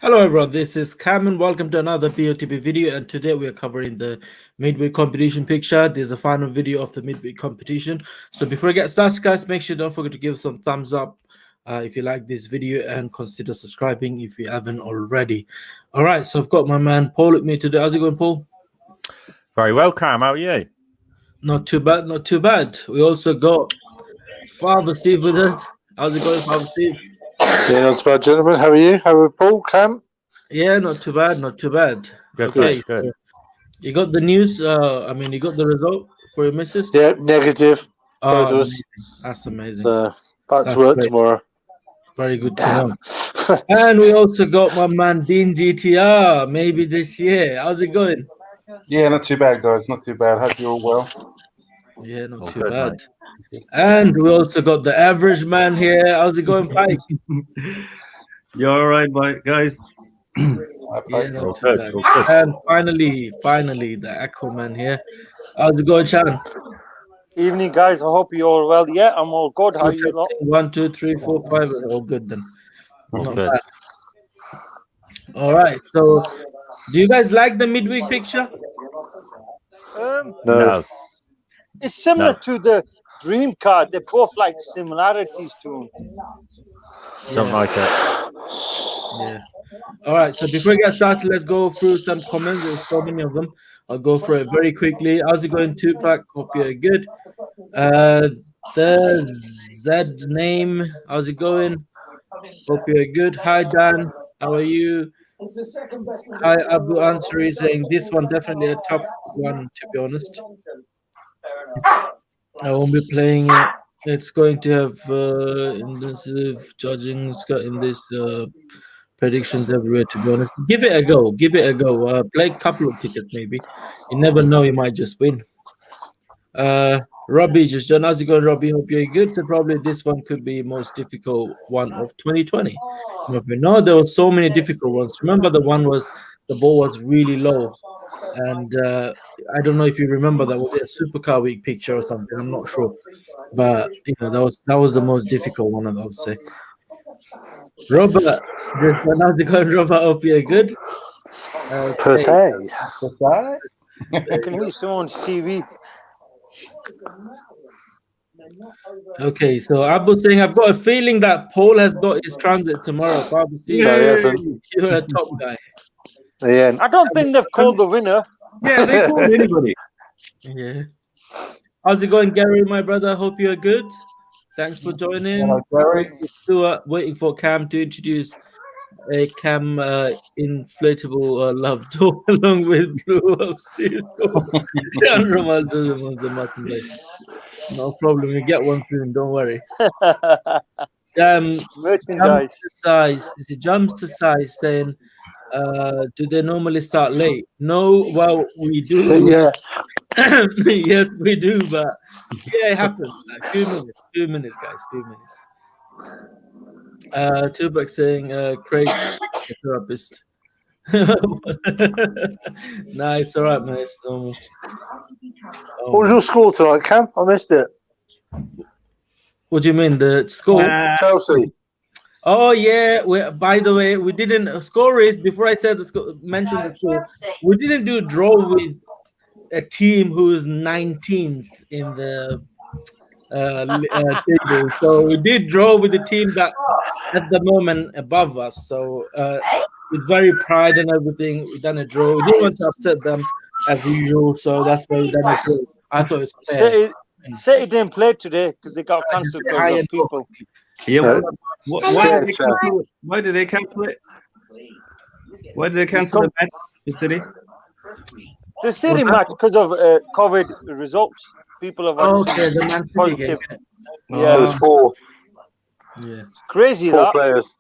Hello everyone, this is Cam and welcome to another BOTB video, and today we are covering the midweek competition picture. This is the final video of the midweek competition. So before I get started, guys, make sure don't forget to give some thumbs up if you like this video, and consider subscribing if you haven't already. All right, so I've got my man Paul with me today. How's it going, Paul? Very well, Cam. How are you? Not too bad, not too bad. We also got Father Steve with us. How's it going, Father Steve? Yeah, not too bad, gentlemen. How are you? How are Paul, Cam? Yeah, not too bad, not too bad. Good, Okay, good. so you got the news. You got the result for your missus? Yeah, negative. Oh, Both of us. that's amazing. So back That's to work great. tomorrow. Very good to know. And we also got my man Dean GTR, maybe this year. How's it going? Yeah, not too bad, guys. Not too bad. Hope you're all well. Yeah, not All too good, bad. mate. And we also got the average man here. How's it going, Pike? You all right, guys? Yeah, not All too good, bad. all good. And finally, the Echo man here. How's it going, Shan? Evening, guys. I hope you're all well. Yeah, I'm all good. How are you lot? 1, 2, 3, 4, 5. All good then. All Not good. bad. All right. So, do you guys like the midweek picture? No. It's similar No. to the dream card. They both like similarities to them. Don't like it. Yeah. All right. So before we get started, let's go through some comments. There's so many of them. I'll go through it very quickly. How's it going, Tupac? Hope you're good. The Z name. How's it going? Hope you're good. Hi, Dan. How are you? Hi, Abu Ansari saying this one definitely a tough one, to be honest. I won't be playing it. It's going to have intensive judging in this predictions everywhere, to be honest. Give it a go. Give it a go. Play a couple of tickets, maybe. You never know, you might just win. Robbie, just John, how's it going, Robbie? Hope you're good. So probably this one could be most difficult one of 2020. No, there were so many difficult ones. Remember, the one was the ball was really low, and I don't know if you remember that was a Supercar Week picture or something. I'm not sure, but that was the most difficult one, I would say. Robert, just how's it going, Robert? Hope you're good. Per se. I can hear someone's TV. Okay, so Abu's saying, I've got a feeling that Paul has got his transit tomorrow. Father Steve, No, he hasn't. you're a top guy. Yeah. I don't think they've called the winner. Yeah, they called anybody. Yeah. How's it going, Gary, my brother? Hope you're good. Thanks for joining. Hello, Gary. We're still waiting for Cam to introduce a Cam inflatable love tool along with Blue of Steel. No problem. You get one soon. Don't worry. Merchandise. Is it jumps to size saying, do they normally start late? No, well, we do. Yeah. Yes, we do, but yeah, it happens. Like 2 minutes, guys, 2 minutes. Tupac saying, Craig, the therapist. Nice, all right, man. It's normal. What was your score tonight, Cam? I missed it. What do you mean, the score? Chelsea. Oh yeah. By the way, we didn't score is before I said the score. Mentioned the score. We didn't do a draw with a team who's 19th in the table. So we did draw with the team that at the moment above us. So with very pride and everything, we done a draw. We didn't want to upset them as usual, so that's why we done a draw. I thought it was fair. City didn't play today because they got cancelled because of people. Yeah, No. why did they cancel it? Why did they cancel the match yesterday? The City match because of COVID results. People have Okay, the Man City positive. game. Yeah, It was 4 Yeah. crazy 4 that. players.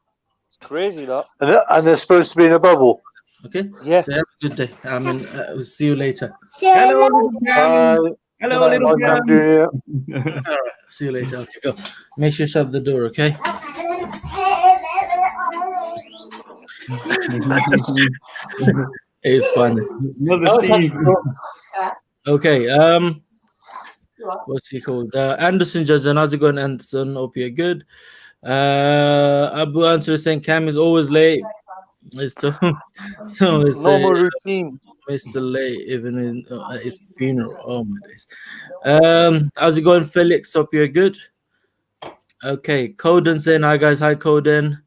It's crazy that. And they're supposed to be in a bubble. Okay. Yeah. So have a good day. We'll see you later. Hello, little Cam. Hello, Good night, little Cam Cam. Junior. All right. See you later. Okay, go. Make sure you shut the door, okay? It's funny. Another Steve. Okay. What's he called? Anderson Jajan. How's it going, Anderson? Hope you're good. Abu Answer is saying Cam is always late. It's so, so it's Normal routine. Mr. Late even in his funeral. Oh my days. How's it going, Felix? Hope you're good. Okay, Coden saying hi, guys. Hi, Coden.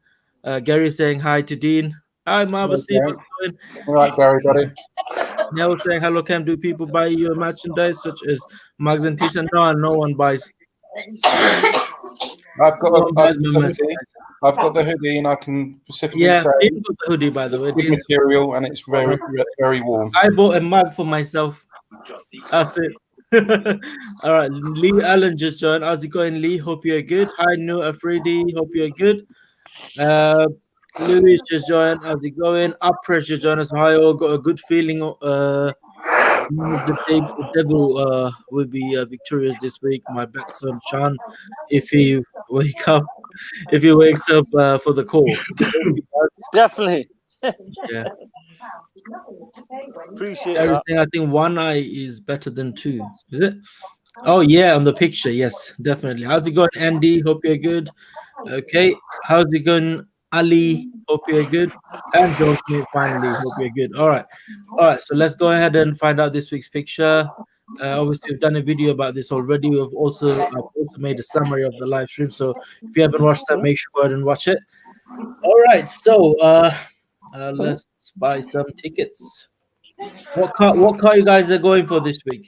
Gary saying hi to Dean. Hi, Marva Steve. How's it going? All right, Gary, buddy. Neil saying hello, Cam. Do people buy your merchandise such as mugs and t-shirts? No one buys. I've got, No one buys my the merchandise. hoodie. I've got the hoodie, and I can specifically Yeah, say Dean got the hoodie, by the way. it's good Dean, material, and it's very, very warm. I bought a mug for myself. That's it. All right, Lee Allen just joined. How's it going, Lee? Hope you're good. Hi, New Afridi. Hope you're good. Louis just joined. How's it going? Up pressure joined us. Hi, all. Got a good feeling. The devil will be victorious this week. My bet on Sean, if he wakes up for the call. Definitely. Yeah. Appreciate that. Everything. I think one eye is better than two. Is it? Oh yeah, on the picture. Yes, definitely. How's it going, Andy? Hope you're good. Okay. How's it going, Ali? Hope you're good. And Joe Smith, finally. Hope you're good. All right. So let's go ahead and find out this week's picture. Obviously, we've done a video about this already. I've also made a summary of the live stream. So if you haven't watched that, make sure go ahead and watch it. All right. So let's buy some tickets. What car you guys are going for this week?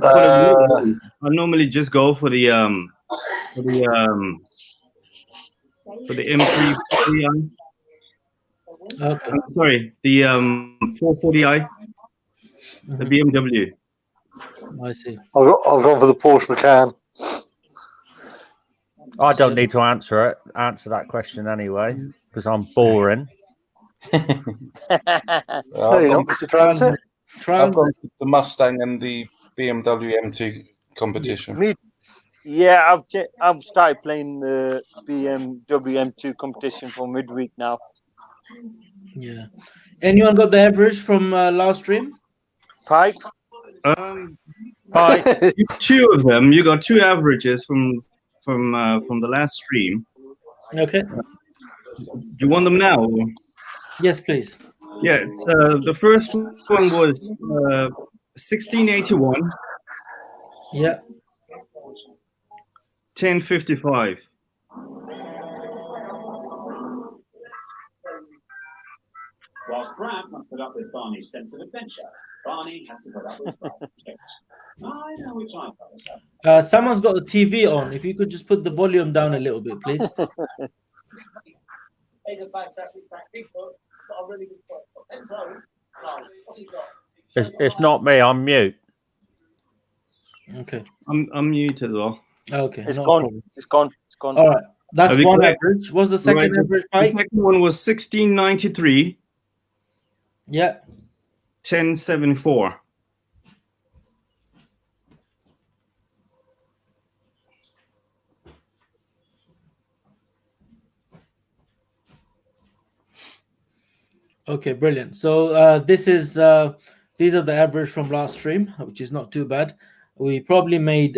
I normally just go for the M3. Okay. Sorry, the 440i, the BMW. I see. I've gone for the Porsche Macan. I don't need to answer that question anyway because I'm boring. No, you're not, Mr. Transit. I've gone for the Mustang and the BMW M2 competition. Yeah, I've started playing the BMW M2 competition for midweek now. Yeah. Anyone got the average from last stream? Pipe. Bye. Two of them. You got two averages from the last stream. Okay. Do you want them now? Or? Yes, please. Yeah. The first one was 1681. Yeah. 1055. Whilst Brad must put up with Barney's sense of adventure, Barney has to put up with Barney's. I know we try and cover stuff. Someone's got the TV on. If you could just put the volume down a little bit, please. He's a fantastic back. Big foot, got a really good foot. And so, what's he got? It's not me. I'm mute. Okay. I'm muted as well. Okay. It's no gone. problem. It's gone. It's gone. All right. That's Have you one got it? average. What's the second Right. average, The Mike? second one was 1693. Yeah. 1074. Okay, brilliant. So these are the average from last stream, which is not too bad. We probably made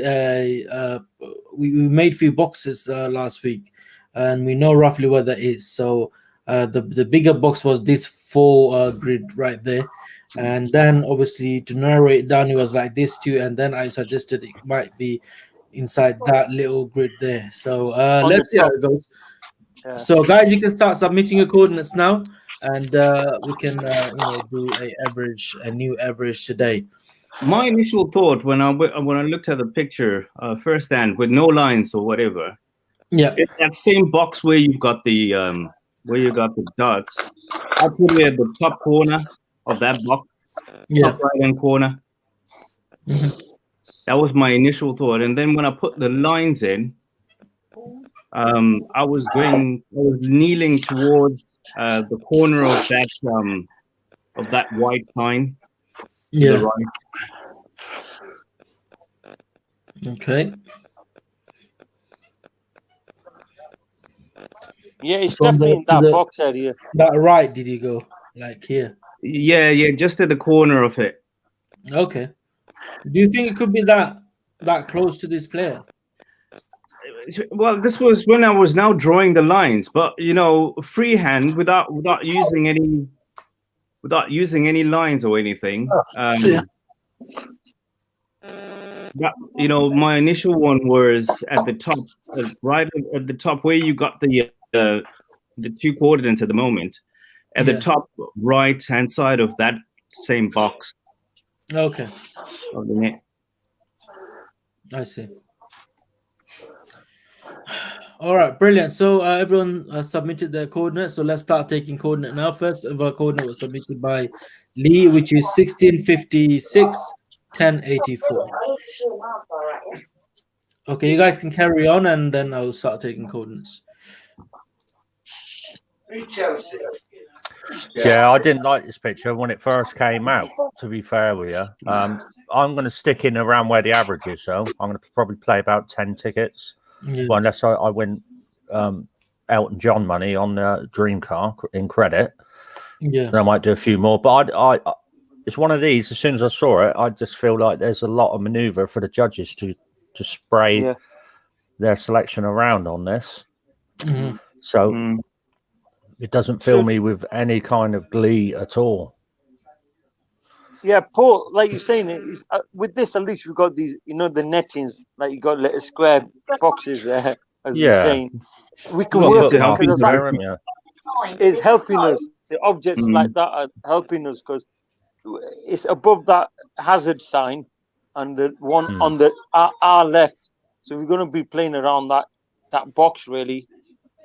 we made few boxes last week, and we know roughly what that is. So the bigger box was this 4 grid right there, and then obviously to narrow it down, it was like this too, and then I suggested it might be inside that little grid there. So let's see how it goes. Yeah. So guys, you can start submitting your coordinates now, and we can do a new average today. My initial thought when I looked at the picture firsthand with no lines or whatever, Yeah. it's that same box where you've got the dots. I put it at the top corner of that box, Yeah. top right hand corner. That was my initial thought, and then when I put the lines in, I was kneeling towards the corner of that white sign. To Yeah. the right. Okay. Yeah, it's From definitely in to that box area. That right? Did you go like here? Yeah, just at the corner of it. Okay. Do you think it could be that close to this player? well, this was when I was now drawing the lines, but you know, freehand without using any lines or anything. Yeah. You know, my initial one was at the top, right at the top where you got the 2 coordinates at the moment, at the top right hand side of that same box. Okay, Of the net. I see. All right, brilliant. So everyone submitted their coordinates. So let's start taking coordinate now. First of our coordinate was submitted by Lee, which is 1656, 1084. Okay, you guys can carry on, and then I'll start taking coordinates. Yeah, I didn't like this picture when it first came out, to be fair with you. I'm going to stick in around where the average is, so I'm going to probably play about 10 tickets. Yeah. Well, unless I win Elton John money on the dream car in credit. Yeah. Then I might do a few more. But I it's one of these, as soon as I saw it, I just feel like there's a lot of maneuver for the judges to spray their selection around on this. Mm-hmm. So it doesn't fill me with any kind of glee at all. Yeah, Paul, like you're saying, it's, with this at least we've got these, you know, the nettings, like you got little square boxes there, as we're saying. We can work it out because it's helping us. The objects like that are helping us because it's above that hazard sign and the one on the our left. So we're going to be playing around that box really,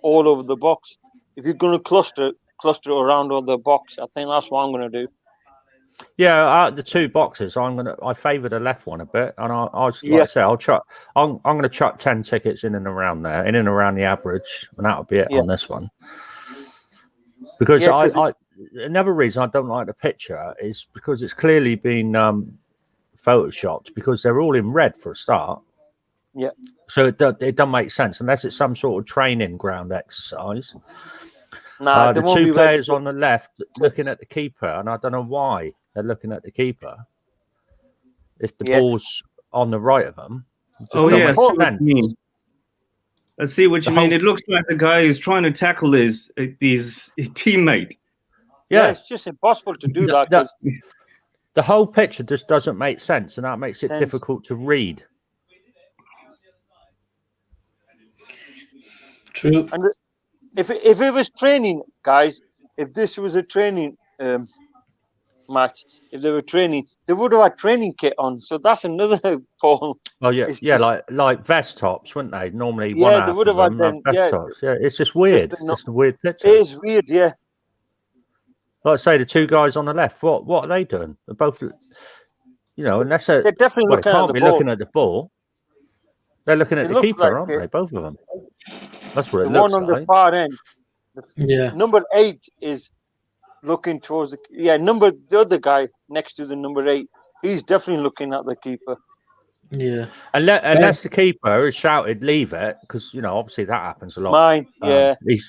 all over the box. If you're going to cluster around all the box, I think that's what I'm going to do. Yeah, the 2 boxes. I favour the left one a bit, and I say I'm going to chuck 10 tickets in and around there, in and around the average, and that'll be it on this one. Because another reason I don't like the picture is because it's clearly been photoshopped because they're all in red for a start. Yeah. So it doesn't make sense unless it's some sort of training ground exercise. Nah, the 2 players on the left looking at the keeper, and I don't know why they're looking at the keeper. If the ball's on the right of them. Oh yeah, I see what you mean. I see what you mean. It looks like the guy is trying to tackle his teammate. Yeah, it's just impossible to do that. The whole picture just doesn't make sense, and that makes it difficult to read. True. And if it was training, guys, if this was a training match, if they were training, they would have had training kit on. So that's another call. Oh yeah, it's like vest tops, wouldn't they? Normally, they would have had them. Vest tops. Yeah, it's just weird. It's just a weird picture. It is weird, yeah. Like I say, the 2 guys on the left, what are they doing? They're both, you know, unless they're definitely looking at the ball. Looking at the ball. They're looking at the keeper, aren't they? Both of them. That's what it looks like. The one on the far end. Number 8 is looking towards the other guy next to the number 8. He's definitely looking at the keeper. Yeah. Unless the keeper has shouted, leave it, because, you know, obviously that happens a lot.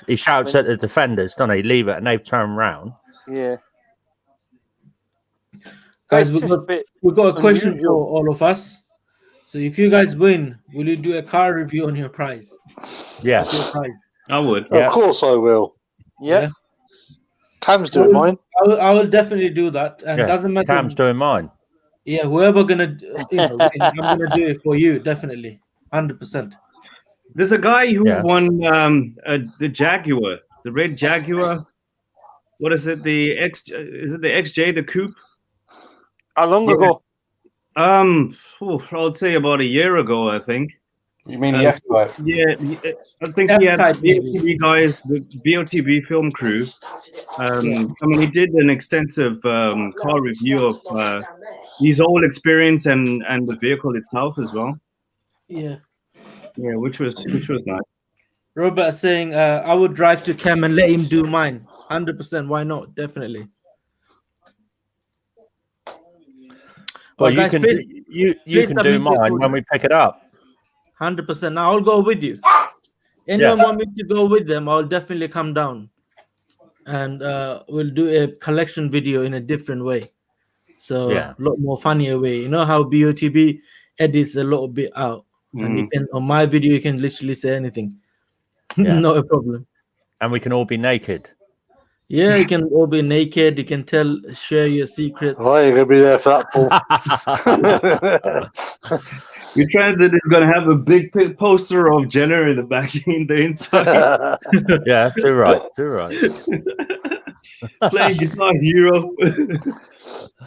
He shouts at the defenders, doesn't he? Leave it, and they've turned round. Yeah. Guys, we've got a question for all of us. So if you guys win, will you do a car review on your prize? Yes. I would. Of course I will. Yeah. Cam's doing mine. I will definitely do that. And doesn't matter. Cam's doing mine. Yeah, whoever gonna win, I'm gonna do it for you, definitely. 100%. There's a guy who won the Jaguar, the red Jaguar. What is it? Is it the XJ, the coupe? How long ago? I'd say about a year ago, I think. You mean the F-Type? Yeah, I think he had BOTB guys, the BOTB film crew. I mean, he did an extensive car review of his whole experience and the vehicle itself as well. Yeah. Yeah, which was nice. Robert saying, I would drive to Cam and let him do mine. 100%. Why not? Definitely. Well, you can do mine when we pick it up. 100%. Now I'll go with you. Anyone want me to go with them? I'll definitely come down, and we'll do a collection video in a different way. So a lot more funnier way. You know how BOTB edits a little bit out. And you can, on my video, you can literally say anything. Yeah. Not a problem. And we can all be naked. Yeah, you can all be naked. You can share your secrets. Why are you going to be there for that, Paul? Your transit is going to have a big poster of Jenner in the back, in the inside. Yeah, too right. Too right. Playing Guitar Hero.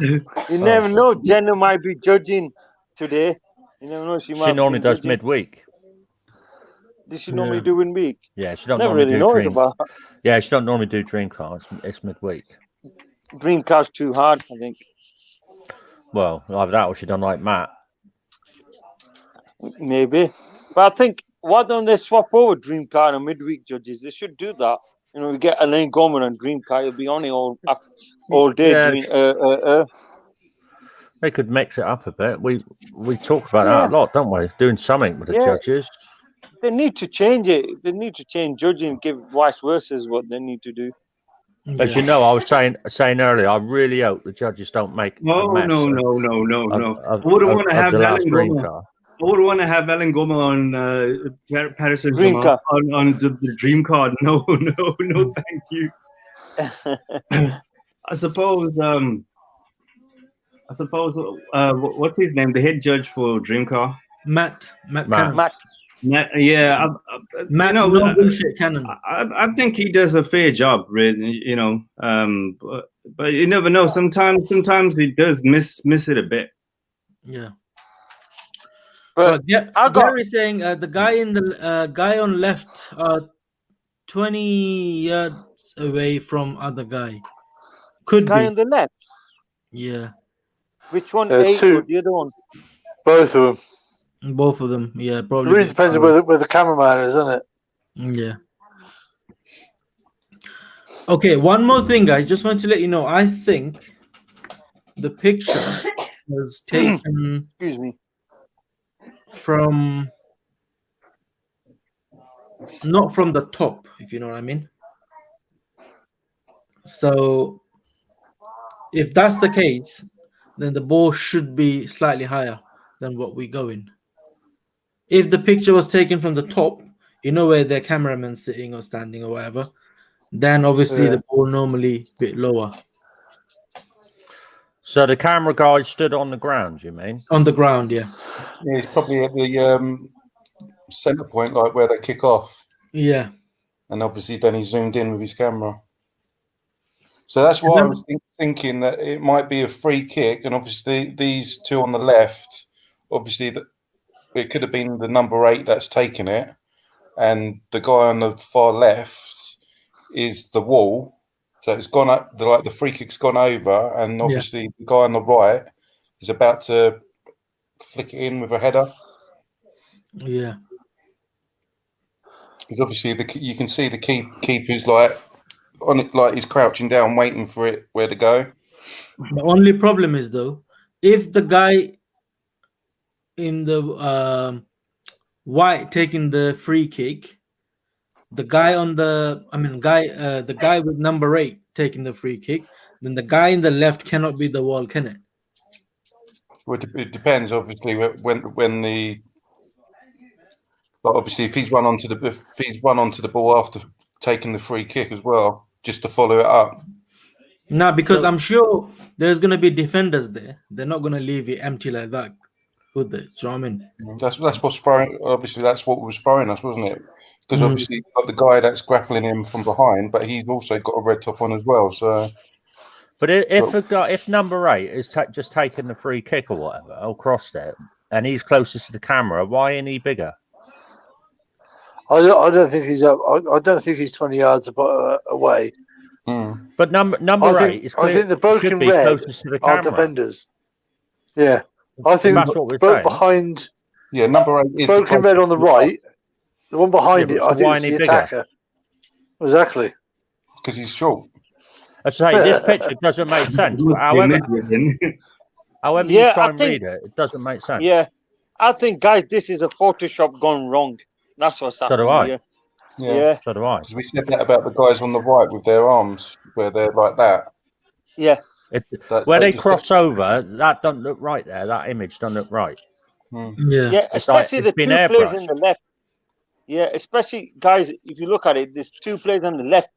You never know. Jenna might be judging today. You never know. She normally does judging. midweek. Does she normally do in week? Yeah, she don't Never normally really do knows dream. about her. Yeah, she don't normally do Dreamcast. It's midweek. Dreamcast too hard, I think. Well, either that or she don't like Matt. Maybe. But I think, why don't they swap over Dreamcast and midweek judges? They should do that. You know, we get Elaine Gorman on Dreamcast. You'll be on it all day doing They could mix it up a bit. We talk about that a lot, don't we? Doing something with the judges. They need to change it. They need to change judging, give vice versa is what they need to do. As you know, I was saying earlier, I really hope the judges don't make a mess. No. I wouldn't want to have Ellen Gorman. I wouldn't want to have Ellen Gorman on Patterson on the Dream Card. No, thank you. I suppose. What's his name? The head judge for Dreamcar. Matt. Yeah, Matt. No bullshit canon. I think he does a fair job, really. You know, but you never know. Sometimes he does miss it a bit. Yeah. But yeah, Gary's saying the guy in the guy on left 20 yards away from other guy. Could guy be. on the left. Yeah. Which one? 8 or the other one? Both of them. Both of them. Yeah, probably. It really depends on where the cameraman is, isn't it? Yeah. Okay, one more thing, guys. Just want to let you know. I think the picture was taken. Excuse me. From not from the top, if you know what I mean. So if that's the case, then the ball should be slightly higher than what we go in. If the picture was taken from the top, you know, where the cameraman's sitting or standing or whatever, then obviously the ball normally a bit lower. So the camera guy stood on the ground, you mean? On the ground, yeah. Yeah, he's probably at the centre point, like where they kick off. Yeah. And obviously then he zoomed in with his camera. So that's why I was thinking that it might be a free kick. And obviously these two on the left, obviously it could have been the number 8 that's taken it. And the guy on the far left is the wall. So it's gone up, the free kick's gone over, and obviously the guy on the right is about to flick it in with a header. Yeah. Because obviously you can see the keeper's like on it, like he's crouching down, waiting for it where to go. The only problem is though, if the guy in the white taking the free kick, the guy on the guy with number 8 taking the free kick, then the guy in the left cannot be the wall, can it? Well, it depends, obviously, when the obviously if he's run onto the ball after taking the free kick as well, just to follow it up. No, because I'm sure there's gonna be defenders there. They're not gonna leave it empty like that, would they? Do you know what I mean? That's what's throwing. Obviously, that's what was throwing us, wasn't it? Because obviously you've got the guy that's grappling him from behind, but he's also got a red top on as well. So, but if number 8 is just taking the free kick or whatever, or crossed it, and he's closest to the camera, why isn't he bigger? I don't think he's up. I don't think he's 20 yards away. But number 8 is clear. I think the broken red are defenders. Yeah, I think that's what we're saying. Behind. Yeah, number 8 is broken red on the right. The one behind it, I think, is the attacker. Exactly. Because he's short. I say this picture doesn't make sense. However you try and read it, it doesn't make sense. Yeah, I think, guys, this is a Photoshop gone wrong. That's what's happening. So do I. Yeah. So do I. Because we said that about the guys on the right with their arms, where they're like that. Yeah. Where they cross over, that doesn't look right there. That image doesn't look right. Yeah, especially the two players in the left. Yeah, especially guys, if you look at it, there's two players on the left.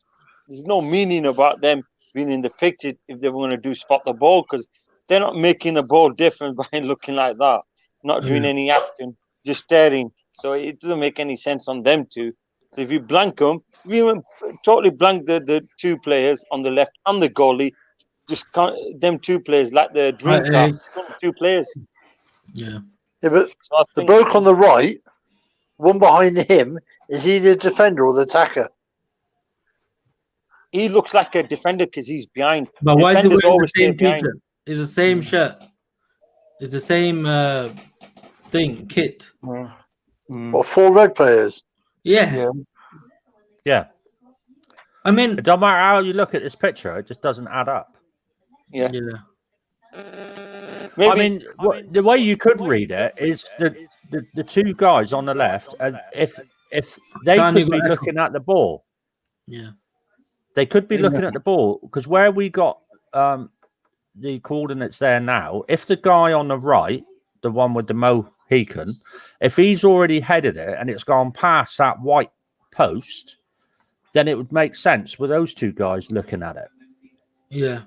There's no meaning about them being in the picture if they want to do spot the ball, because they're not making the ball different by looking like that, not doing any action, just staring. So it doesn't make any sense on them two. So if you blank them, if you totally blank the two players on the left and the goalie, just them two players like the dream car, two players. Yeah, but so the bloke on the right, one behind him, is he the defender or the attacker? He looks like a defender because he's behind. But why is he wearing the same t-shirt? It's the same shirt. It's the same thing, kit. What, 4 red players? Yeah. I mean, it don't matter how you look at this picture; it just doesn't add up. Yeah. I mean, the way you could read it is the two guys on the left, if they could be looking at the ball. Yeah. They could be looking at the ball, because where we got the coordinates there now, if the guy on the right, the one with the Mohican, if he's already headed it and it's gone past that white post, then it would make sense with those two guys looking at it. Yeah.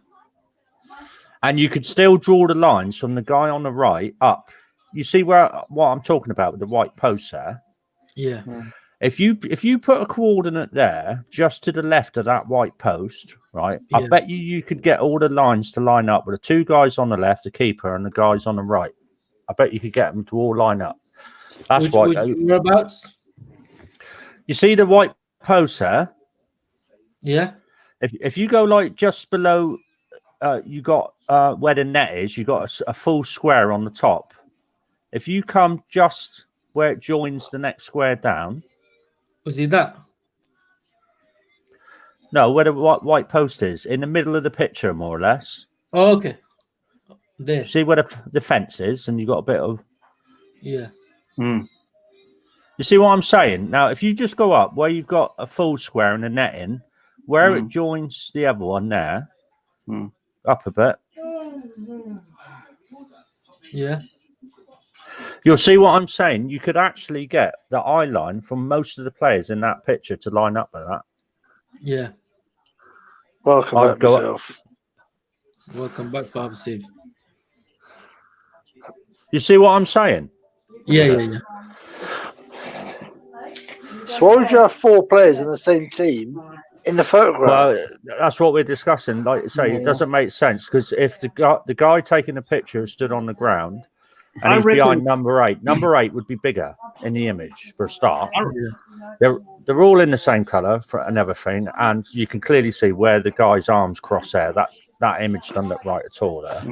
And you could still draw the lines from the guy on the right up. You see what I'm talking about with the white post there? Yeah. If you put a coordinate there just to the left of that white post, right? Yeah. I bet you could get all the lines to line up with the two guys on the left, the keeper, and the guys on the right. I bet you could get them to all line up. That's whereabouts? You see the white post there? Yeah. If you go like just below, you got where the net is. You got a full square on the top. If you come just where it joins the next square down. Was he that? No, where the white post is, in the middle of the picture, more or less. Oh, okay. There. See where the fence is, and you got a bit of. Yeah. You see what I'm saying? Now, if you just go up where you've got a full square and a netting, where it joins the other one there, up a bit. Yeah. You'll see what I'm saying. You could actually get the eye line from most of the players in that picture to line up with that. Yeah. Welcome back, myself. Welcome back, Bob Steve. You see what I'm saying? Yeah. So why would you have 4 players in the same team in the photograph? Well, that's what we're discussing. Like I say, it doesn't make sense, because if the guy taking the picture stood on the ground and he's behind number 8, number 8 would be bigger in the image for a start. They're all in the same colour and everything, and you can clearly see where the guy's arms cross there. That image doesn't look right at all there.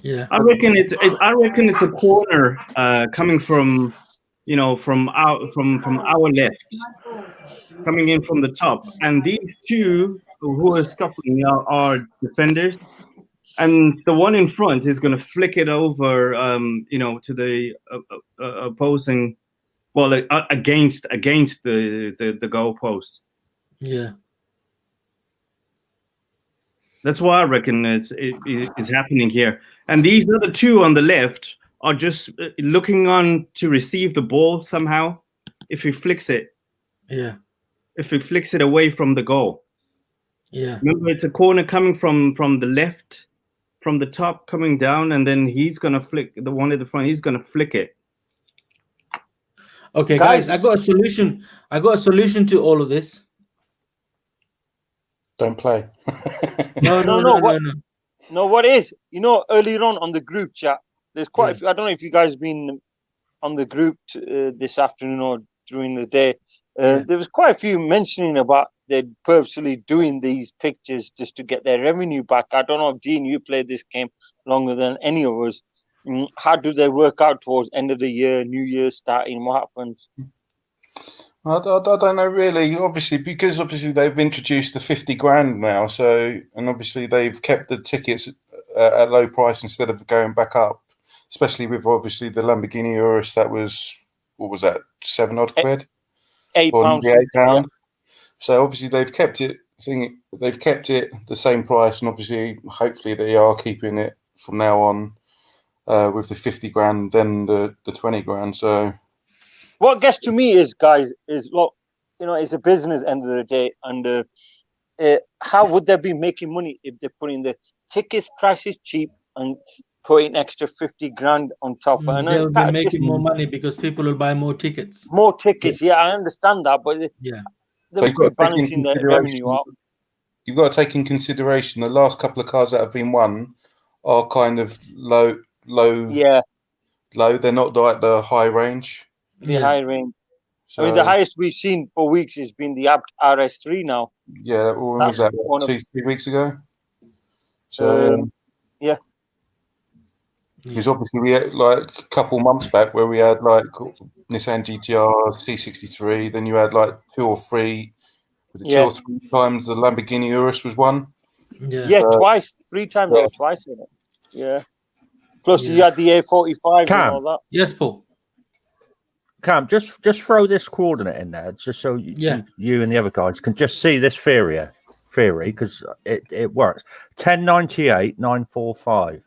Yeah, I reckon it's a corner coming from from our left, coming in from the top, and these two who are scuffling are defenders. And the one in front is going to flick it over, to the opposing, well, against the goal post. Yeah, that's why I reckon it is happening here. And these other two on the left are just looking on to receive the ball somehow. If he flicks it, if he flicks it away from the goal, remember it's a corner coming from the left. From the top coming down, and then he's gonna flick the one at the front. He's gonna flick it. Okay, guys, I got a solution. I got a solution to all of this. Don't play. No, what is? Earlier on the group chat, there's quite a few. I don't know if you guys have been on the group this afternoon or during the day. There was quite a few mentioning about they're purposely doing these pictures just to get their revenue back. I don't know if Dean, you played this game longer than any of us. How do they work out towards end of the year, New Year starting? What happens? I don't know really. Obviously, because they've introduced the 50 grand now. So, and obviously they've kept the tickets at low price instead of going back up. Especially with obviously the Lamborghini Urus, that was, what was that, £7 odd? £8. £8. So obviously they've kept it. They've kept it the same price, and obviously, hopefully, they are keeping it from now on. with the 50 grand, then the 20 grand. So what gets to me is, guys, is look, you know, it's a business end of the day, and how would they be making money if they're putting the tickets prices cheap and putting extra 50 grand on top? They'll be making more money because people will buy more tickets. More tickets, yeah, I understand that, but yeah, they must be balancing their revenue out. You've got to take in consideration the last couple of cars that have been won are kind of low. Yeah, low. They're not like the high range. The high range. So, I mean, the highest we've seen for weeks has been the RS3 now. Yeah, when was that? 2-3 weeks ago. So yeah. Because obviously we had like a couple months back where we had like Nissan GTR C63, then you had like 2 or 3 times the Lamborghini Urus was won. Yeah, twice, 3 times or twice. Yeah. Plus you had the A45 and all that. Yes, Paul. Cam, just throw this coordinate in there, just so you and the other guys can just see this theory, because it works. 1098 945.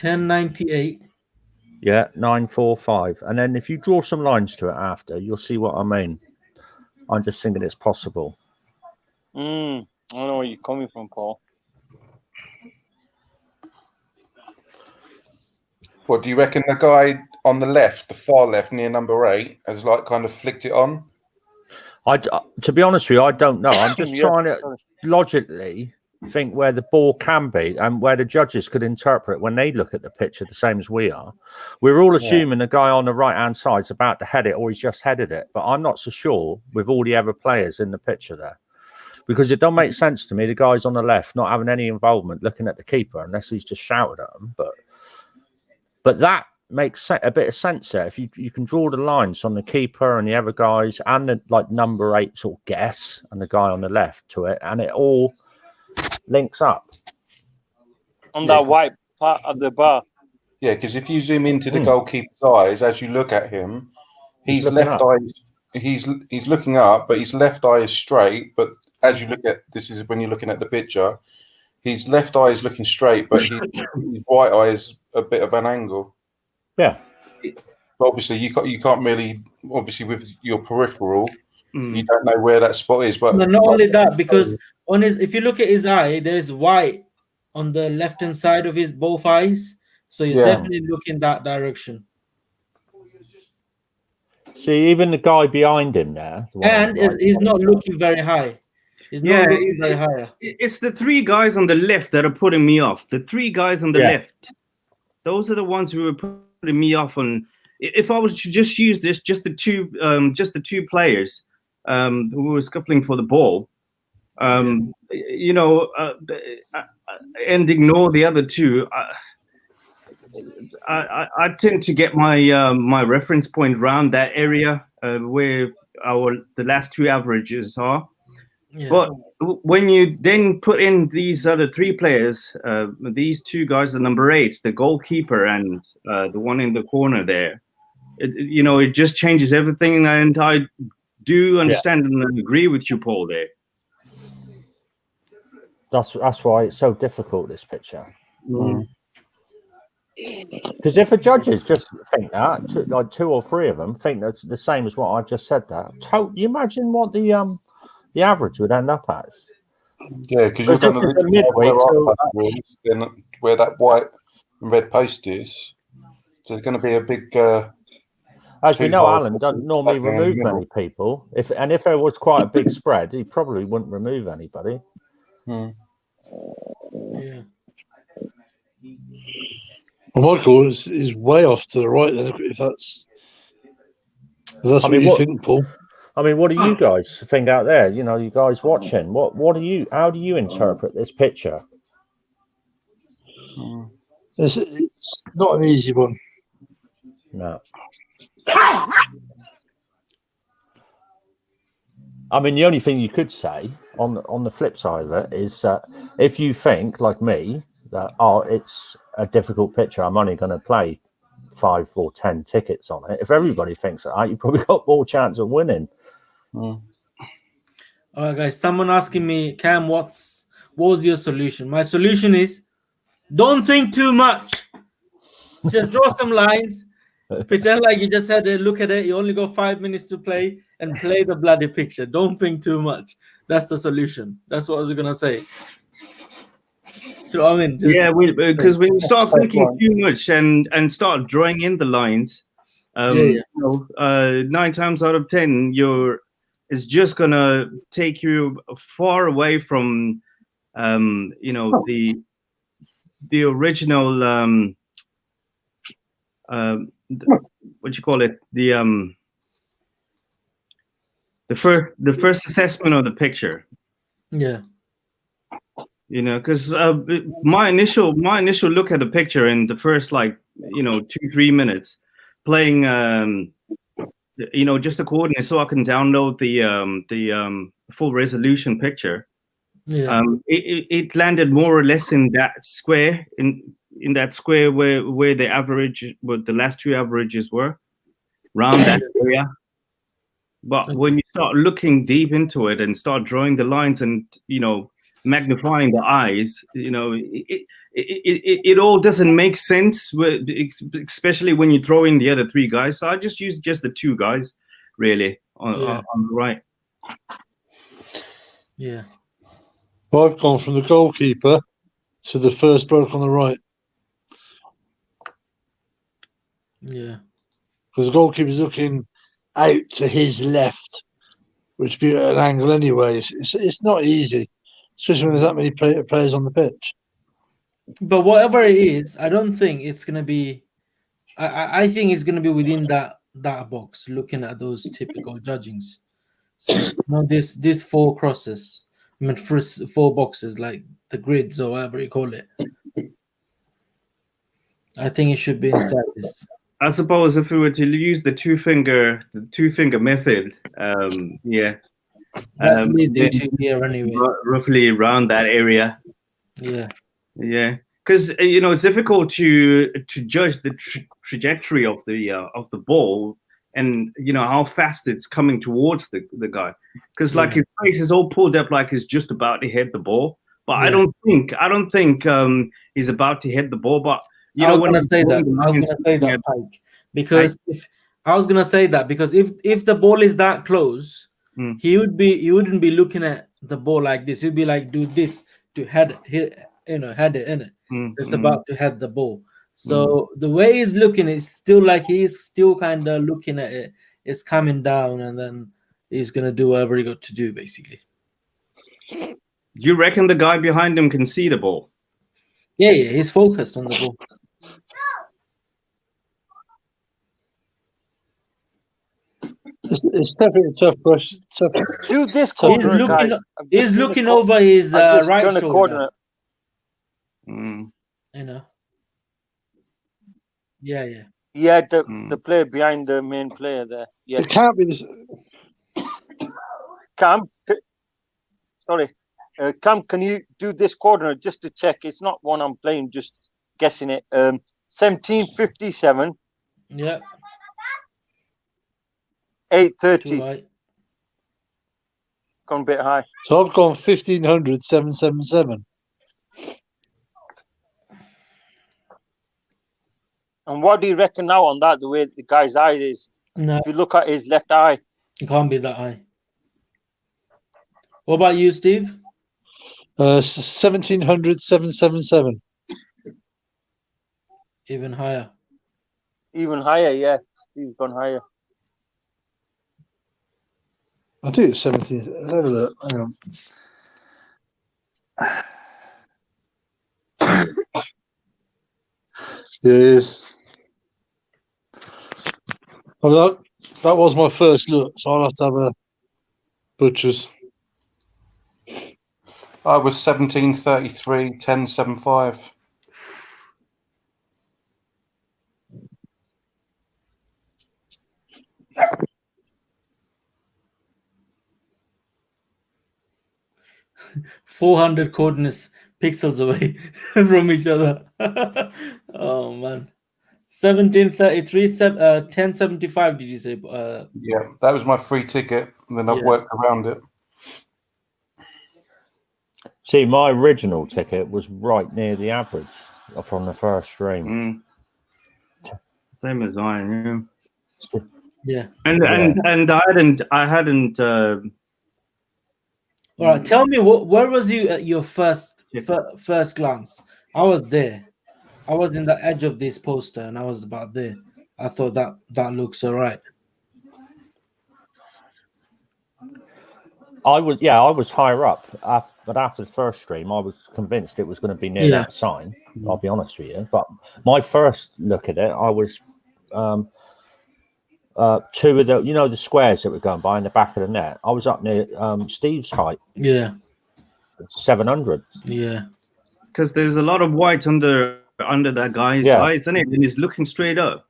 1098. Yeah, 945. And then if you draw some lines to it after, you'll see what I mean. I'm just thinking it's possible. I don't know where you're coming from, Paul. What do you reckon the guy on the left, the far left, near number 8, has like kind of flicked it on? To be honest with you, I don't know. I'm just trying to logically think where the ball can be and where the judges could interpret when they look at the picture the same as we are. We're all assuming the guy on the right-hand side is about to head it or he's just headed it, but I'm not so sure with all the other players in the picture there. Because it don't make sense to me, the guys on the left not having any involvement looking at the keeper unless he's just shouted at them. But that makes a bit of sense there. If you can draw the lines on the keeper and the other guys and the like number 8 sort of guess and the guy on the left to it, and it all links up. On that white part of the bar. Yeah, because if you zoom into the goalkeeper's eyes as you look at him, he's left eye. He's looking up, but his left eye is straight. But as you look at this is when you're looking at the picture, his left eye is looking straight, but his right eye is a bit of an angle. Yeah. But obviously, you can't really obviously with your peripheral, you don't know where that spot is. But not only that, because on his, if you look at his eye, there's white on the left hand side of his both eyes, so he's definitely looking that direction. See, even the guy behind him there, and he's not looking very high. He's not looking very high. It's the 3 guys on the left that are putting me off. The 3 guys on the left, those are the ones who are putting me off. On if I was to just use this, just the two players who were scuffling for the ball, you know, and ignore the other 2. I tend to get my my reference point around that area where the last 2 averages are. But when you then put in these other 3 players, these 2 guys, the number 8, the goalkeeper, and the one in the corner there, you know, it just changes everything. And I do understand and agree with you, Paul, there. That's why it's so difficult, this picture. Because if the judges just think that, like 2 or 3 of them think that's the same as what I just said, you imagine what the average would end up as. Yeah, because you're going to look at then where that white and red post is. So there's going to be a big. As we know, Alan doesn't normally remove many people. If there was quite a big spread, he probably wouldn't remove anybody. Yeah. Well, Michael is way off to the right then. If that's what you think, Paul. I mean, what do you guys think out there? You know, you guys watching. How do you interpret this picture? It's not an easy one. No. I mean, the only thing you could say on the flip side of it is if you think, like me, that it's a difficult picture, I'm only going to play 5 or 10 tickets on it. If everybody thinks that, you probably got more chance of winning. All right, guys. Someone asking me, Cam, what's what was your solution? My solution is don't think too much. Just draw some lines. Pretend like you just had a look at it. You only got 5 minutes to play and play the bloody picture. Don't think too much. That's the solution. That's what I was gonna say. So I mean, because when you start thinking too much and start drawing in the lines, you know, 9 times out of 10, it's just gonna take you far away from, you know, the original. What you call it? The first assessment of the picture. Yeah. You know, because my initial look at the picture in the first, like, you know, 2-3 minutes, playing you know, just the coordinates so I can download the full resolution picture. Yeah. It landed more or less in that square, in that square where the average, what the last 2 averages were, around that area. But when you start looking deep into it and start drawing the lines and, you know, magnifying the eyes, you know, it all doesn't make sense, especially when you throw in the other 3 guys. So I just use just the 2 guys really on the right. Yeah. Well, I've gone from the goalkeeper to the first bloke on the right. Yeah. Because the goalkeeper's looking out to his left, which would be at an angle anyway. It's not easy, especially when there's that many players on the pitch. But whatever it is, I don't think it's gonna be. I think it's gonna be within that box, looking at those typical judgings. So no, this 4 crosses. I mean, 4 boxes, like the grids or whatever you call it. I think it should be inside this. I suppose if we were to use the two finger method, yeah, here anyway, roughly around that area. Yeah, yeah, because you know, it's difficult to judge the trajectory of the ball, and you know how fast it's coming towards the guy, because like his face is all pulled up like he's just about to hit the ball, but I don't think he's about to hit the ball, but. You know, I was gonna say that, Pike, because if the ball is that close, he wouldn't be looking at the ball like this. He'd be like, do this to head it in it. It's about to head the ball. So the way he's looking is still like he's still kind of looking at it. It's coming down, and then he's gonna do whatever he got to do, basically. Do you reckon the guy behind him can see the ball? Yeah, he's focused on the ball. It's definitely a tough question. Do this corner, guys. He's looking over his right shoulder. Mm. You know. Yeah. Yeah, the player behind the main player there. Yeah. It can't be this. Cam, sorry. Cam, can you do this corner just to check? It's not one I'm playing, just guessing it. 1757. Yeah. 830. Gone a bit high. So I've gone 1500 777. And what do you reckon now on that? The way the guy's eye is. No. If you look at his left eye, it can't be that high. What about you, Steve? 1700 777. Even higher. Even higher, yeah. Steve's gone higher. I think it's 17. Let's have a look. Hang on. Yeah, it is. Well, that was my first look, so I'll have to have a butcher's. I was 1733 1075. .400 coordinates pixels away from each other. Oh man. 1733 1075 did you say? Yeah, that was my free ticket, and then I've worked around it. See, my original ticket was right near the average from the first stream. Same as mine, yeah. And I hadn't. All right, tell me where was you at your first glance? I was there. I was in the edge of this poster, and I was about there. I thought that looks all right. I was higher up, but after the first stream, I was convinced it was going to be near that sign. I'll be honest with you. But my first look at it, I was two of the, the squares that were going by in the back of the net. I was up near Steve's height. Yeah, 700. Yeah, because there's a lot of white under that guy's eyes, isn't it? And he's looking straight up.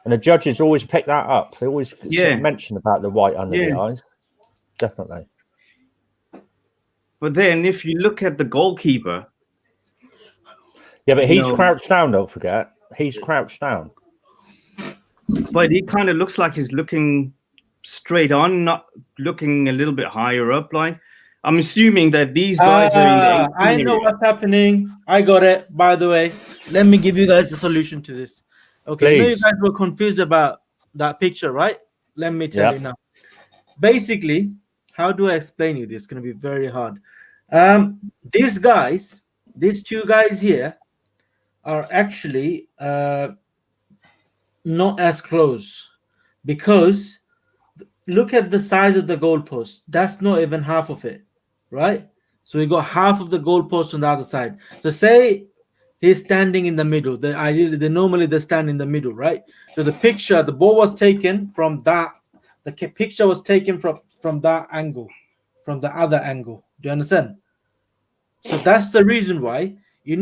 And the judges always pick that up. They always mention about the white under the eyes. Definitely. But then if you look at the goalkeeper. Yeah, but he's crouched down, don't forget. He's crouched down. But he kind of looks like he's looking straight on, not looking a little bit higher up. Like, I'm assuming that these guys are in the 18 I know what's happening. I got it, by the way. Let me give you guys the solution to this. Okay, I know you guys were confused about that picture, right? Let me tell you now. Basically, how do I explain you this? It's going to be very hard. These two guys here are actually not as close, because look at the size of the goalpost. That's not even half of it, right? So we got half of the goalpost on the other side. So say he's standing in the middle. Normally they stand in the middle, right? So the ball was taken from that. The picture was taken from that angle, from the other angle. Do you understand? So that's the reason why,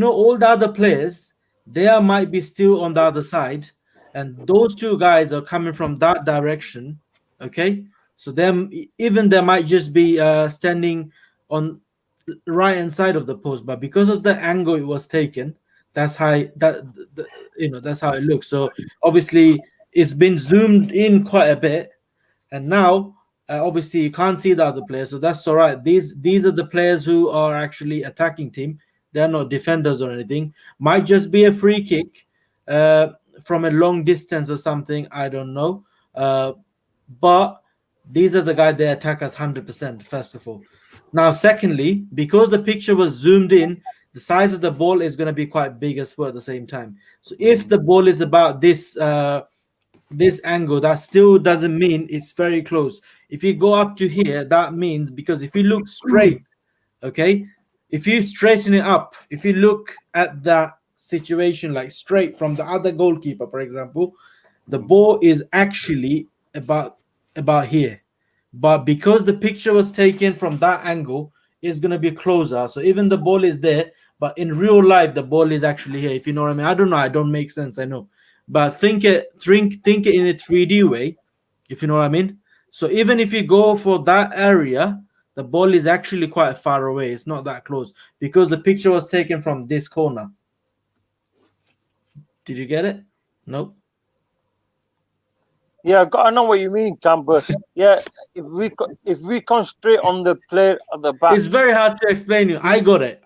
all the other players, they might be still on the other side, and those two guys are coming from that direction. Okay, so they might just be standing on right hand side of the post, but because of the angle it was taken, that's how that's how it looks. So obviously it's been zoomed in quite a bit, and now obviously you can't see the other players, so that's all right. These are the players who are actually attacking team. They're not defenders or anything. Might just be a free kick from a long distance or something. I don't know. But these are the guys that attack us 100%, first of all. Now, secondly, because the picture was zoomed in, the size of the ball is going to be quite big as well at the same time. So if the ball is about this angle, that still doesn't mean it's very close. If you go up to here, that means, because if you look straight, okay, if you straighten it up, if you look at that situation like straight from the other goalkeeper, for example, the ball is actually about here. But because the picture was taken from that angle, it's going to be closer. So even the ball is there, but in real life, the ball is actually here, if you know what I mean. I don't know. I don't make sense, I know. But think it in a 3D way, if you know what I mean. So even if you go for that area, the ball is actually quite far away. It's not that close because the picture was taken from this corner. Did you get it? Nope. Yeah, I know what you mean, Cam, but yeah, if we concentrate on the player at the back, it's very hard to explain you. I got it.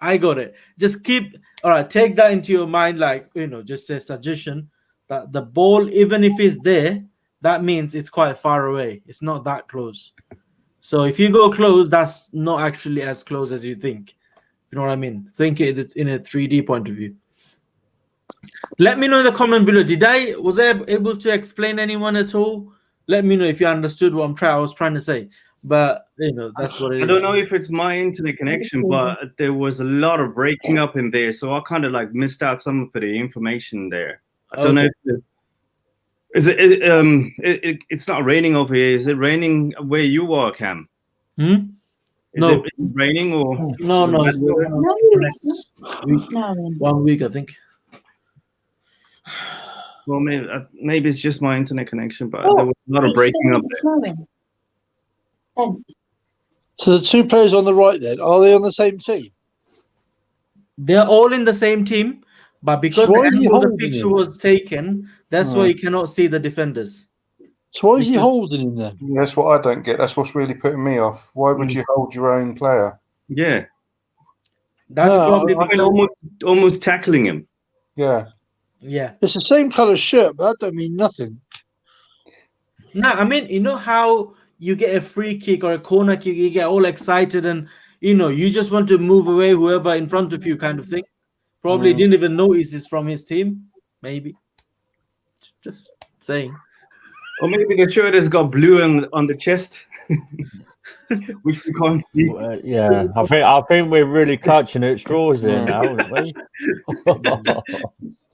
Just take that into your mind, like, just a suggestion that the ball, even if it's there, that means it's quite far away. It's not that close. So if you go close, that's not actually as close as you think. You know what I mean? Think it in a 3D point of view. Let me know in the comment below. Was I able to explain anyone at all? Let me know if you understood what I was trying to say. But that's what it is. I don't know if it's my internet connection, but there was a lot of breaking up in there, so I kind of like missed out some of the information there. I don't know if it's not raining over here. Is it raining where you are, Cam? No. Is it raining or no? It's 1 week, I think. Well, maybe it's just my internet connection, but there was a lot of breaking up there. So the two players on the right, then, are they on the same team? They're all in the same team, but because the picture was taken, that's why you cannot see the defenders. So why is he holding him then? That's what I don't get. That's what's really putting me off. Why would you hold your own player? Yeah. That's probably almost tackling him. Yeah. Yeah. It's the same colour shirt, but that don't mean nothing. No, I mean, you know how you get a free kick or a corner kick, you get all excited and you just want to move away whoever in front of you, kind of thing. Probably didn't even notice it's from his team. Maybe. Just saying. Or maybe the shirt has got blue on the chest, which we can't see. Yeah, I think we're really clutching at straws here now, aren't we?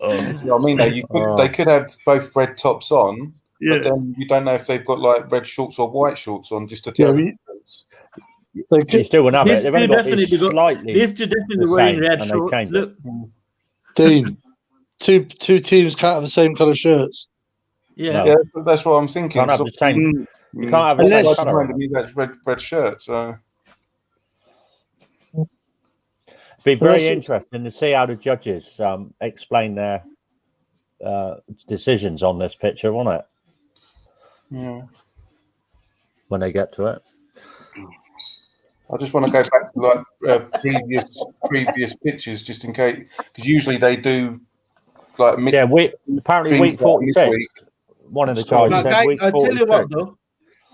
I mean, they could have both red tops on, but then you don't know if they've got like red shorts or white shorts on, just to tell you. You still wouldn't have it. They've only got definitely these slightly. These two definitely wearing red shorts. Look, Dean, two teams can't have the same colour shirts. Yeah, yeah, that's what I'm thinking. You can't have the same. You can't have the same colour. That's red shirt. So be very interesting to see how the judges explain their decisions on this picture, won't it? Yeah. When they get to it. I just want to go back to like previous pictures, just in case, because usually they do like apparently week 46. One of the guys said guy, week 46. I'll tell you what though,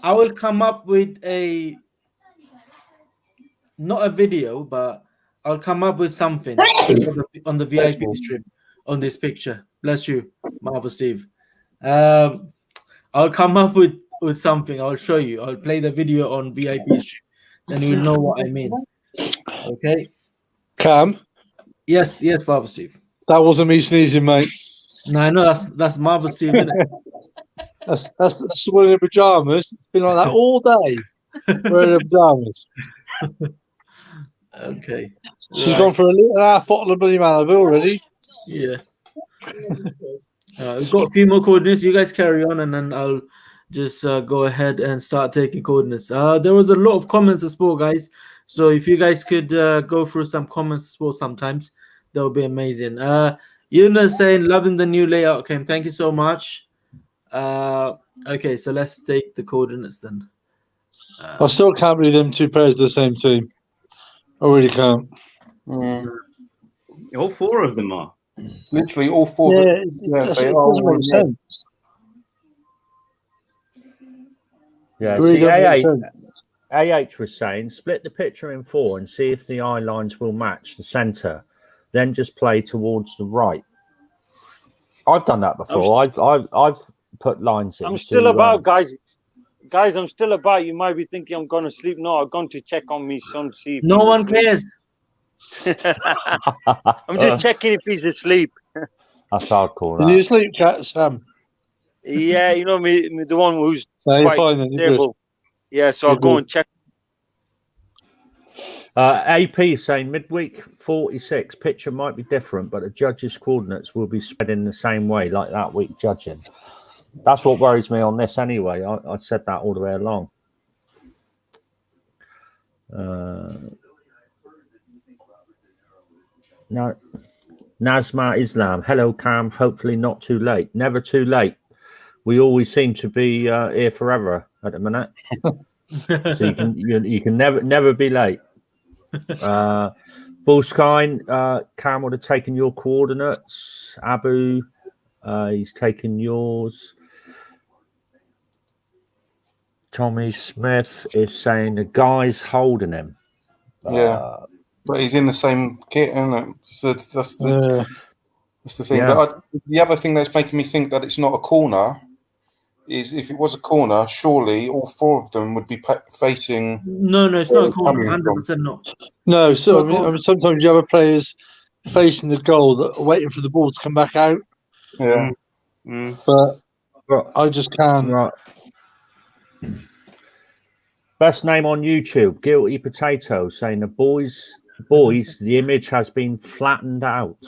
I will come up with not a video, but I'll come up with something on the VIP stream on this picture. Bless you, Marvel Steve. I'll come up with something. I'll show you. I'll play the video on VIP stream. Then you'll know what I mean. Okay. Cam. Yes, Marvel Steve. That wasn't me sneezing, mate. No, I know that's Marvel Steve, isn't it? That's the one in the pajamas. It's been like that all day. Wearing the pajamas. Okay. She's gone for a little half bottle of bloody Malibu already. Yeah. We've got a few more coordinates. You guys carry on, and then I'll just go ahead and start taking coordinates. There was a lot of comments as well, guys. So if you guys could go through some comments as well sometimes, that would be amazing. Yuna saying, loving the new layout, Kim. Thank you so much. Okay, so let's take the coordinates then. I still can't believe them two players are the same team. I really can't. All four of them are. Literally all four. Yeah, it doesn't make sense. Yeah, Really see, AH was saying, split the picture in 4 and see if the eye lines will match the centre. Then just play towards the right. I've done that before. I've put lines in. I'm still about, guys. Guys, I'm still about. You might be thinking I'm going to sleep. No, I'm going to check on me son. See if no one cares. I'm just checking if he's asleep. That's hardcore. Is he asleep, Sam? Yeah, you know me, the one who's you're quite fine, then. You're stable. Yeah, so I'll go and check. AP saying midweek 46 picture might be different, but the judges' coordinates will be spread in the same way like that week judging. That's what worries me on this anyway. I said that all the way along. No, Nazma Islam. Hello, Cam. Hopefully not too late. Never too late. We always seem to be here forever at the minute. So you can never be late. Bullskine, Cam would have taken your coordinates. Abu, he's taken yours. Tommy Smith is saying the guy's holding him. Yeah, but he's in the same kit, isn't it? So that's the thing. Yeah. But the other thing that's making me think that it's not a corner is if it was a corner, surely all four of them would be facing. No, it's not a corner. 100% not. No, so I mean, sometimes you have players facing the goal that are waiting for the ball to come back out. Yeah, but I just can't. Right. Best name on YouTube, Guilty Potato, saying the boys, the image has been flattened out.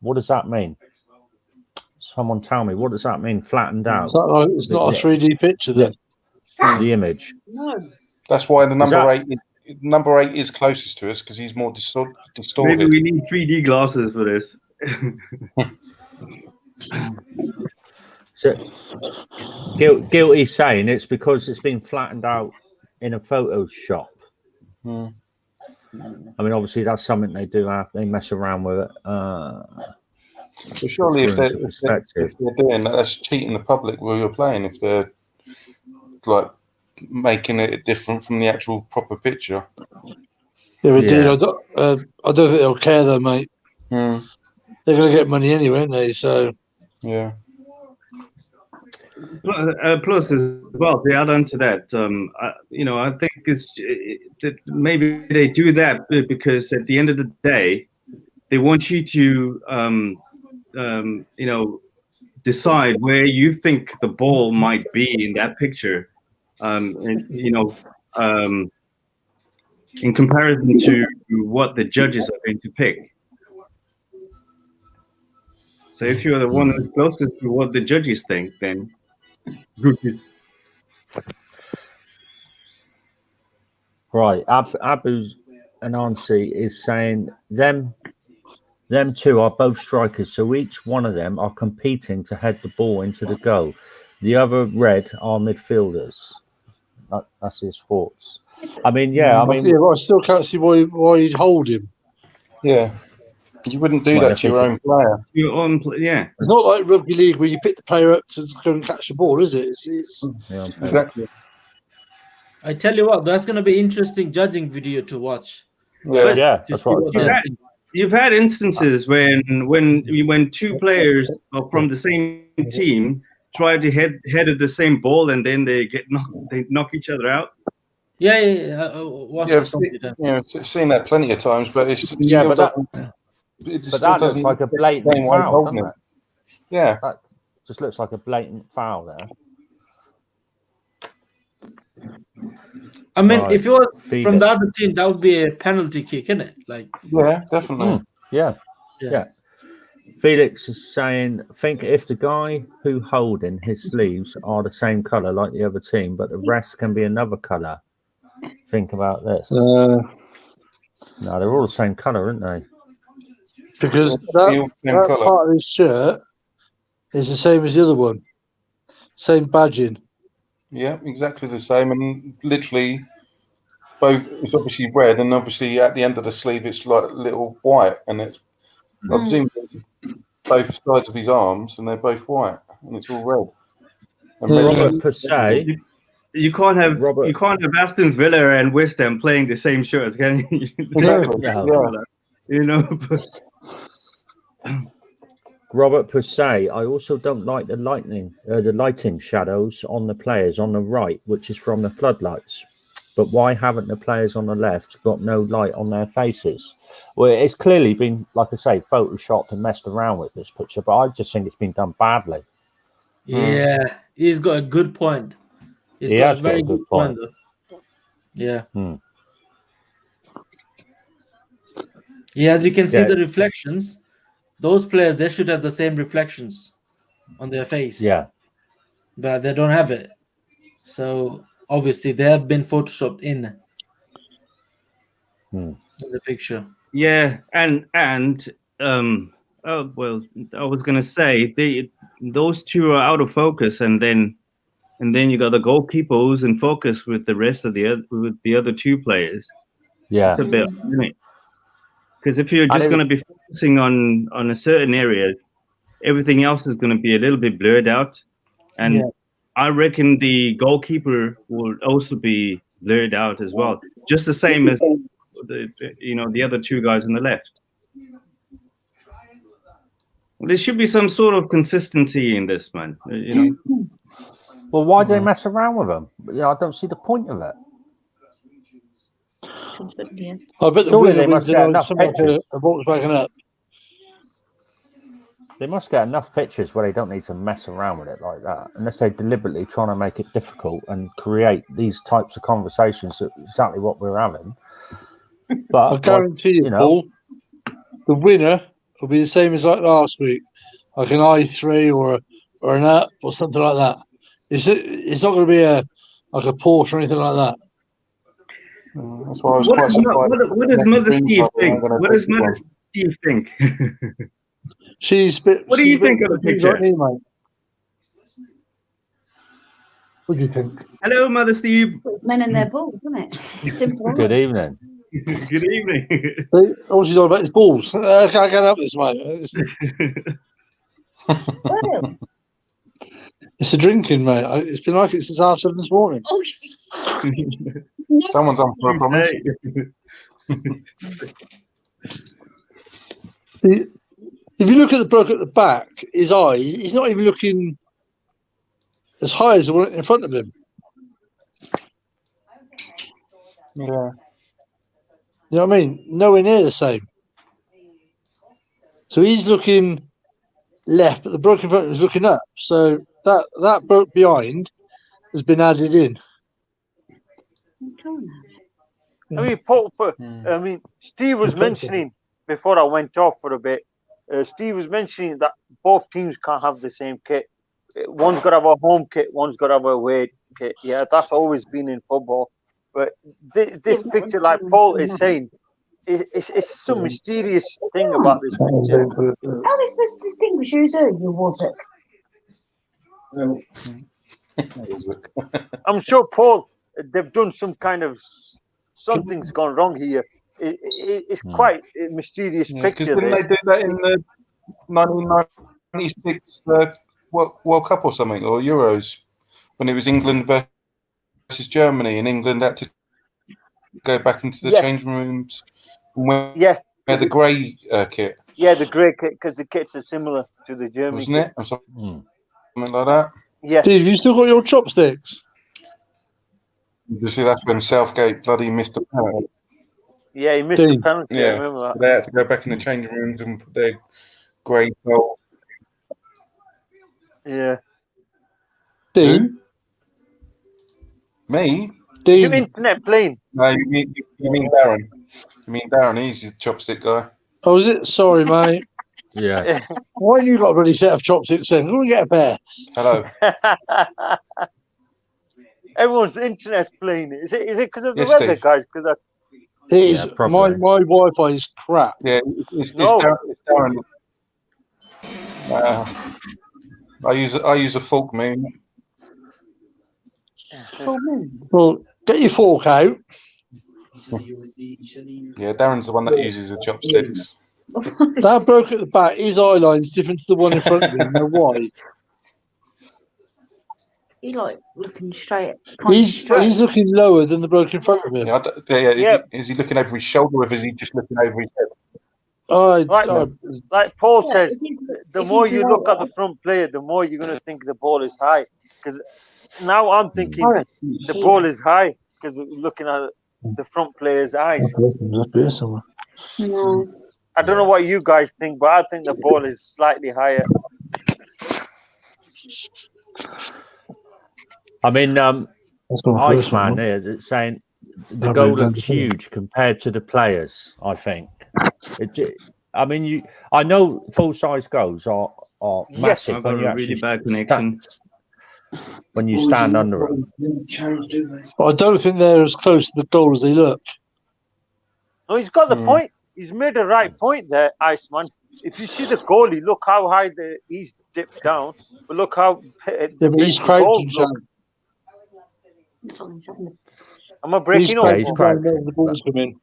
What does that mean? Someone tell me, what does that mean, flattened out? It's not a 3D picture then. The image. No. That's why the number 8 is closest to us because he's more distorted. Maybe we need 3D glasses for this. So, Guilty saying it's because it's been flattened out in a Photoshop. I mean, obviously that's something they do have. They mess around with it. But surely, if they're doing that, that's cheating the public while you're playing. If they're like making it different from the actual proper picture. Yeah, we did. I don't think they'll care though, mate. Hmm. They're going to get money anyway, aren't they? So yeah. Plus, as well, to add on to that, I think maybe they do that because at the end of the day, they want you to, decide where you think the ball might be in that picture, in comparison to what the judges are going to pick. So if you're the one who's closest to what the judges think, then right. Abu's Anansi is saying them two are both strikers, so each one of them are competing to head the ball into the goal. The other red are midfielders. That's his thoughts. I mean, but I still can't see why he'd hold him. Yeah. You wouldn't do that to your own player. Yeah. It's not like rugby league where you pick the player up to go and catch the ball, is it? It's exactly. I tell you what, that's going to be interesting judging video to watch. That's right. You've had instances when two players are from the same team try to head of the same ball and then they knock each other out. I've seen that plenty of times, but it's that looks like a blatant foul, doesn't it? Yeah, that just looks like a blatant foul there. I mean, if you were from the other team, that would be a penalty kick, isn't it? Like, yeah, definitely. Yeah. Felix is saying, think if the guy who holding his sleeves are the same colour like the other team, but the rest can be another colour. Think about this. No, they're all the same colour, aren't they? Because that part of his shirt is the same as the other one. Same badging. Yeah, exactly the same. And literally both, it's obviously red, and obviously at the end of the sleeve it's like little white, and it's I've zoomed into both sides of his arms and they're both white and it's all red. And Robert per se, you can't have Aston Villa and West Ham playing the same shirts, can you? Exactly. Robert per se, I also don't like the lighting shadows on the players on the right, which is from the floodlights. But why haven't the players on the left got no light on their faces? Well, it's clearly been, like I say, photoshopped and messed around with this picture, but I just think it's been done badly. Yeah, he's got a good point. He's got a very good point. Yeah. Yeah, as you can see the reflections, those players, they should have the same reflections on their face. Yeah. But they don't have it. So obviously they have been photoshopped in the picture. Yeah, and I was gonna say those two are out of focus, and then you got the goalkeeper who's in focus with the rest of the other two players. Yeah, it's a bit, because if you're just going to be focusing on a certain area, everything else is going to be a little bit blurred out, and I reckon the goalkeeper will also be blurred out as well, just the same as the other two guys on the left. There should be some sort of consistency in this, man. Well, why do they mess around with them? I don't see the point of it. I bet surely they must get enough pictures. They must get enough pictures where they don't need to mess around with it like that, unless they're deliberately trying to make it difficult and create these types of conversations. Exactly what we're having. But I guarantee you, Paul, the winner will be the same as like last week, like an I3 or an up or something like that. It's not going to be a Porsche or anything like that. That's why I was quite surprised. What does Mother Steve think? What does Mother Steve think? What do you think of the picture? Like me, mate. What do you think? Hello, Mother Steve. Men and their balls, isn't it? Simple. Good evening. Good evening. All she's on about his balls. I can't help this, mate. It's a drinking, mate. It's been like it since 7:30 this morning. Someone's on for a promise. If you look at the bloke at the back, his eye, he's not even looking as high as the one in front of him. Yeah. You know what I mean? Nowhere near the same. So he's looking left, but the bloke in front of him is looking up. So that bloke behind has been added in. I mean, Steve was mentioning before I went off for a bit. Steve was mentioning that both teams can't have the same kit. One's got to have a home kit, one's got to have a away kit. Yeah, that's always been in football. But this picture, like Paul is saying, it's some mysterious thing about this picture. How are they supposed to distinguish who's who? Who was it? I'm sure, Paul, they've done some kind of something's gone wrong here. It's quite a mysterious picture. Because didn't they do that in the 1996 World Cup or something, or Euros, when it was England versus Germany, and England had to go back into the changing rooms and wear the grey kit? Yeah, the grey kit, because the kits are similar to the German Wasn't kit. it? Or something like that? Yeah. Steve, you still got your chopsticks? You see, that's when Southgate bloody missed a penalty. Yeah, he missed the penalty. Yeah, I remember that. they had to go back in the changing rooms and put their grey goal. Yeah. Dean? Me? You internet playing? No, you mean Darren. You mean Darren, he's the chopstick guy. Oh, is it? Sorry, mate. Yeah. Why have you got a bloody set of chopsticks then? Go and get a pair. Hello. Everyone's internet's playing it. Is it because of the Yes, weather, Steve. guys? Because It is. My Wi-Fi is crap. Yeah, it's Darren. I use a fork, man. Well, get your fork out. Yeah, Darren's the one that uses the chopsticks. That bloke at the back, his eye line's different to the one in front of him. You know why? He like looking straight. He's looking lower than the bloke in front of him. Yeah. Is he looking over his shoulder, or is he just looking over his head? Like Paul says, the more you look at the front player, the more you're going to think the ball is high. Because now I'm thinking the ball is high because looking at the front player's eyes. I don't know what you guys think, but I think the ball is slightly higher. I mean, Iceman here that's saying the goal looks huge compared to the players. I think. I mean, I know full-size goals are massive. I've got a really bad connection. When you stand under them. But I don't think they're as close to the goal as they look. No, he's got the point. He's made a right point there, Iceman. If you see the goalie, look how high he's dipped down. But look how but he's crouching. Am I breaking up? He's crouching. The ball's come in.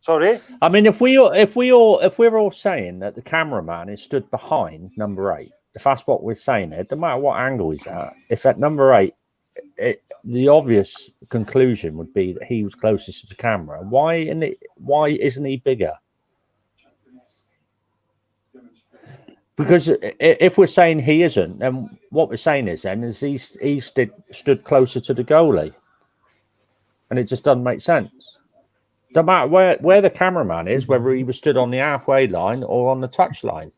Sorry. I mean, if we're all saying that the cameraman is stood behind number 8, if that's what we're saying here, no matter what angle he's at, if at number 8, the obvious conclusion would be that he was closest to the camera. Why isn't he bigger? Because if we're saying he isn't, then what we're saying is he stood closer to the goalie, and it just doesn't make sense. No matter where the cameraman is, whether he was stood on the halfway line or on the touch line.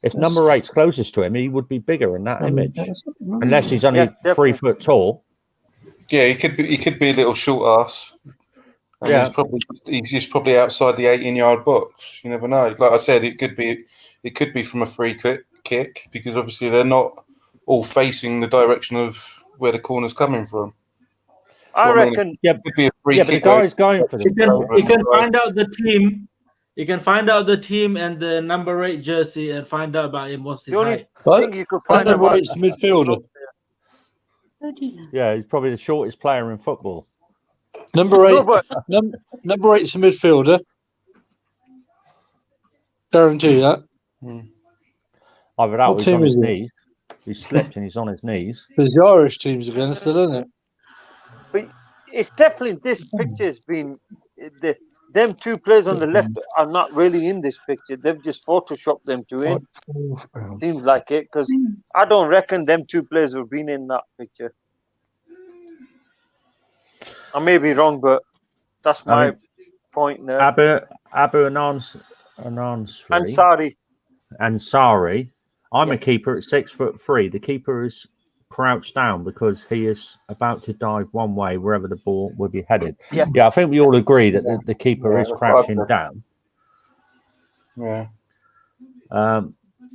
If number 8's closest to him, he would be bigger in that image, unless he's only 3 foot tall. Yeah, he could be a little short ass. Yeah, he's just probably outside the 18-yard box. You never know. Like I said, it could be from a free kick because obviously they're not all facing the direction of where the corner's coming from. So I reckon. Yeah, it could be a free kick. But the guy's going for He can find out the team. You can find out the team and the number 8 jersey and find out about him. What's his height? Thing you could find out it's midfielder. Yeah, he's probably the shortest player in football. Number 8. No, but Number 8's a midfielder. Guarantee that. Either that or What he's team on his is it? knees. He slipped and he's on his knees. There's the Irish teams again still, isn't it? it's definitely this picture's been them two players on the left are not really in this picture. They've just photoshopped them two in. Seems like it, because I don't reckon them two players have been in that picture. I may be wrong, but that's my point there. Abu Ansari. I'm a keeper at 6'3". The keeper is crouched down because he is about to dive one way wherever the ball will be headed. Yeah, I think we all agree that the keeper is crouching down. Yeah.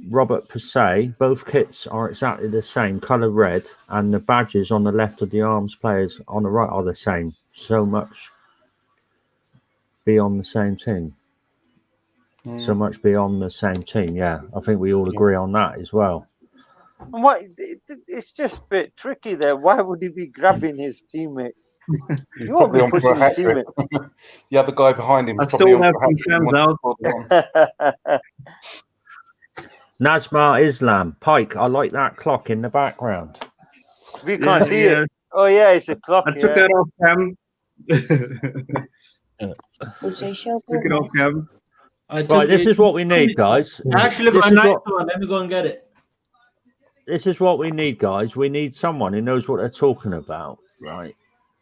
Robert Passay, both kits are exactly the same, colour red, and the badges on the left of the arms players on the right are the same. So much be on the same team. So much be on the same team. Yeah, I think we all agree on that as well. And what? It's just a bit tricky there. Why would he be grabbing his teammate? You won't be pushing his teammate. The other guy behind him. I still have some fans out. Nazmar Islam, Pike, I like that clock in the background. We can't see it. Oh, yeah, it's a clock. I took that off cam. Took it off cam. Right, this is what we need, guys. I actually got a nice one. Let me go and get it. This is what we need, guys. We need someone who knows what they're talking about, right?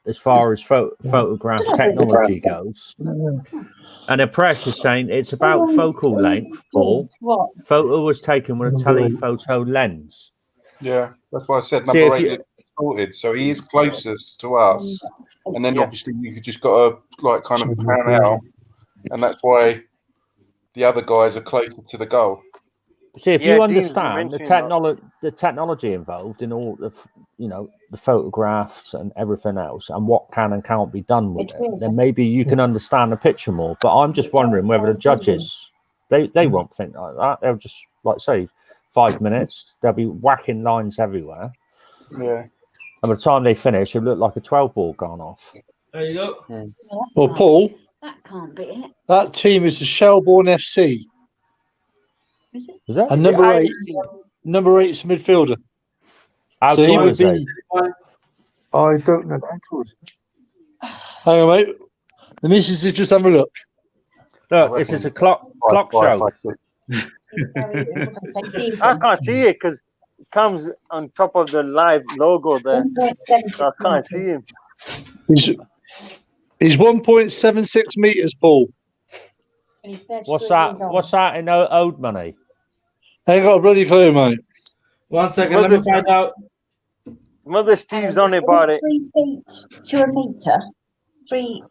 As far as photograph technology goes. And the press is saying it's about focal length, Paul. Photo was taken with a telephoto lens. Yeah, that's why I said number 8 looks distorted. So he is closest to us. And then obviously you just got to kind of pan out. And that's why the other guys are closer to the goal. See, if you understand the technology involved in all the, the photographs and everything else, and what can and can't be done with it, then maybe you can understand the picture more. But I'm just wondering whether the judges, they won't think like that. They'll just, like say, 5 minutes, they'll be whacking lines everywhere. Yeah. And by the time they finish, it'll look like a 12 ball gone off. There you go. Well, Paul, that can't be it. That team is the Shelbourne FC. Is it? Is that? And number 8 is a midfielder. How so he would be. I don't know. Hang on, mate. The missus is just having a look. Look, this is a clock show. I can't see it because it comes on top of the live logo there. So I can't see him. He's 1.76 meters, Paul. What's that? What's that in owed money? I ain't got a bloody clue, mate. 1 second, let me find out. Mother Steve's on about it. 3 feet to a meter. 3.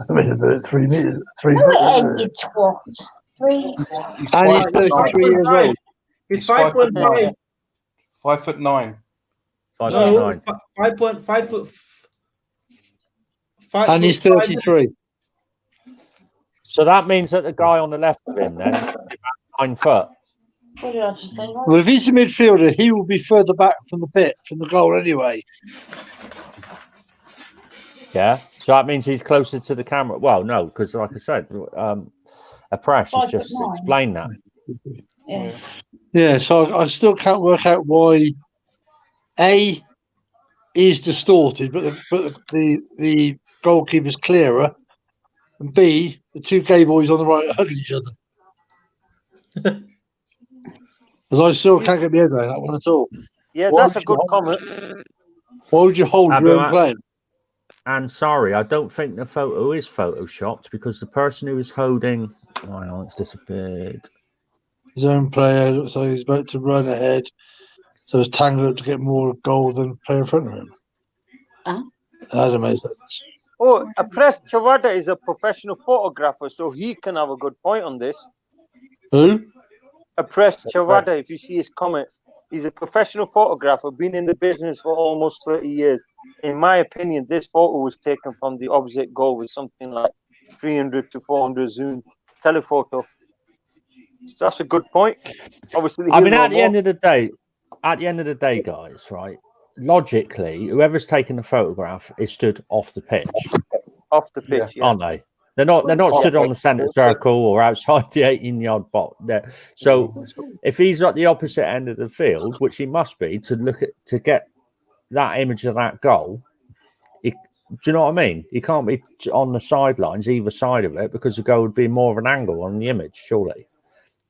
I mean, 3 meters. 3 No, it ain't, you twat. 3. And he's 33 years old. He's 5'9". 5'9". 5'9". 5 foot. And he's 33. So that means that the guy on the left of him then is 9 foot. What did I just say? Well, if he's a midfielder, he will be further back from the pit, from the goal anyway. Yeah. So that means he's closer to the camera. Well, no, because like I said, a press has just explained that. Yeah. Yeah, so I still can't work out why A is distorted, but the goalkeeper's clearer, and B, the two gay boys on the right are hugging each other. Because I still can't get my head around that one at all. Yeah, that's a good comment. Why would you hold your own player? And sorry, I don't think the photo is photoshopped because the person who is holding, it's disappeared. His own player looks like he's about to run ahead, so he's tangled up to get more goal than player in front of him. That doesn't make sense. Oh, Press Chavada is a professional photographer, so he can have a good point on this. Who? Press Chavada, if you see his comment, he's a professional photographer, been in the business for almost 30 years. In my opinion, this photo was taken from the opposite goal with something like 300 to 400 zoom telephoto. So that's a good point. Obviously, I mean, at the end of the day, guys, right? logically, whoever's taking the photograph is stood off the pitch. Off the pitch, aren't they? They're not stood on the centre circle or outside the 18-yard box. So if he's at the opposite end of the field, which he must be to get that image of that goal, do you know what I mean? He can't be on the sidelines either side of it because the goal would be more of an angle on the image, surely.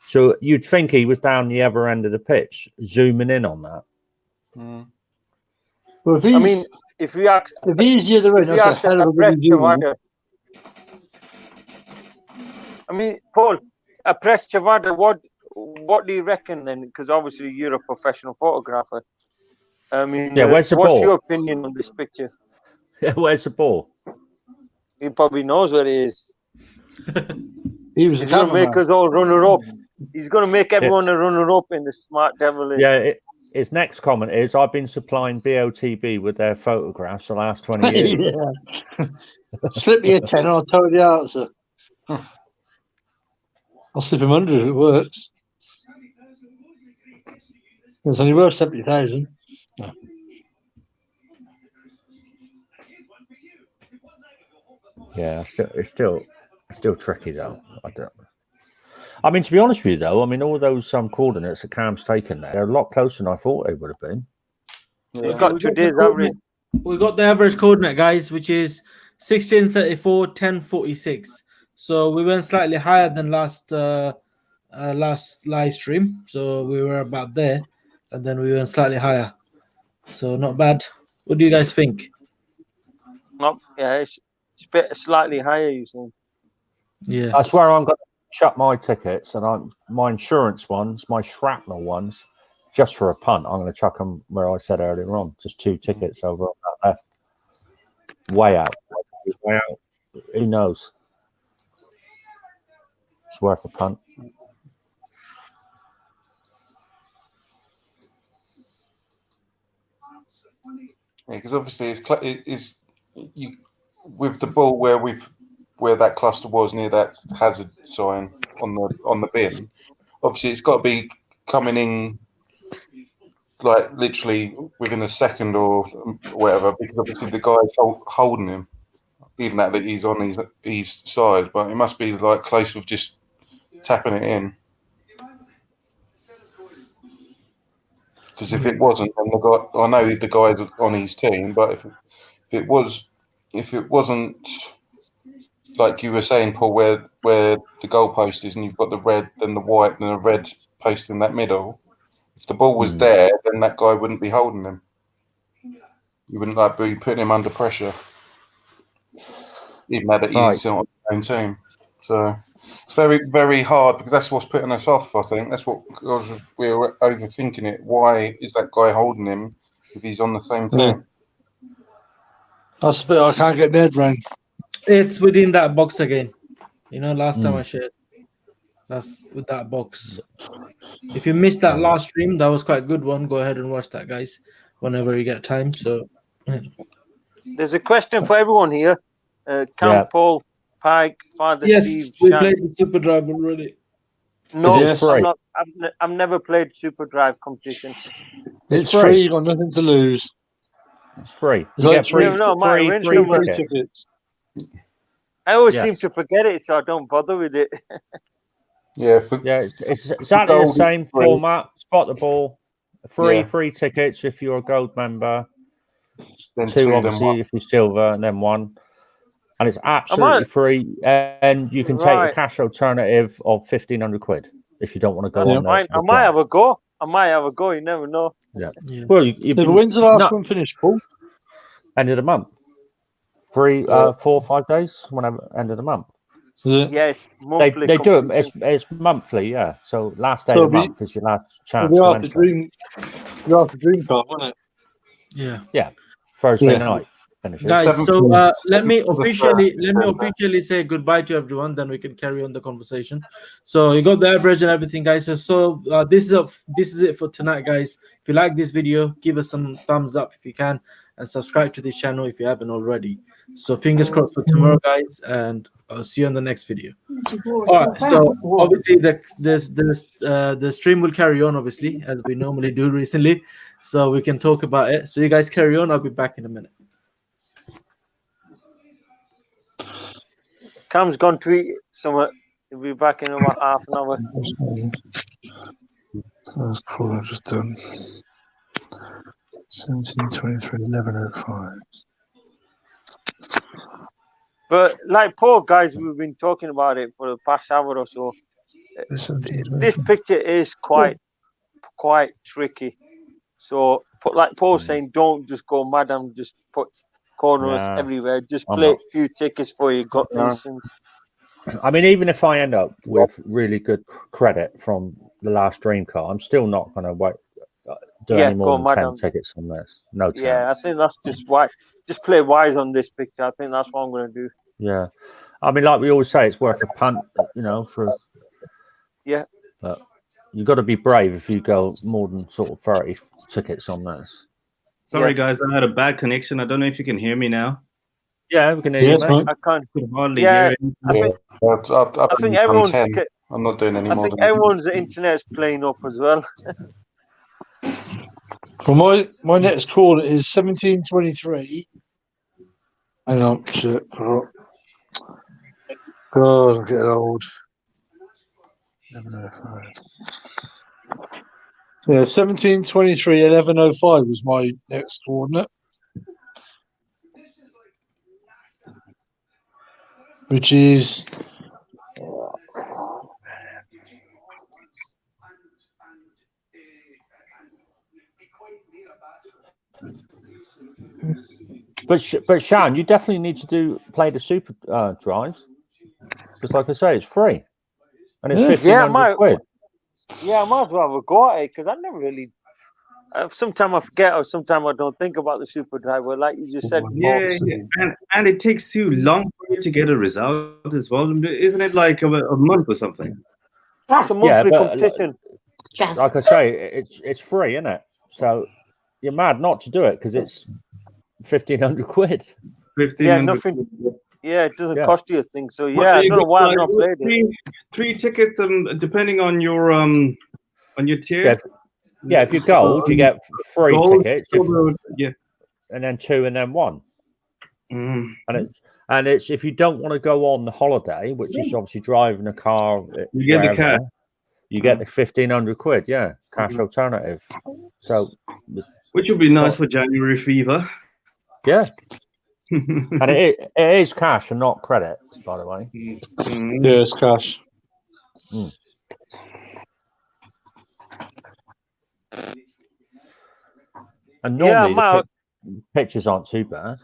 So you'd think he was down the other end of the pitch, zooming in on that. Well, if if he's the other end, that's a hell of a good zoom. I mean, Paul, Press Chavada, what do you reckon then? Because obviously you're a professional photographer. I mean, where's the ball? What's your opinion on this picture? Yeah, where's the ball? He probably knows where he is. He's going to make us all runner-up. He's going to make everyone a runner-up in the Smart Devil. Yeah, his next comment is, I've been supplying BOTB with their photographs the last 20 years. Slip me a 10 and I'll tell you the answer. I'll slip him 100 if it works. It's only worth 70,000. No. Yeah, it's still tricky though. I mean, to be honest with you though, I mean, all those coordinates that Cam's taken there, they're a lot closer than I thought they would have been. We've got today's average. We got the average coordinate, guys, which is 1634, 1046. So we went slightly higher than last live stream. So we were about there, and then we went slightly higher. So not bad. What do you guys think? It's slightly higher, you think? Yeah. I swear I'm going to chuck my tickets and my insurance ones, my shrapnel ones, just for a punt. I'm going to chuck them where I said earlier on. Just 2 tickets over on that left. Way out. Way out. Who knows? It's worth a punt. Yeah, because obviously it's you with the ball where that cluster was near that hazard sign on the bin. Obviously, it's got to be coming in like literally within a second or whatever, because obviously the guy's holding him, even that he's on his side. But it must be like close with just tapping it in. Because if it wasn't, then the guy, I know the guy's on his team, but if it wasn't like you were saying, Paul, where the goalpost is, and you've got the red, then the white, and the red post in that middle. If the ball was there, then that guy wouldn't be holding him. You wouldn't be putting him under pressure, even though he's on the same team. So it's very, very hard, because that's what's putting us off. I think that's what, because we're overthinking it. Why is that guy holding him if he's on the same team? That's the bit I can't get my head around. It's within that box again. Last time I shared, that's with that box. If you missed that last stream, that was quite a good one. Go ahead and watch that, guys, whenever you get time. So there's a question for everyone here. Paul, Pike, Father Steve. Yes, we played the Super Drive already. No, I've never played Super Drive competition. It's free. You got nothing to lose. It's free. You get free tickets. I always seem to forget it, so I don't bother with it. It's exactly the same format. Spot the ball. Free tickets if you're a gold member. Then 2 obviously if you're silver, and then 1. And it's absolutely free. And you can take a cash alternative of 1,500 quid if you don't want to go on there. I might have a go. You never know. Yeah. Well, when's the last one finished, Paul? End of the month. 4 or 5 days, whenever end of the month. Yes, monthly. They do it. It's monthly, yeah. So last day of the month is your last chance. You're after Dream Club, wasn't it? Yeah. Thursday night. Guys, so let me officially say goodbye to everyone. Then we can carry on the conversation. So you got the average and everything, guys. So this is it for tonight, guys. If you like this video, give us some thumbs up if you can, and subscribe to this channel if you haven't already. So fingers crossed for tomorrow, guys, and I'll see you on the next video. All right. So obviously the stream will carry on, obviously, as we normally do recently. so we can talk about it. So you guys carry on. I'll be back in a minute. Cam's gone tweet somewhere. He'll be back in about half an hour. That's cool. I've just done 17:23, 11:05. But like Paul, guys, we've been talking about it for the past hour or so. This picture is quite tricky. So, like Paul's saying, don't just go mad and just put corners everywhere. Just play a few tickets for your gut nations. I mean, even if I end up with really good credit from the last dream car, I'm still not going to do any more than 10 tickets on this. No chance. Yeah, I think that's just why. Just play wise on this picture. I think that's what I'm going to do. Yeah. I mean, like we always say, it's worth a punt, for... Yeah. But you've got to be brave if you go more than sort of 30 tickets on this. Sorry, guys, I had a bad connection. I don't know if you can hear me now. Yeah, we can hear you, mate. I can't. Hardly hear it. I think everyone's. I'm not doing any more. I think everyone's internet's playing up as well. Well, my next call is 17:23. Hang on, shit. God, I'm getting old. 11:05. Yeah, 17:23, 11:05 was my next coordinate. Which is but Shan, you definitely need to play the super drives, because like I say, it's free and it's 1,500 quid. Yeah, I might as well have a go at it, because I never really. Sometimes I forget, or sometimes I don't think about the super drive. But like you just said, and it takes too long for you to get a result as well. Isn't it like a month or something? That's a monthly competition. Like I say, it's free, isn't it? So you're mad not to do it, because it's 1,500 quid. 1,500. Yeah, nothing. Yeah, it doesn't cost you a thing. So yeah, I don't know why I've not played it. Three tickets, depending on your tier. Yeah, if you're gold, you get 3 tickets. Yeah, and then 2, and then 1. And it's if you don't want to go on the holiday, which is obviously driving a car, you get the cash. You get the 1,500 quid. Yeah, cash alternative. So, which would be nice for January fever. Yeah. And it is cash and not credit, by the way. Yeah, it's cash. And normally the pictures aren't too bad.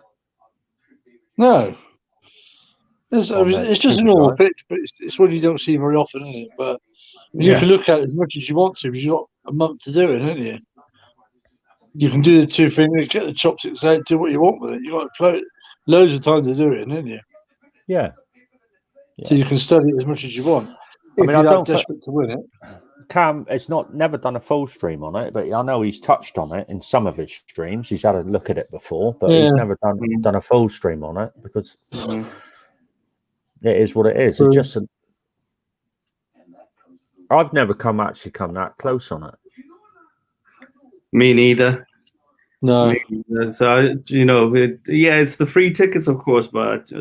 No. It's just a normal pitch, but it's one you don't see very often, isn't it? But you can look at it as much as you want to, because you've got a month to do it, haven't you? You can do the 2 fingers, get the chopsticks out, do what you want with it. You've got loads of time to do it, haven't you? Yeah. So you can study it as much as you want. I mean, I don't desperate to win it. Cam, it's never done a full stream on it, but I know he's touched on it in some of his streams. He's had a look at it before, but he's never done a full stream on it, because it is what it is. It's just I've never come that close on it. Me neither. No. So it's the free tickets, of course, but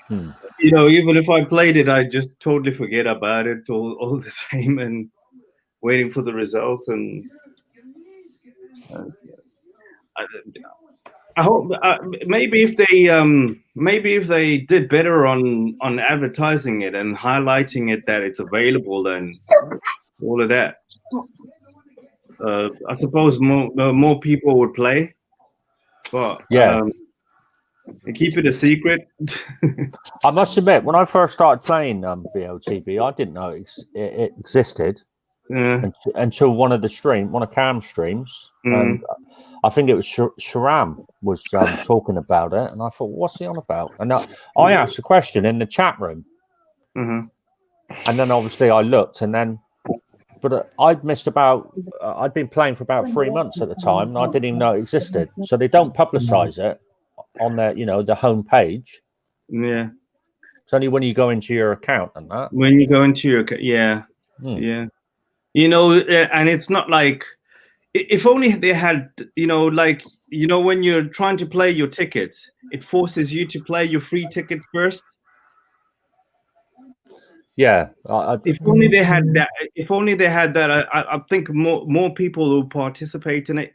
even if I played it, I just totally forget about it all the same, and waiting for the result. And I hope maybe if they did better on advertising it and highlighting it that it's available and all of that. I suppose more people would play, but keep it a secret. I must admit, when I first started playing BOTB, I didn't know it existed until one of Cam's streams, and I think it was Sharam was talking about it, and I thought, what's he on about? And I asked a question in the chat room, and then obviously I looked, but I'd missed I'd been playing for about 3 months at the time, and I didn't even know it existed. So they don't publicize it on their, the home page. Yeah. It's only when you go into your account and that. When you go into your account, yeah. And it's not like If only they had, like, when you're trying to play your tickets, it forces you to play your free tickets first. Yeah. If only they had that. If only they had that. I think more people will participate in it,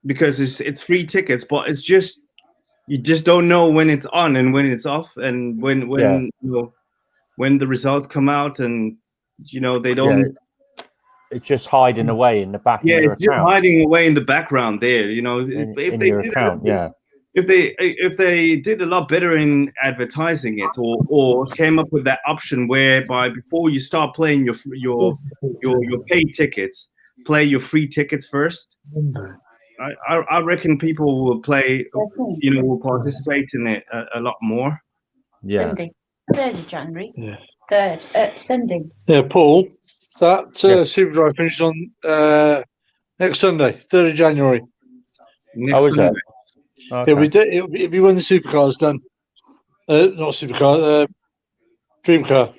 because it's free tickets, but it's just, you just don't know when it's on and when it's off, and when when the results come out, and they don't. Yeah, it's just hiding away in the back of your it's just account. hiding away in the background there. In if they your did account, yeah. If they did a lot better in advertising it, or came up with that option whereby before you start playing your paid tickets, play your free tickets first. I reckon people will play, will participate in it a lot more. Yeah. Sunday, 3rd of January. Yeah. 3rd, Sunday. Yeah, Paul, that Superdrive finishes on next Sunday, 3rd of January. Is it? Okay. It'll be when the supercar's done. Not supercar, dream car.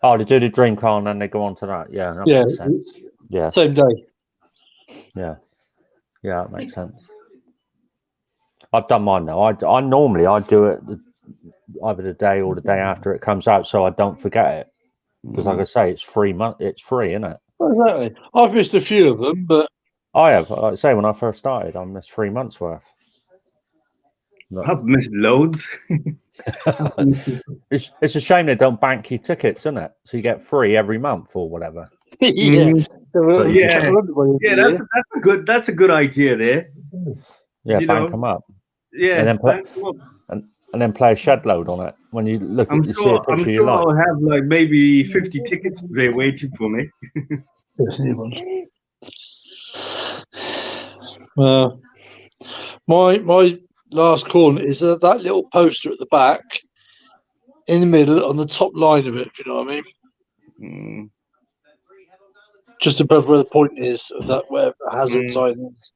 Oh, they do the dream car and then they go on to that. Yeah, that makes sense. Yeah. Same day. Yeah. Yeah, that makes sense. I've done mine though. I normally do it either the day or the day after it comes out, so I don't forget it. Because like I say, it's free, isn't it? Exactly. I've missed a few of them, but I have. Like I say, when I first started, I missed 3 months worth. I've missed loads. It's a shame they don't bank your tickets, isn't it? So you get free every month or whatever. Yeah. That's a good idea there. Yeah, bank them up. Yeah, and then play a shed load on it when you look at see a picture you like. I'll have like maybe 50 tickets today waiting for me. My last call is that little poster at the back, in the middle, on the top line of it. If you know what I mean? Just above where the point is of that, where the hazard sign is.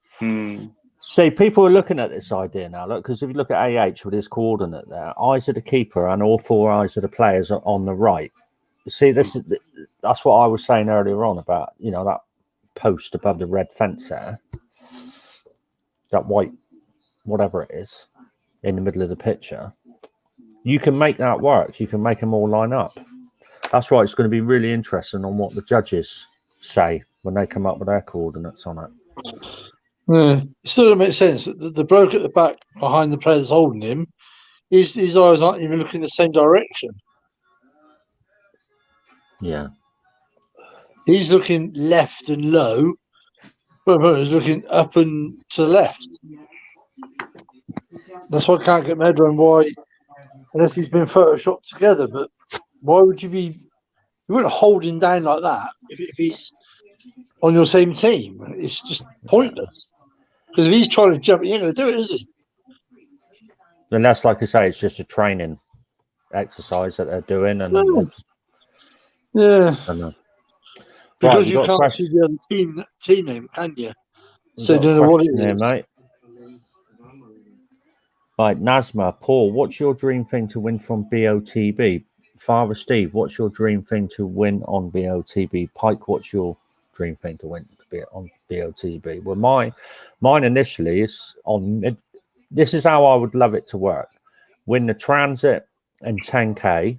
See, people are looking at this idea now. Look, because if you look at AH with his coordinate there, eyes of the keeper and all 4 eyes of the players are on the right. See, that's what I was saying earlier on about that post above the red fence there, that white, whatever it is, in the middle of the picture. You can make that work. You can make them all line up. That's why it's going to be really interesting on what the judges say when they come up with their coordinates on it. Yeah, it still doesn't make sense. The bloke at the back behind the player that's holding him, his eyes aren't even looking the same direction. Yeah. He's looking left and low, but he's looking up and to the left. That's why I can't get my head around why, unless he's been photoshopped together, but why would you wouldn't hold him down like that if he's on your same team. It's just pointless. Because if he's trying to jump, he ain't going to do it, is he? And that's, like I say, it's just a training exercise that they're doing. And because you can't see the other team name, can you? So you don't know what it is. Mate. Right, Nazma, Paul, what's your dream thing to win from BOTB? Father Steve, what's your dream thing to win on BOTB? Pike, what's your dream thing to win on BOTB? Well, mine initially is on. This is how I would love it to work: win the Transit and 10K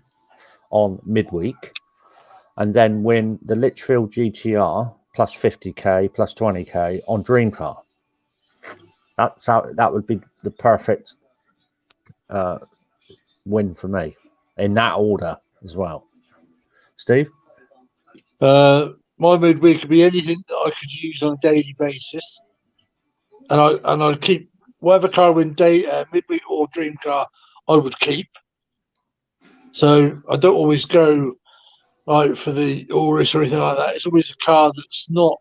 on midweek, and then win the Litchfield GTR plus 50K plus 20K on Dream Car. That's how that would be the perfect win for me in that order as well. Steve? My midweek could be anything that I could use on a daily basis, and I'd keep whatever car I win midweek or dream car I would keep. So I don't always go like for the Auris or anything like that. It's always a car that's not.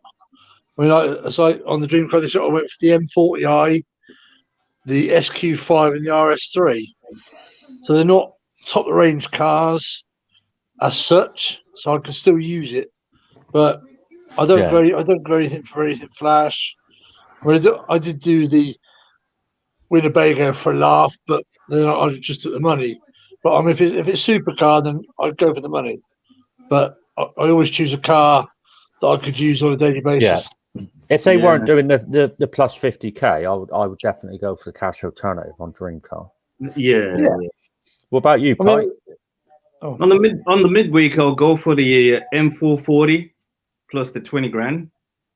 I mean, on the dream car this year, I went for the M40i, the SQ5, and the RS3. So they're not top of the range cars as such, so I can still use it. But I don't go anything for anything flash. I did do the Winnebago for a laugh, but then I just took the money. But I mean, if it's supercar, then I'd go for the money. But I always choose a car that I could use on a daily basis. If they weren't doing the plus 50k, I would definitely go for the cash alternative on Dream Car. Yeah. What about you, Pi? On the midweek, I'll go for the M440 plus the 20 grand.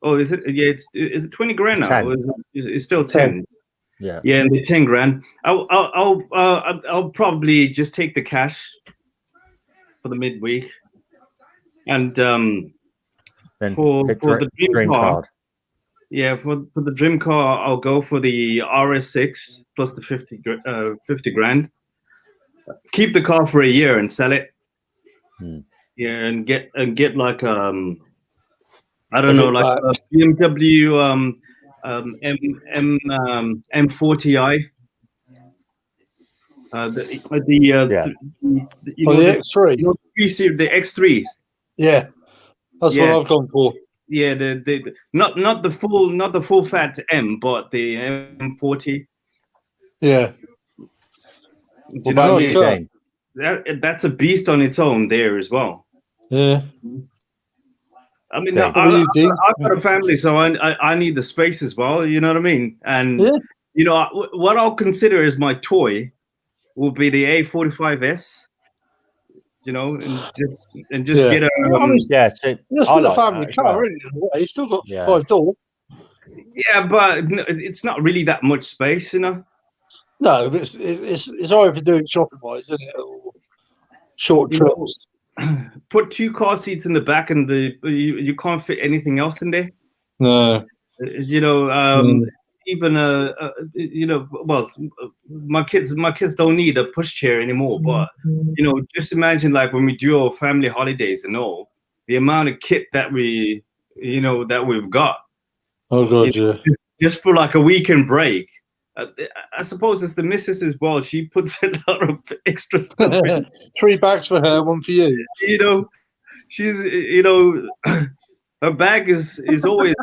Oh, is it? Yeah, is it 20 grand now? Or it's still 10. Yeah. Yeah, and the 10 grand. I'll probably just take the cash for the midweek, and then for the dream car. Yeah, for the dream car, I'll go for the RS6 plus the 50 grand. Keep the car for a year and sell it. Yeah, and get like I don't know, like a BMW M40i. The X3. The X3s. Yeah, that's what I've gone for. Yeah, the not the full fat M, but the M40. Yeah. What about you, Jane? That's a beast on its own there as well. Yeah. I mean, I've got a family, so I need the space as well. You know what I mean? And you know what I'll consider as my toy will be the A45S. You know, and just get a You're still a family car, isn't it? You still got 5 doors. Yeah, but it's not really that much space, you know. No, but it's all for doing shopping wise, isn't it? Or short trips. Put 2 car seats in the back, and you can't fit anything else in there. No. You know, even you know, well, my kids don't need a pushchair anymore. But you know, just imagine like when we do our family holidays and all, the amount of kit that we've got. Oh God, just for like a weekend break. I suppose it's the missus as well. She puts a lot of extra stuff in. 3 bags for her, 1 for you. You know, she's her bag is always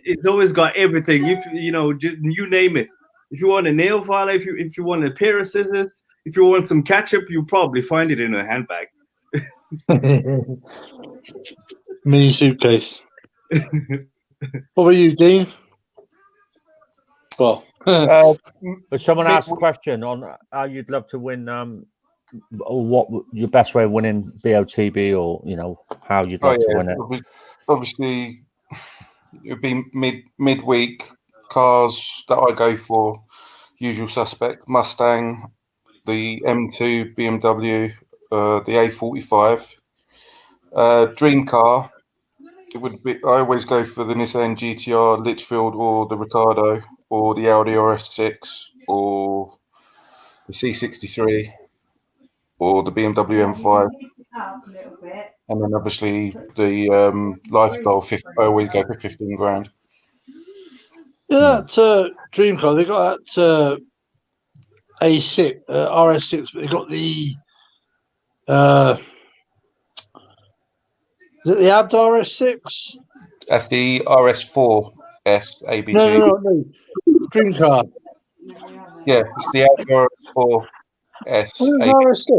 it's always got everything. You know, you name it. If you want a nail file, if you want a pair of scissors, if you want some ketchup, you'll probably find it in her handbag. Mini suitcase. What about you, Dean? Well, but someone asked a question on how you'd love to win, or what your best way of winning BOTB, or you know how you'd like to win it. Obviously, it would be midweek cars that I go for. Usual suspect: Mustang, the M2 BMW, the A45. Dream car. It would be. I always go for the Nissan GTR Litchfield, or the Ricardo, or the Audi RS6, or the C63, or the BMW M5, and then obviously the lifestyle. I always go for 15 grand. Yeah, that dream car. They got that A6 RS6, but they got the is it the Abd RS6? That's the RS4S ABG. No. Dream car. Yeah, it's the Abd RS4S. RS6?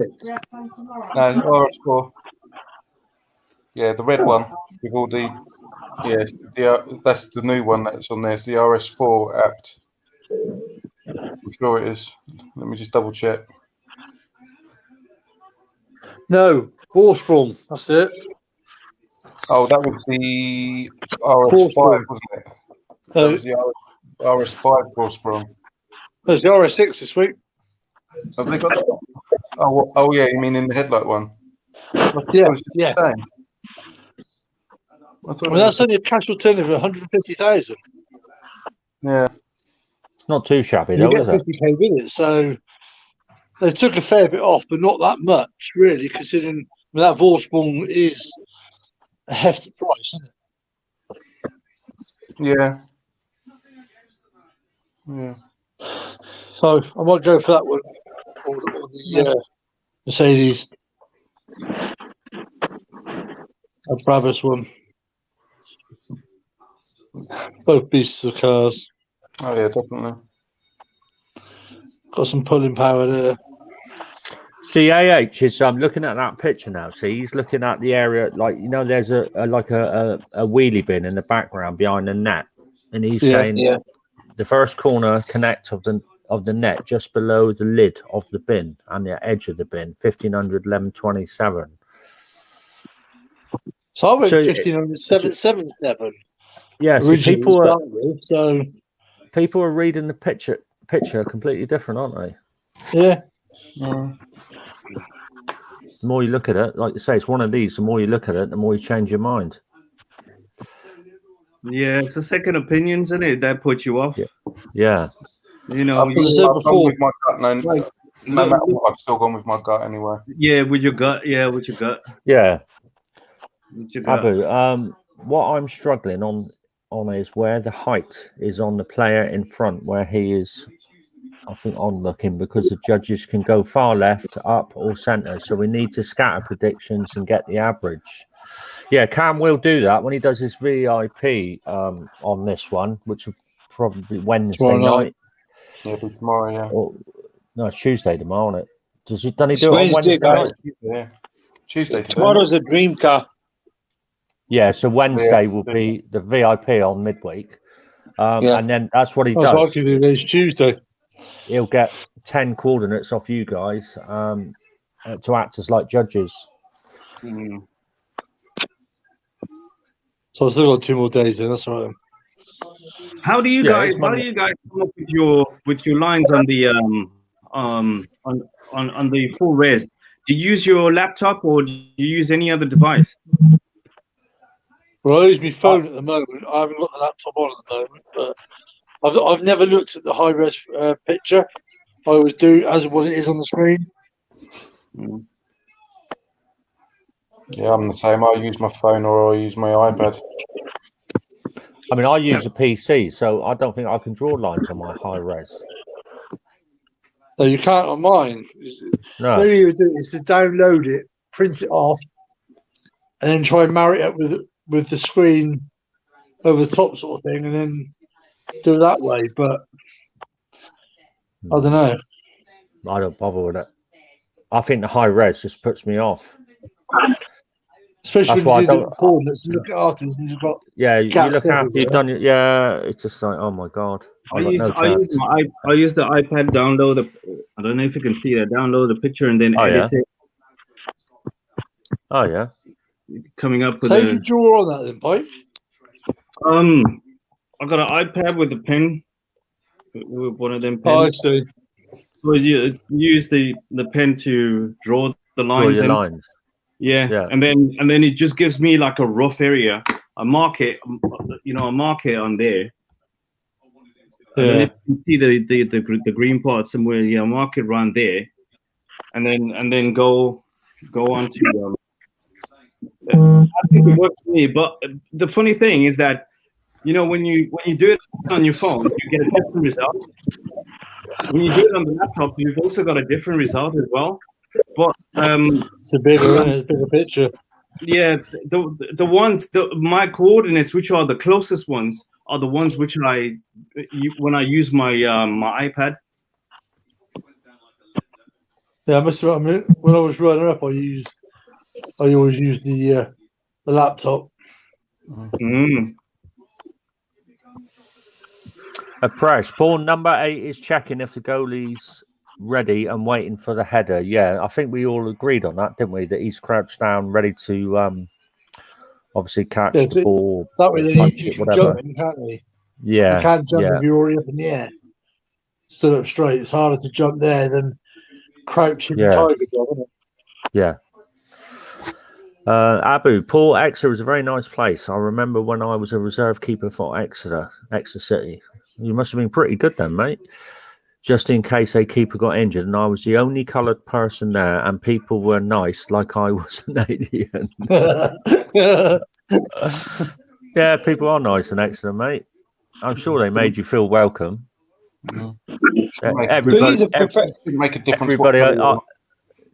No, RS4. Yeah, the red one with all the that's the new one that's on there. It's the RS4 Abd. I'm sure it is. Let me just double check. No, Vorsprung. That's it. Oh, that was the RS5, wasn't it? That was the RS5 Vorsprung. There's the RS6 this week. Have they got that? Oh yeah, you mean in the headlight one? Yeah. That's only a cash alternative of 150,000. Yeah. It's not too shabby though, is it? 50k with it, so they took a fair bit off, but not that much, really, considering that Vorsprung is a hefty price, isn't it? Yeah. So I might go for that one, or the Mercedes, a Brabus one. Both beasts of cars. Oh yeah, definitely. Got some pulling power there. See, AH is looking at that picture now. See, he's looking at the area, like, you know, there's a wheelie bin in the background behind the net, and he's saying the first corner connect of the net just below the lid of the bin and the edge of the bin, 1500 1127. So I went 1500 777. Yeah, so people are reading the picture completely different, aren't they? Yeah. The more you look at it, like you say, it's one of these. The more you look at it, the more you change your mind. Yeah, it's a second opinion, isn't it? That puts you off. Yeah. You know, I've gone with my gut, no matter what, I've still gone with my gut anyway. Yeah, with your gut. Yeah, with your gut. Yeah. With your gut. Abu, what I'm struggling on is where the height is on the player in front, where he is, I think, onlooking, because the judges can go far left, up, or centre. So we need to scatter predictions and get the average. Yeah, Cam will do that when he does his VIP on this one, which will probably Wednesday night. Yeah, it'll be tomorrow, yeah. Or, no, it's Tuesday tomorrow, isn't it? Does he do it on Wednesday night? Yeah. Tuesday. Tomorrow's a dream car. Yeah, so Wednesday will be the VIP on midweek. And then that's what he does. I'll give you this Tuesday. He'll get 10 coordinates off you guys to act as like judges. So I've still got 2 more days then, that's right. How do you guys come up with your lines on the on the full res? Do you use your laptop or do you use any other device? Well, I use my phone at the moment. I haven't got the laptop on at the moment, but I've never looked at the high res picture. I always do as what it is on the screen. Yeah, I'm the same. I use my phone or I use my iPad. I mean, I use a PC, so I don't think I can draw lines on my high res. No, you can't on mine. No. What you do is to download it, print it off, and then try and marry it up with the screen over the top, sort of thing, and then do it that way. But I don't know. I don't bother with it. I think the high res just puts me off. Especially That's when why you I do don't. the performance, you look at afterwards and you've got You look after you've done it. Yeah, it's just like, oh my god. I use the iPad, download I don't know if you can see that. Download the picture and then edit it. Oh yeah. Coming up with. How did you draw on that then, Pike? I got an iPad with a pen. With one of them pens. Oh, I see. So you use the pen to draw the lines. Draw your lines. Yeah, and then it just gives me like a rough area. I mark it, on there. Yeah. You see the green part somewhere. Yeah, mark it around there, and then go on to. I think it works for me, but the funny thing is that, when you do it on your phone, you get a different result. When you do it on the laptop, you've also got a different result as well. But it's a bigger picture. Yeah, the ones my coordinates, which are the closest ones, are the ones which when I use my my iPad. Yeah, I must admit, when I was running up, I always use the laptop. A press. Paul, number 8 is checking if the goalie's ready and waiting for the header. Yeah, I think we all agreed on that, didn't we? That he's crouched down, ready to obviously catch the ball. That way, then you can jump in, can't you? Yeah, you can't jump if you're already up in the air. Stood up straight. It's harder to jump there than crouching the tiger job, isn't it? Yeah. Abu, Paul, Exeter is a very nice place. I remember when I was a reserve keeper for Exeter City. You must have been pretty good then, mate. Just in case a keeper got injured, and I was the only coloured person there, and people were nice, like I was an alien. Yeah, people are nice in Exeter, mate. I'm sure they made you feel welcome. Everybody make a difference.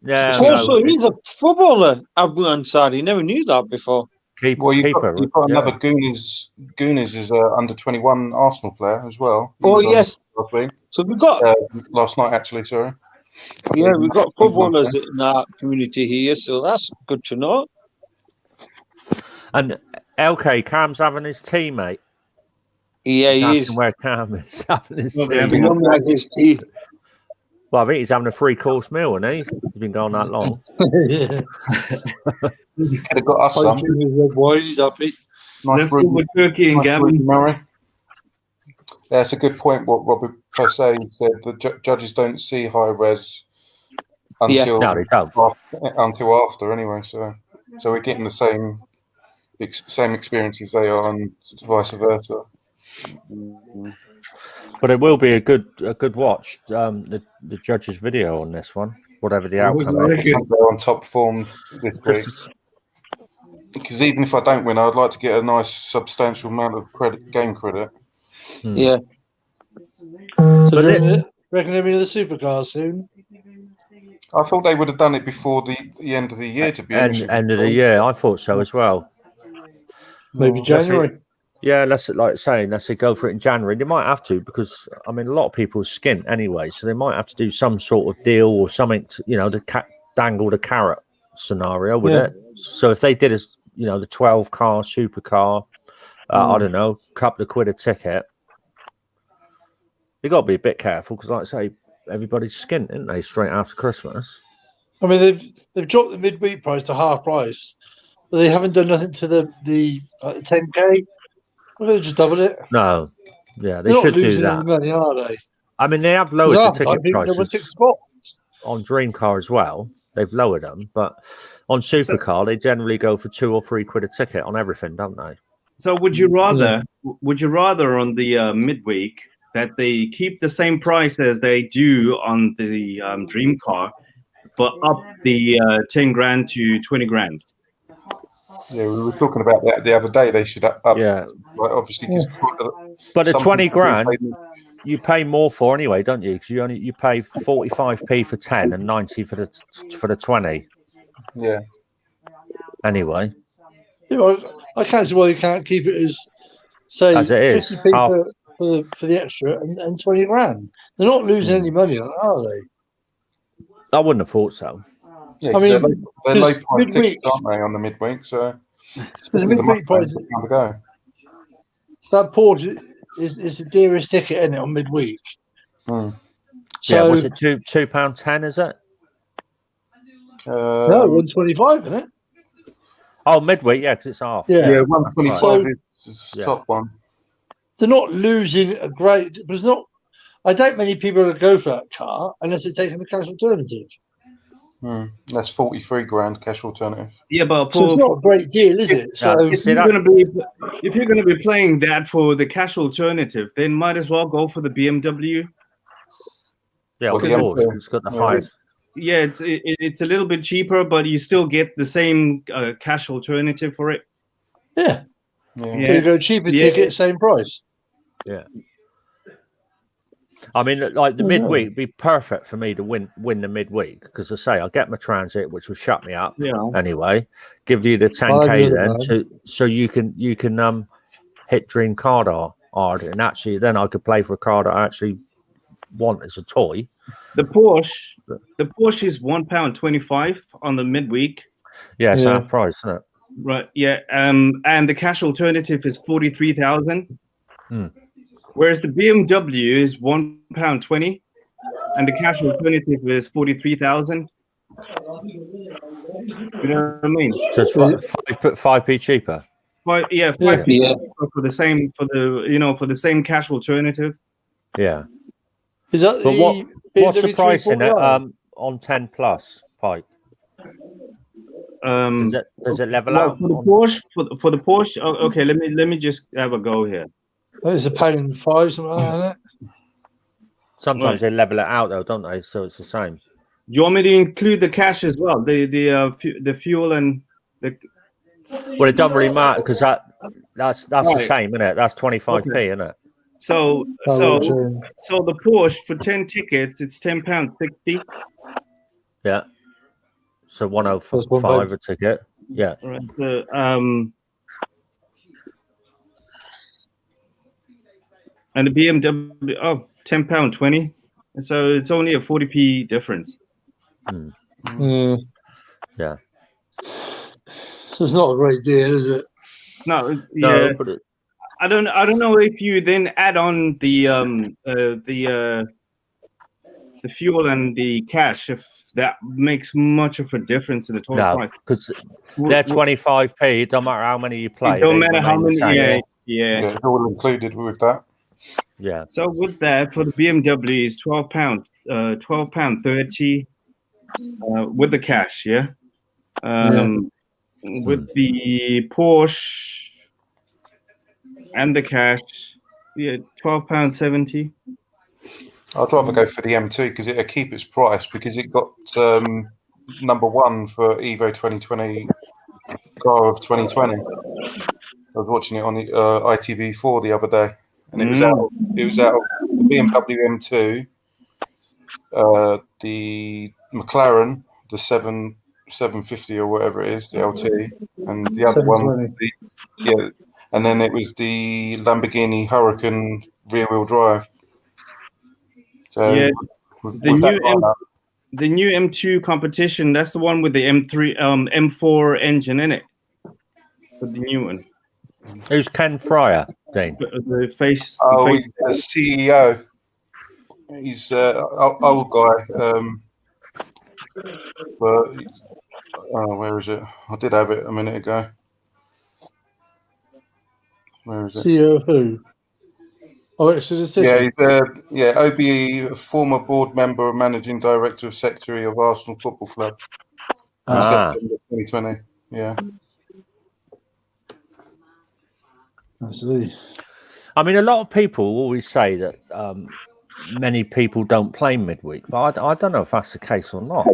Also, he's a footballer, Abu Ansari. Never knew that before. You've got another Goonies is an under-21 Arsenal player as well. Oh yes. Last week. So we got last night actually. Sorry. Yeah, we've got footballers in our community here, so that's good to know. And LK, Cam's having his tea, mate. Yeah, he is. Where Cam is having his tea. His tea. Well, I think he's having a 3-course meal, isn't he? He's been going that long. Yeah. You could have got us some. Red wine, he's happy. Nice with turkey and gammon. Murray. That's a good point. What Robert Posey said: the judges don't see high res until after anyway. So we're getting the same experiences they are, and vice versa. But it will be a good watch. The judges' video on this one, whatever the outcome is. They're on top form this week. Because even if I don't win, I'd like to get a nice substantial amount of game credit. Yeah. So do you reckon they'll be in the supercars soon? I thought they would have done it before the end of the year, to be honest. End of the year, I thought so as well. Maybe January. Let's say go for it in January. They might have to, because I mean a lot of people are skint anyway, so they might have to do some sort of deal or something to, dangle the carrot scenario with it. So if they did the 12-car supercar, I don't know, couple of quid a ticket, you got to be a bit careful, because like I say, everybody's skint, isn't they, straight after Christmas? I mean, they've dropped the midweek price to half price, but they haven't done nothing to the 10K. Well, they just doubled it. No, yeah, they They're should not do losing that. any money, are they? I mean, they have lowered the ticket prices there were 6 spots on Dream Car as well. They've lowered them, but on Supercar they generally go for 2 or 3 quid a ticket on everything, don't they? So would you rather on the midweek that they keep the same price as they do on the Dream Car, but up the 10 grand to 20 grand? Yeah, we were talking about that the other day. They should up. Yeah, obviously. But the 20 grand you pay more for anyway, don't you? Because you pay 45p for 10 and 90 for the 20. Yeah. Anyway, I can't see why you can't keep it as it is 50p for the extra and 20 grand. They're not losing any money on it, are they? I wouldn't have thought so. Yeah, I mean, they're low price tickets, aren't they, on the midweek? So the midweek price to go. That Porsche is the dearest ticket, isn't it, on midweek? So, yeah, was it £2.10? Is it? No, 125, isn't it? Oh, midweek, yeah, because it's half. Yeah, 125 is the top one. They're not losing a great. There's not. I doubt many people will go for that car unless they're taking the cash alternative. That's 43 grand cash alternative. Yeah, but so it's not a great deal, is it? So if you're going to be playing that for the cash alternative, then might as well go for the BMW. Yeah, because it's got the highest. Yeah, it's a little bit cheaper, but you still get the same cash alternative for it. Yeah. So you go cheaper ticket, same price. Yeah. I mean, like the midweek would be perfect for me to win the midweek, because I say I'll get my transit, which will shut me up. Yeah. Anyway, give you the 10k then, so you can hit Dream Card hard, and actually then I could play for a car that I actually want as a toy. The Porsche is £1.25 on the midweek. Yeah, it's half price, isn't it? Right. Yeah. And the cash alternative is 43,000. Whereas the BMW is £1.20, and the cash alternative is 43,000. You know what I mean? So it's 5p cheaper. 5p for the same cash alternative. Yeah. Is that what's the price in it on 10 plus, Pike? Does it level out for the Porsche? For the Porsche, okay. Let me just have a go here. It's £1.05, something like that. Sometimes they level it out though, don't they? So it's the same. Do you want me to include the cash as well? The fuel and the. Well, it doesn't really matter, because that's the same, isn't it? That's 25p, isn't it? So the Porsche for 10 tickets, it's £10.60. Yeah. So 105 a ticket. Yeah. Right. And the BMW, £10.20. So it's only a 40p difference. Yeah. So it's not a great deal, is it? No, yeah. No, but I don't know if you then add on the fuel and the cash, if that makes much of a difference in the total price. Because they're 25p. It don't matter how many you play. It don't they matter how remain the many. same. Yeah. It's all included with that. Yeah. So with that, for the BMW, is £12, £12.30 with the cash. Yeah. With the Porsche and the cash, £12.70. I'd rather go for the M2 because it'll keep its price because it got #1 for Evo 2020 car of 2020. I was watching it on the ITV4 the other day, and it was out. It was out of the BMW M2, the McLaren, the 750 or whatever it is, the LT, and the other one, and then it was the Lamborghini Huracan rear-wheel drive. So the new M2 competition, that's the one with the M4 engine in it. The new one. Who's Ken Fryer, Dean? The CEO. He's old guy. But where is it? I did have it a minute ago. Where is it? CEO who? Oh, it's a decision. Yeah, OBE, former board member and managing director of secretary of Arsenal Football Club in September 2020. Yeah. I see. I mean, a lot of people always say that many people don't play midweek, but I don't know if that's the case or not.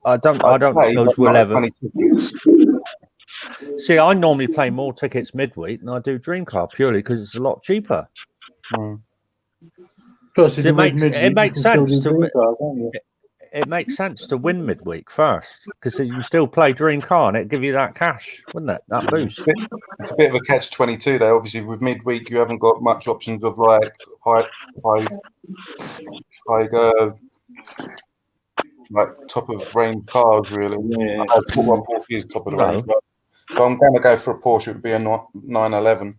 I don't suppose we'll ever. See, I normally play more tickets midweek than I do Dream Car purely because it's a lot cheaper. Plus, if it makes sense to it makes sense to win midweek first because you can still play Dream Car and it give you that cash, wouldn't it? That boost. It's a bit of a catch-22 though. Obviously, with midweek, you haven't got much options of like like top of range cars really. Yeah. Porsche is top of the range, but if I'm going to go for a Porsche, it would be a 911.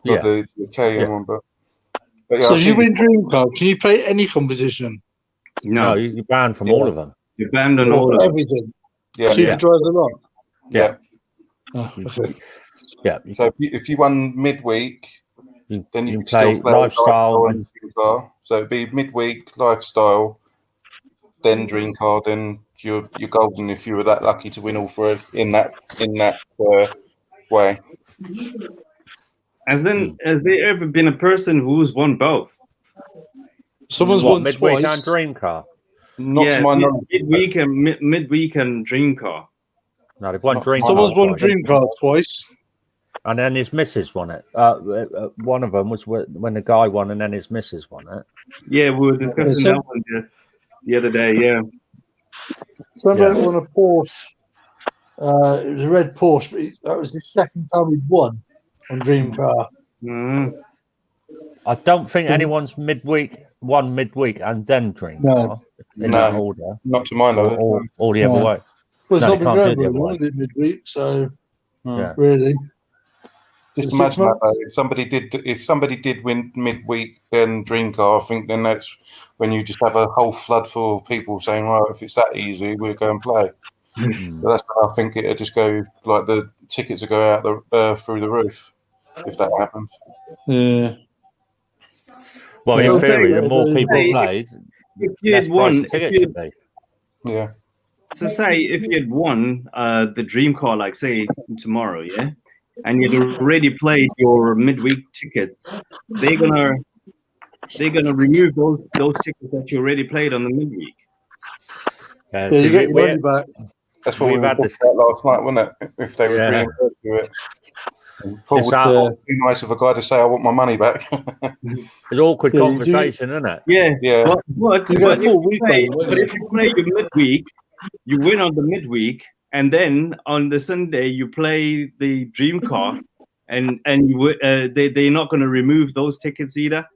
The Cayenne one, but yeah, so you win Dream Car. Can you play any competition? No, you're banned from all of them. You're banned on all of everything. Yeah, so you can drive them on. Yeah. Okay. Yeah. So if you won midweek, then you can play still play lifestyle and Dream Car. So it'd be midweek lifestyle, then Dream Car, then you're golden if you were that lucky to win all three in that way. Has there ever been a person who's won both? Someone's won midweek twice. and Dream Car. Not to my knowledge. Midweek and Dream Car. No, they've won Dream Car. Someone's won Dream Car twice. And then his missus won it. One of them was when the guy won, and then his missus won it. Yeah, we were discussing that one the other day. Yeah. Somebody won a Porsche. It was a red Porsche, but that was the second time he'd won on Dream Car. I don't think anyone's won midweek and then Dream Car in that order. Not to my knowledge. Or the other way. Well, it's not been going the very well, did midweek, so yeah. Really. Just imagine that though. If somebody did win midweek, then Dream Car, I think then that's when you just have a whole flood full of people saying, "Right, if it's that easy, we'll go and play." So that's when I think it'll just go like the tickets will go out through the roof if that happens. Yeah. Well, in theory, the more people played, if you had won, yeah. So say if you had won the Dream Car, like say tomorrow, yeah, and you'd already played your midweek ticket, they're gonna remove those tickets that you already played on the midweek. Yeah, you get your money back. That's what we had this last night, wasn't it? If they would reimburse you it. Paul would be nice of a guy to say, "I want my money back." It's awkward conversation, isn't it? Yeah. But if you play your midweek, you win on the midweek, and then on the Sunday you play the Dream Car, and they're not going to remove those tickets either.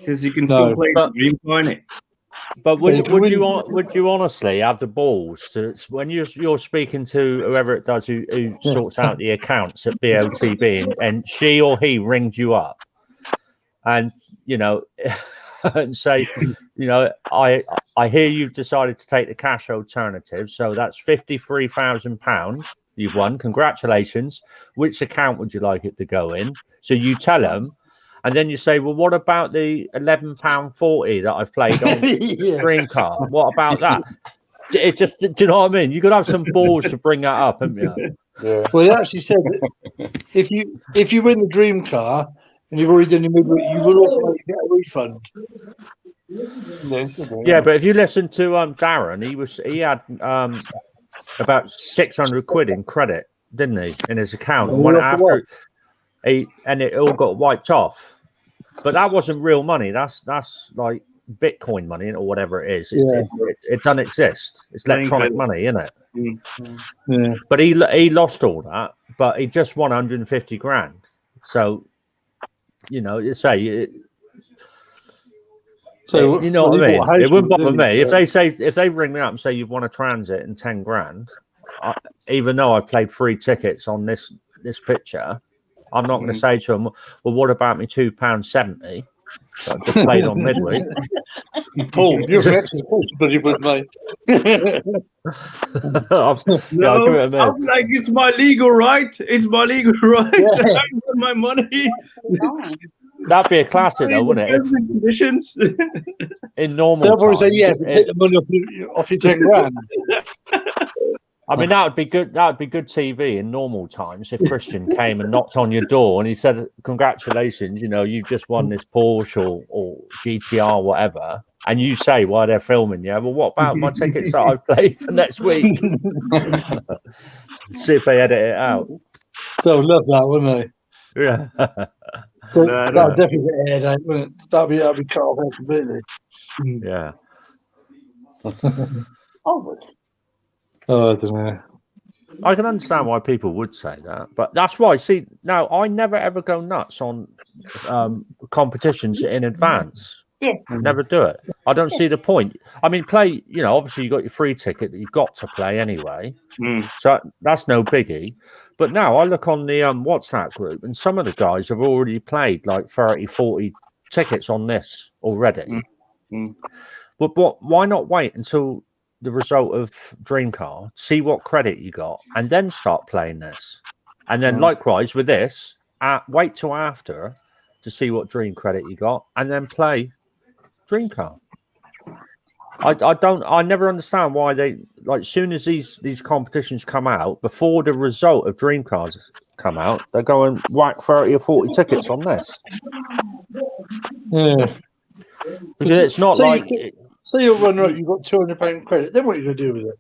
because you can still play the dream car in it. But would you honestly have the balls to, when you're speaking to whoever it does who sorts out the accounts at BOTB and she or he rings you up and and say, I hear you've decided to take the cash alternative, so that's £53,000 you've won. Congratulations. Which account would you like it to go in? So you tell them. And then you say, well, what about the £11.40 that I've played on Green Car? What about that? It just, do you know what I mean? You could have some balls to bring that up, haven't you? Yeah. Well, it actually said that if you win the dream car and you've already done your midweek, you will also get a refund. Yeah, but if you listen to Darren, he had about 600 quid in credit, didn't he, in his account? And went after. And it all got wiped off, but that wasn't real money. That's like Bitcoin money or whatever it is. It doesn't exist. It's electronic money, isn't it? Yeah. But he lost all that, but he just won 150 grand. So you say. So you know what I mean? It wouldn't bother me if they ring me up and say you've won a transit and 10 grand. Even though I played 3 tickets on this picture. I'm not going to say to them, well, what about me £2.70 that I just played on midweek? Paul, you're an excellent bloody good mate. I'm like, it's my legal right. It's my legal right. I want my money. That'd be a classic, though, wouldn't it? Conditions. In normal They'll probably times, say, take the money off your 10 grand. I mean, that would be good. That would be good TV in normal times if Christian came and knocked on your door and he said, "Congratulations, you've just won this Porsche or GTR, or whatever." And you say, "While they're filming, well, what about my tickets that I've played for next week?" See if they edit it out. They'll love that, wouldn't they? Yeah. That'll definitely get aired out, wouldn't it? That'll be cut off completely. Yeah. Oh, I don't know. I can understand why people would say that, but that's why. See, now I never ever go nuts on competitions in advance. Yeah. Never do it. I don't see the point. I mean, play. Obviously you got your free ticket that you've got to play anyway, so that's no biggie. But now I look on the WhatsApp group, and some of the guys have already played like 30, 40 tickets on this already. But why not wait until the result of Dream Car, see what credit you got, and then start playing this? And then likewise with this, wait till after to see what Dream credit you got, and then play Dream Car. I never understand why they, like, as soon as these competitions come out, before the result of Dream Cars come out, they go and whack 30 or 40 tickets on this. Yeah. Because it's not like... Say you're runner up, you've got £200 credit, then what are you going to do with it?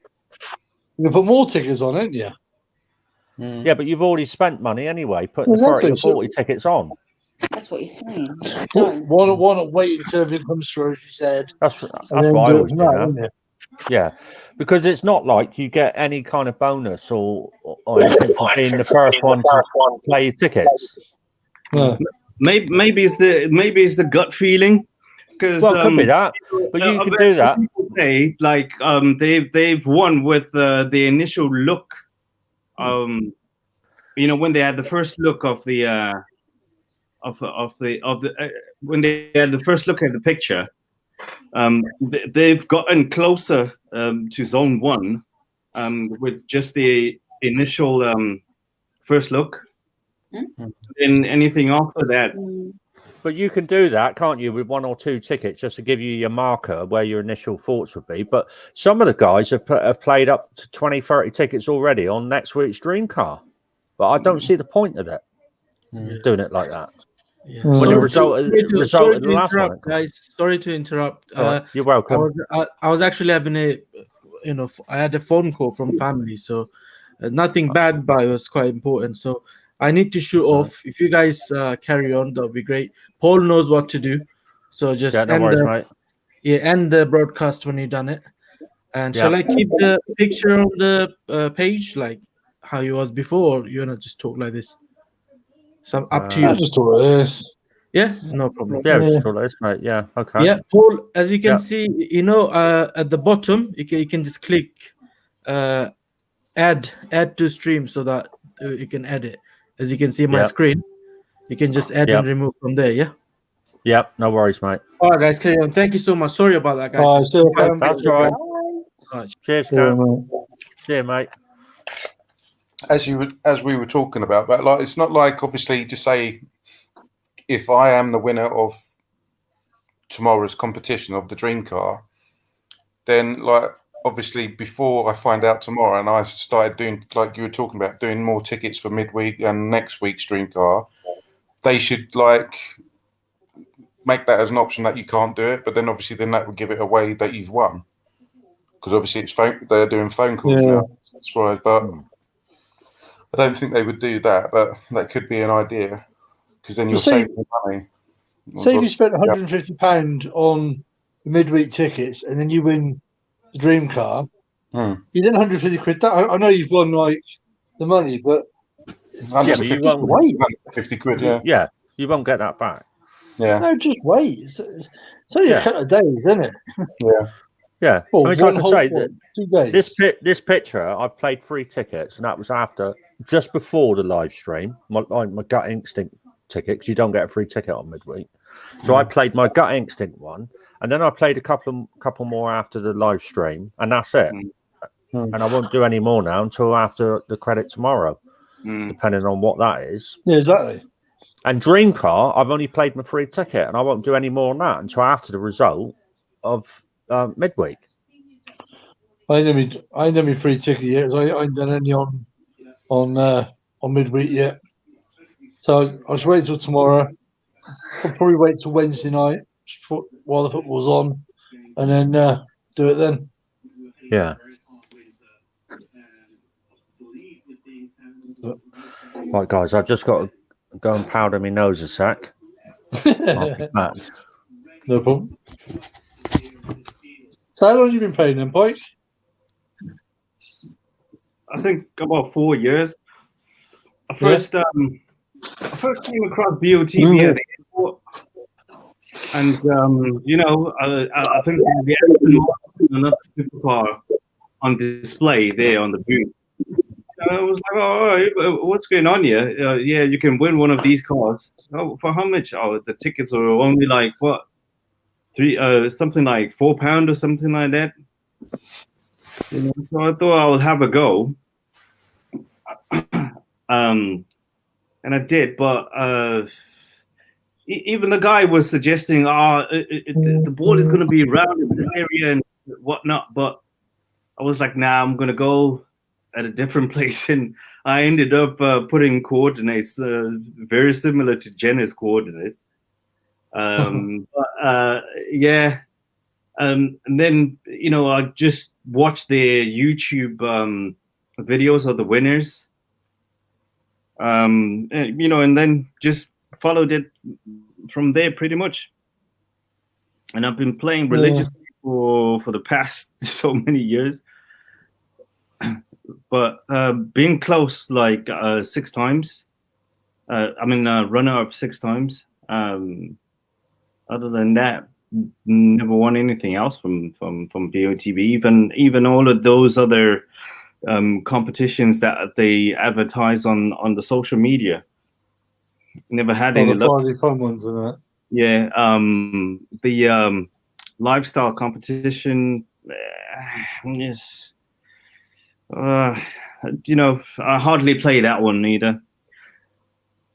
You can put more tickets on, ain't you? Yeah, but you've already spent money anyway, putting 30 or 40 tickets on. That's what he's saying. Why not wait until everything comes through, as you said? That's what I always do. Yeah, because it's not like you get any kind of bonus or anything for being the first one to play your tickets. Maybe it's the gut feeling. Well, it could be that, but you can do that. Say, like they've won with the initial look. When they had the first look of the when they had the first look at the picture, they've gotten closer to zone 1 with just the initial first look. And anything after that. But you can do that, can't you, with 1 or 2 tickets, just to give you your marker where your initial thoughts would be. But some of the guys have played up to 20, 30 tickets already on next week's Dream Car. But I don't see the point of it, doing it like that. Yeah. When the result of the last one. Guys, sorry to interrupt. You're welcome. I was actually having I had a phone call from family, so nothing bad, but it was quite important. So I need to shoot off. If you guys carry on, that would be great. Paul knows what to do, so just end the broadcast when you've done it. And shall I keep the picture on the page like how it was before, or you wanna just talk like this? So up to you. Just talk like this. Yeah, no problem. Yeah, it's all is, mate. Yeah, okay. Yeah, Paul, as you can see, at the bottom, you can just click add to stream so that you can edit. As you can see my screen, you can just add and remove from there. Yeah. Yep, no worries, mate. All right, guys, carry on. Thank you so much. Sorry about that, guys. That's all right. Cheers, Cam. See you, mate. As we were talking about, but like, it's not like obviously to say if I am the winner of tomorrow's competition of the dream car, then like obviously before I find out tomorrow and I started doing, like you were talking about, doing more tickets for midweek and next week's dream car, they should like make that as an option that you can't do it, but then obviously then that would give it away that you've won, because obviously they're doing phone calls now. That's right, but I don't think they would do that, but that could be an idea, because then you're saving money. Say if you spent £150 on the midweek tickets and then you win the dream car, you did 150 quid. I know you've won like the money, but 150 quid, yeah, you won't get that back. Yeah. No, just wait. It's only a couple of days, isn't it? Yeah. Well, I mean, like I say, 2 days. This picture, I've played 3 tickets, and that was just before the live stream. My gut instinct ticket, because you don't get a free ticket on midweek. So I played my gut instinct one, and then I played a couple more after the live stream, and that's it. And I won't do any more now until after the credit tomorrow, depending on what that is. Yeah, exactly. And Dream Car, I've only played my free ticket, and I won't do any more than that until after the result of midweek. I ain't done my free ticket yet. I ain't done any on midweek yet. So I'll just wait till tomorrow. I'll probably wait till Wednesday night while the football's on, and then do it then. Yeah. Right, guys, I've just got to go and powder my nose a sec. I'll be back. No problem. So how long have you been playing then, Pike? I think about 4 years. I first came across BOTB at the airport, and I think another supercar on display there on the booth. I was like, "Oh, what's going on here? Yeah, you can win one of these cars. Oh, for how much? Oh, the tickets are only like what, something like £4 or something like that." So I thought I would have a go, and I did. But even the guy was suggesting, the board is going to be around in this area and whatnot. But I was like, nah, I'm going to go at a different place, and I ended up putting coordinates very similar to Jenna's coordinates. And then I just watched their YouTube videos of the winners, and then just followed it from there pretty much. And I've been playing religiously for the past so many years. But being close like 6 times, runner up 6 times. Other than that, never won anything else from BOTB. Even all of those other competitions that they advertise on the social media. Never had any luck. The fun ones, isn't it? Yeah, the lifestyle competition. Yes. I hardly play that one either.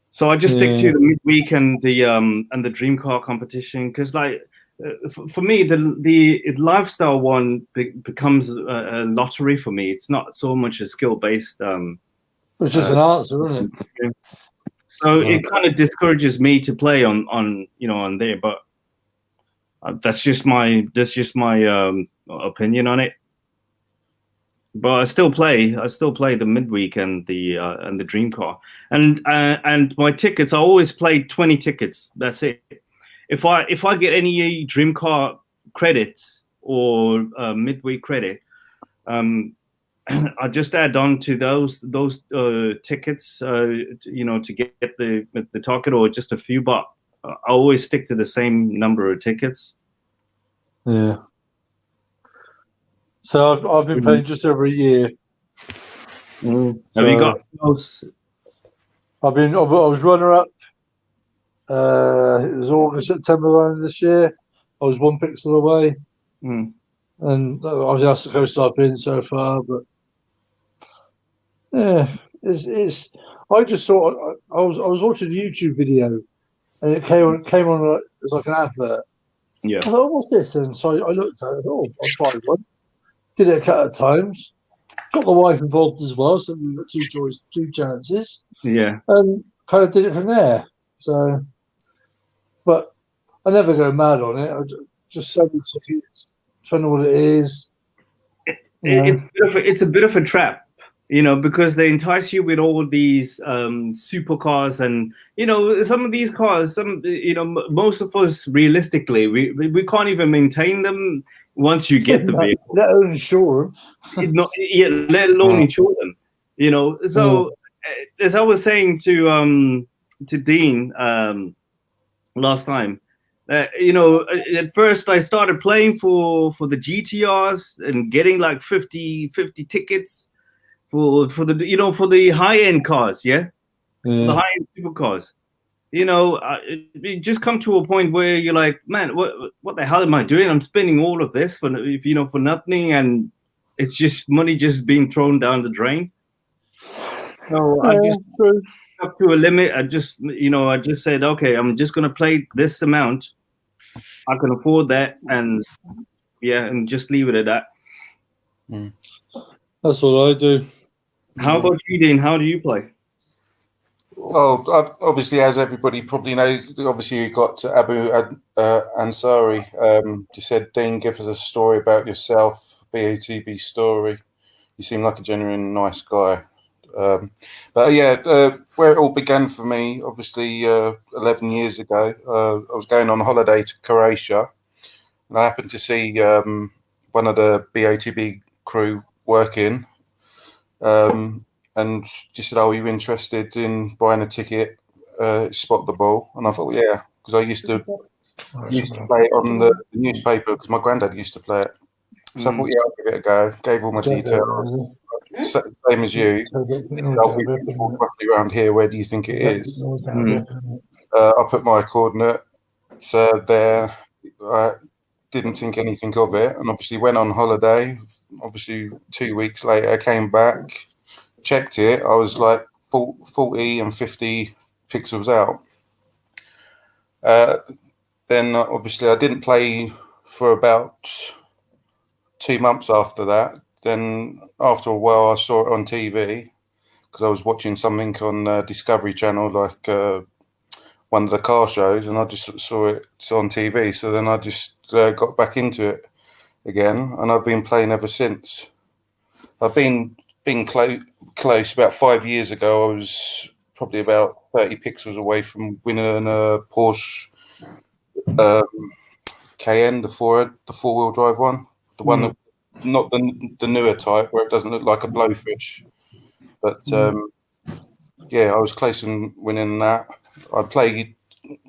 So I just stick to the midweek and the dream car competition, because for me the lifestyle one becomes a lottery for me. It's not so much a skill based. It's just an answer, isn't it? So it kind of discourages me to play on there, but that's just my opinion on it. But I still play the midweek and the dream car, and my tickets. I always play 20 tickets. That's it. If I get any dream car credits or midweek credit, I just add on to those tickets. To get the target, or just a few I always stick to the same number of tickets. Yeah. So I've been playing just over a year. Have you got close? I was runner up. It was August, September this year. I was 1 pixel away, and obviously that's the closest I've been so far. But yeah, it's. I just saw. I was watching a YouTube video, and it came on as like an advert. Yeah. I thought, what's this? And so I looked at it. I thought, I'll try one. Did it a couple of times. Got the wife involved as well, so we've got two chances. Yeah. And kind of did it from there. So, but I never go mad on it. I just sell the tickets, tell me what it is. It's a bit of a trap, you know, because they entice you with all these supercars, and you know, some of these cars, most of us realistically, we can't even maintain them once you get the vehicle. Let alone insure them. Let alone insure them. You know, so as I was saying to Dean last time, you know, at first I started playing for the GTRs and getting like 50 tickets for the for the high end cars, the high end supercars. You know, it just come to a point where you're like, man, what the hell am I doing? I'm spending all of this for nothing, and it's just money just being thrown down the drain. So I just up to a limit. I just said, okay, I'm just gonna play this amount. I can afford that, and and just leave it at that. That's what I do. How about you, Dean? How do you play? Well, obviously, as everybody probably knows, obviously you got Abu Ansari. Just said, Dean, give us a story about yourself, BOTB story. You seem like a genuine nice guy. But yeah, where it all began for me, obviously 11 years ago, I was going on holiday to Croatia, and I happened to see one of the BOTB crew working, and just said, "Oh, are you interested in buying a ticket, spot the ball?" And I thought, yeah, because I used to play it on the newspaper because my granddad used to play it. So I thought, yeah, I'll give it a go. Gave all my details. Same as you. Roughly around here. Where do you think it is? I put my coordinates there. I didn't think anything of it, and obviously went on holiday. Obviously, 2 weeks later, I came back, checked it. I was like 40 and 50 pixels out. Then obviously I didn't play for about 2 months after that. Then after a while, I saw it on TV because I was watching something on Discovery Channel, like one of the car shows, and I just saw it on TV. So then I just got back into it again, and I've been playing ever since. I've been close. About 5 years ago, I was probably about 30 pixels away from winning a Porsche Cayenne, the four-wheel drive one, the one that, not the newer type where it doesn't look like a blowfish, but yeah, I was close in winning that. I played,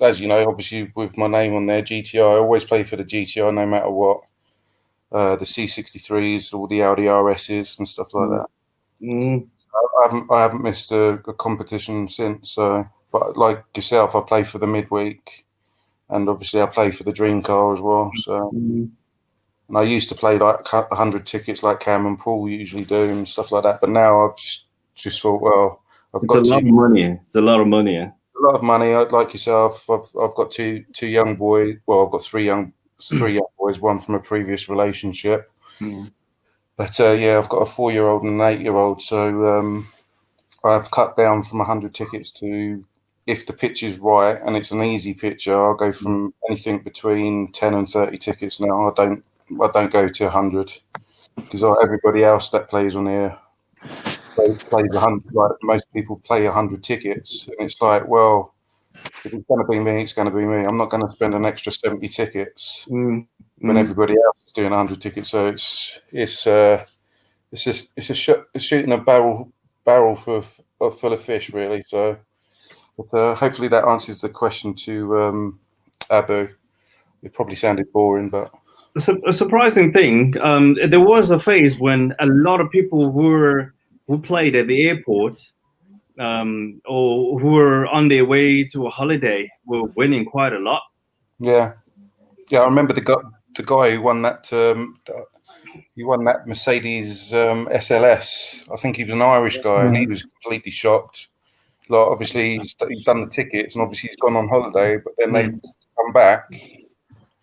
as you know, obviously with my name on there, GTR. I always play for the GTR no matter what. The C63s, all the Audi RSs and stuff like that. I haven't missed a competition since. But like yourself, I play for the Midweek, and obviously I play for the Dream Car as well. So, and I used to play like 100 tickets, like Cam and Paul usually do, and stuff like that. But now I've just thought, well, it's a lot of money. It's a lot of money. A lot of money. Like yourself, I've got two young boys. Well, I've got three young boys. One from a previous relationship. But yeah, I've got a 4-year-old and an 8-year-old. So I've cut down from 100 tickets to, if the pitch is right and it's an easy picture, I'll go from anything between 10 and 30 tickets now. I don't go to 100 because everybody else that plays on here plays 100. Like most people play 100 tickets, and it's like, well, if it's going to be me, it's going to be me. I'm not going to spend an extra 70 tickets when everybody else is doing 100 tickets. So it's shooting a barrel full of fish, really. So But hopefully that answers the question to Abu. It probably sounded boring, but a surprising thing. There was a phase when a lot of people who played at the airport, or who were on their way to a holiday, were winning quite a lot. Yeah, I remember the guy who won that. He won that Mercedes SLS. I think he was an Irish guy, and he was completely shocked. Like, obviously, he's done the tickets, and obviously he's gone on holiday. But then they've come back,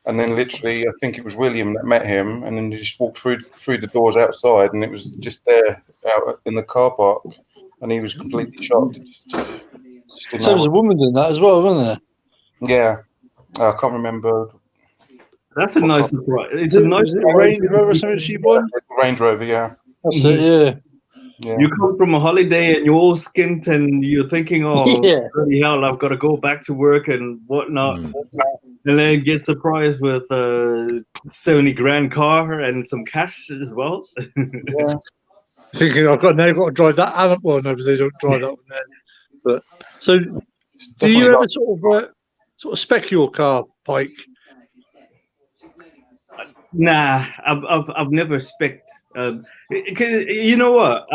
and then literally, I think it was William that met him, and then he just walked through the doors outside, and it was just there out in the car park, and he was completely shocked. So there's a woman doing that as well, wasn't there? Yeah, I can't remember. That's a nice surprise. It's a nice Range Rover or something she won? Range Rover, yeah. That's it, yeah. You come from a holiday and you're all skint and you're thinking, oh, bloody hell, I've got to go back to work and whatnot. And then get surprised with a 70 grand car and some cash as well. Yeah. Thinking, I've got to drive that. Well, no, because they don't drive that one then. But so, do you ever sort of spec your car, Pike? Nah, I've never spec'd. You know what?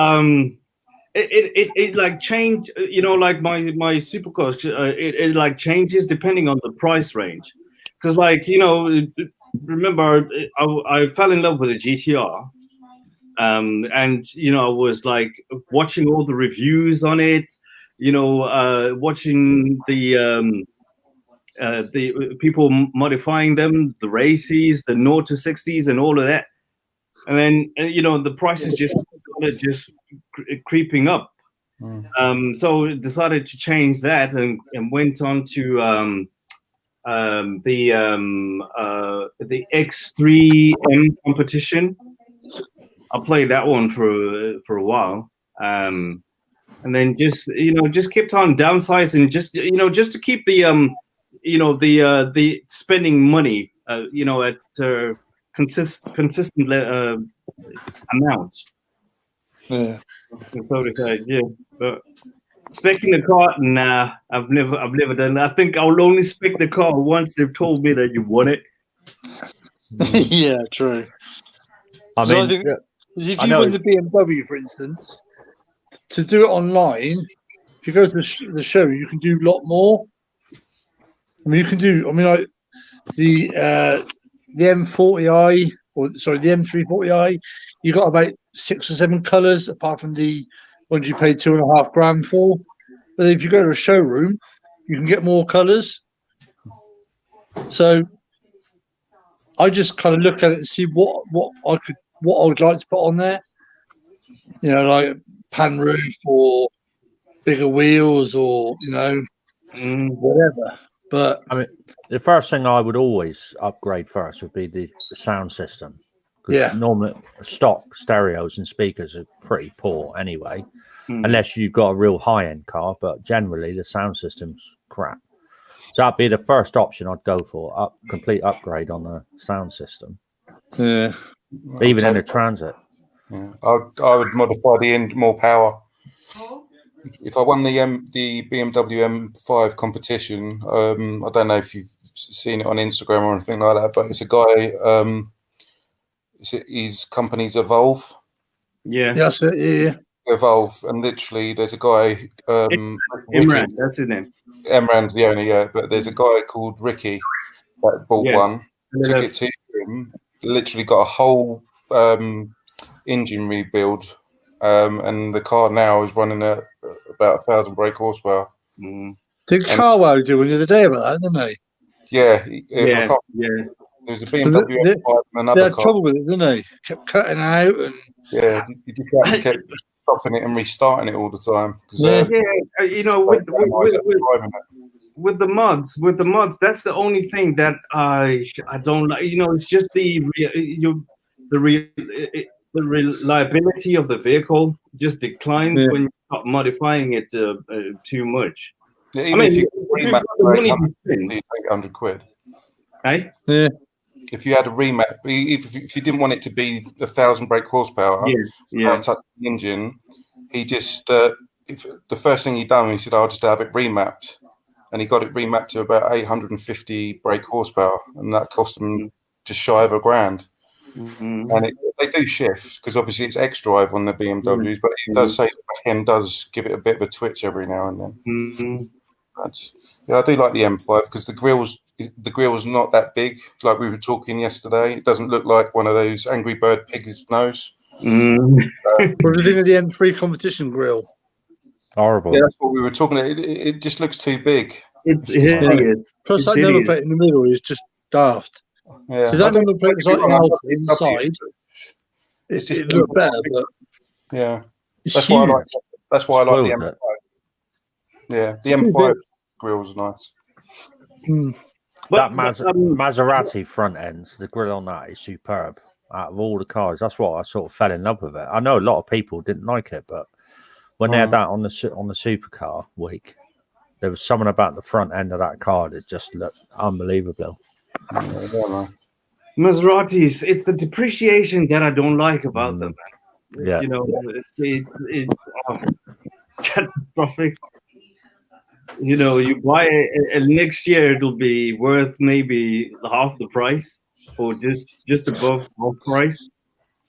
It like changed. You know, like my supercars. It like changes depending on the price range. Because like, you know, remember I fell in love with a GTR. And you know, I was like watching all the reviews on it. You know, watching the people modifying them, the races, the 0 to 60s, and all of that. And then you know, the prices just started creeping up. So decided to change that and went on to the X3M competition. I played that one for a while. And then just kept on downsizing, just to keep the the spending money at consistent amount. Yeah. But specking the car, nah, I've never done that. I think I'll only spec the car once they've told me that you want it. Yeah, true. I So mean, I think if you win the BMW, for instance, to do it online, if you go to the show, you can do a lot more. I mean, you can do. I mean, like the M40i, or sorry, the M340i. You got about 6 or 7 colours, apart from the ones you paid $2.5 grand for. But if you go to a showroom, you can get more colours. So I just kind of look at it and see what I would like to put on there. You know, like pan roof or bigger wheels, or whatever. But I mean, the first thing I would always upgrade first would be the sound system. Yeah. Normally, stock stereos and speakers are pretty poor anyway, unless you've got a real high-end car. But generally, the sound system's crap. So that'd be the first option I'd go for: complete upgrade on the sound system. Yeah. Even in a Transit. Yeah. I would modify the end more power. If I won the BMW M5 competition, I don't know if you've seen it on Instagram or anything like that, but it's a guy. His company's Evolve. Yeah, that's it. Yeah, Evolve, and literally, there's a guy. Imran, that's his name. Imran's the owner, yeah. But there's a guy called Ricky that bought one, took it to him, literally got a whole engine rebuild, and the car now is running at about 1,000 brake horsepower. Did Carwow do one the other day about that, didn't they? Yeah. There's a BMW M5 and another they had car. trouble with it, didn't they? Kept cutting out and you just kept stopping it and restarting it all the time. You know, with the mods, that's the only thing that I don't like. You know, it's just the reliability of the vehicle just declines when you start modifying it too much. Yeah, even if you remap the 800 quid. Hey? Yeah. If you had a remap, if you didn't want it to be 1,000 brake horsepower, touch the engine, he the first thing he done, he said, "I'll just have it remapped," and he got it remapped to about 850 brake horsepower, and that cost him just shy of £1,000. And they do shift because obviously it's X-Drive on the BMWs, but it does say the back end does give it a bit of a twitch every now and then. Yeah, I do like the M5 because the grill's not that big. Like we were talking yesterday, it doesn't look like one of those Angry Bird pig's nose. What do you think of the M3 competition grill? Horrible. Yeah, that's what we were talking about. It just looks too big. It's hideous. Plus, that number plate in the middle is just daft. Yeah, so that number plate was like an alpha inside. It's just it looked better, but yeah, that's why I like. That's why I like the M5. Yeah, the M5 grill's nice. That Maserati front ends, the grill on that is superb. Out of all the cars, that's why I sort of fell in love with it. I know a lot of people didn't like it, but when they had that on the supercar week, there was something about the front end of that car that just looked unbelievable. Maseratis, it's the depreciation that I don't like about them. Yeah, you know, it's catastrophic. You know, you buy it next year, it'll be worth maybe half the price, or just above half price.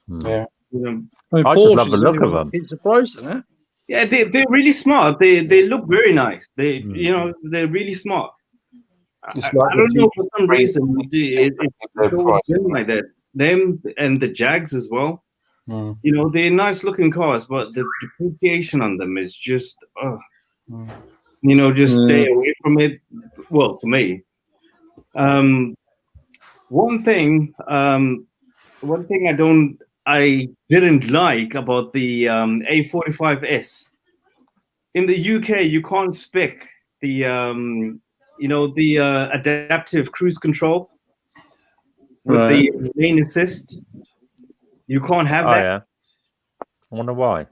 Yeah, you know, I just love the look of them. It's a price, isn't it? Yeah, they're really smart. They look very nice. You know, they're really smart. I don't know, for some reason it's always been like that. Them and the Jags as well. You know, they're nice looking cars, but the depreciation on them is just you know, just stay away from it. Well, for me, one thing I didn't like about the A45S in the UK, you can't spec the you know, the adaptive cruise control with the lane assist. You can't have that. Yeah. I wonder why.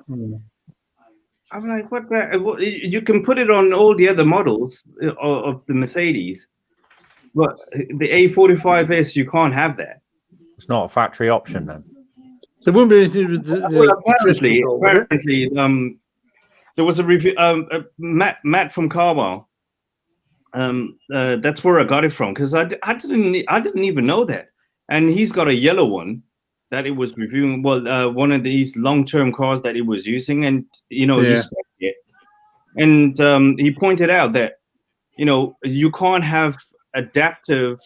I'm like, what the? You can put it on all the other models of the Mercedes, but the A45S, you can't have that. It's not a factory option then. So it wouldn't be anything with apparently, there was a review. Matt from Carwell. That's where I got it from, because I didn't even know that, and he's got a yellow one that it was reviewing. Well, one of these long-term cars that he was using, and you know, he spec'd it, and he pointed out that, you know, you can't have adaptive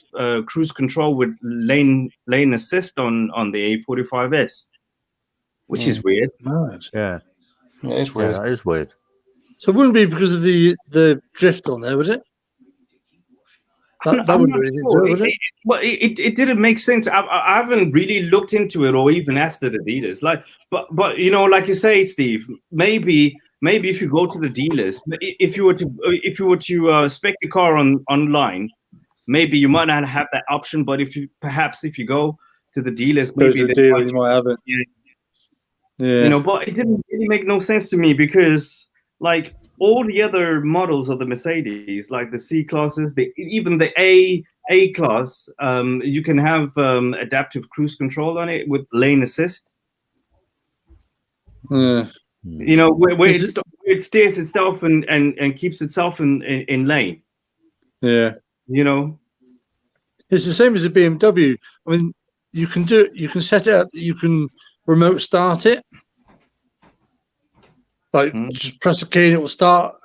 cruise control with lane assist on the A45S, which is weird. Yeah, it is weird. Yeah, that is weird. So it wouldn't be because of the drift on there, would it? That wouldn't do anything to it, would it? Well, it didn't make sense. I haven't really looked into it or even asked the dealers. Like, but you know, like you say, Steve, maybe if you go to the dealers, if you were to spec the car online, maybe you might not have that option. But if you go to the dealers, maybe you might have it. Yeah. You know, but it didn't really make no sense to me, because like all the other models of the Mercedes, like the C classes, even the A class, you can have adaptive cruise control on it with lane assist. You know, where it steers itself and keeps itself in lane. Yeah. You know, it's the same as a BMW. I mean, you can do it. You can set it up. You can remote start it. Like, just press a key and it will start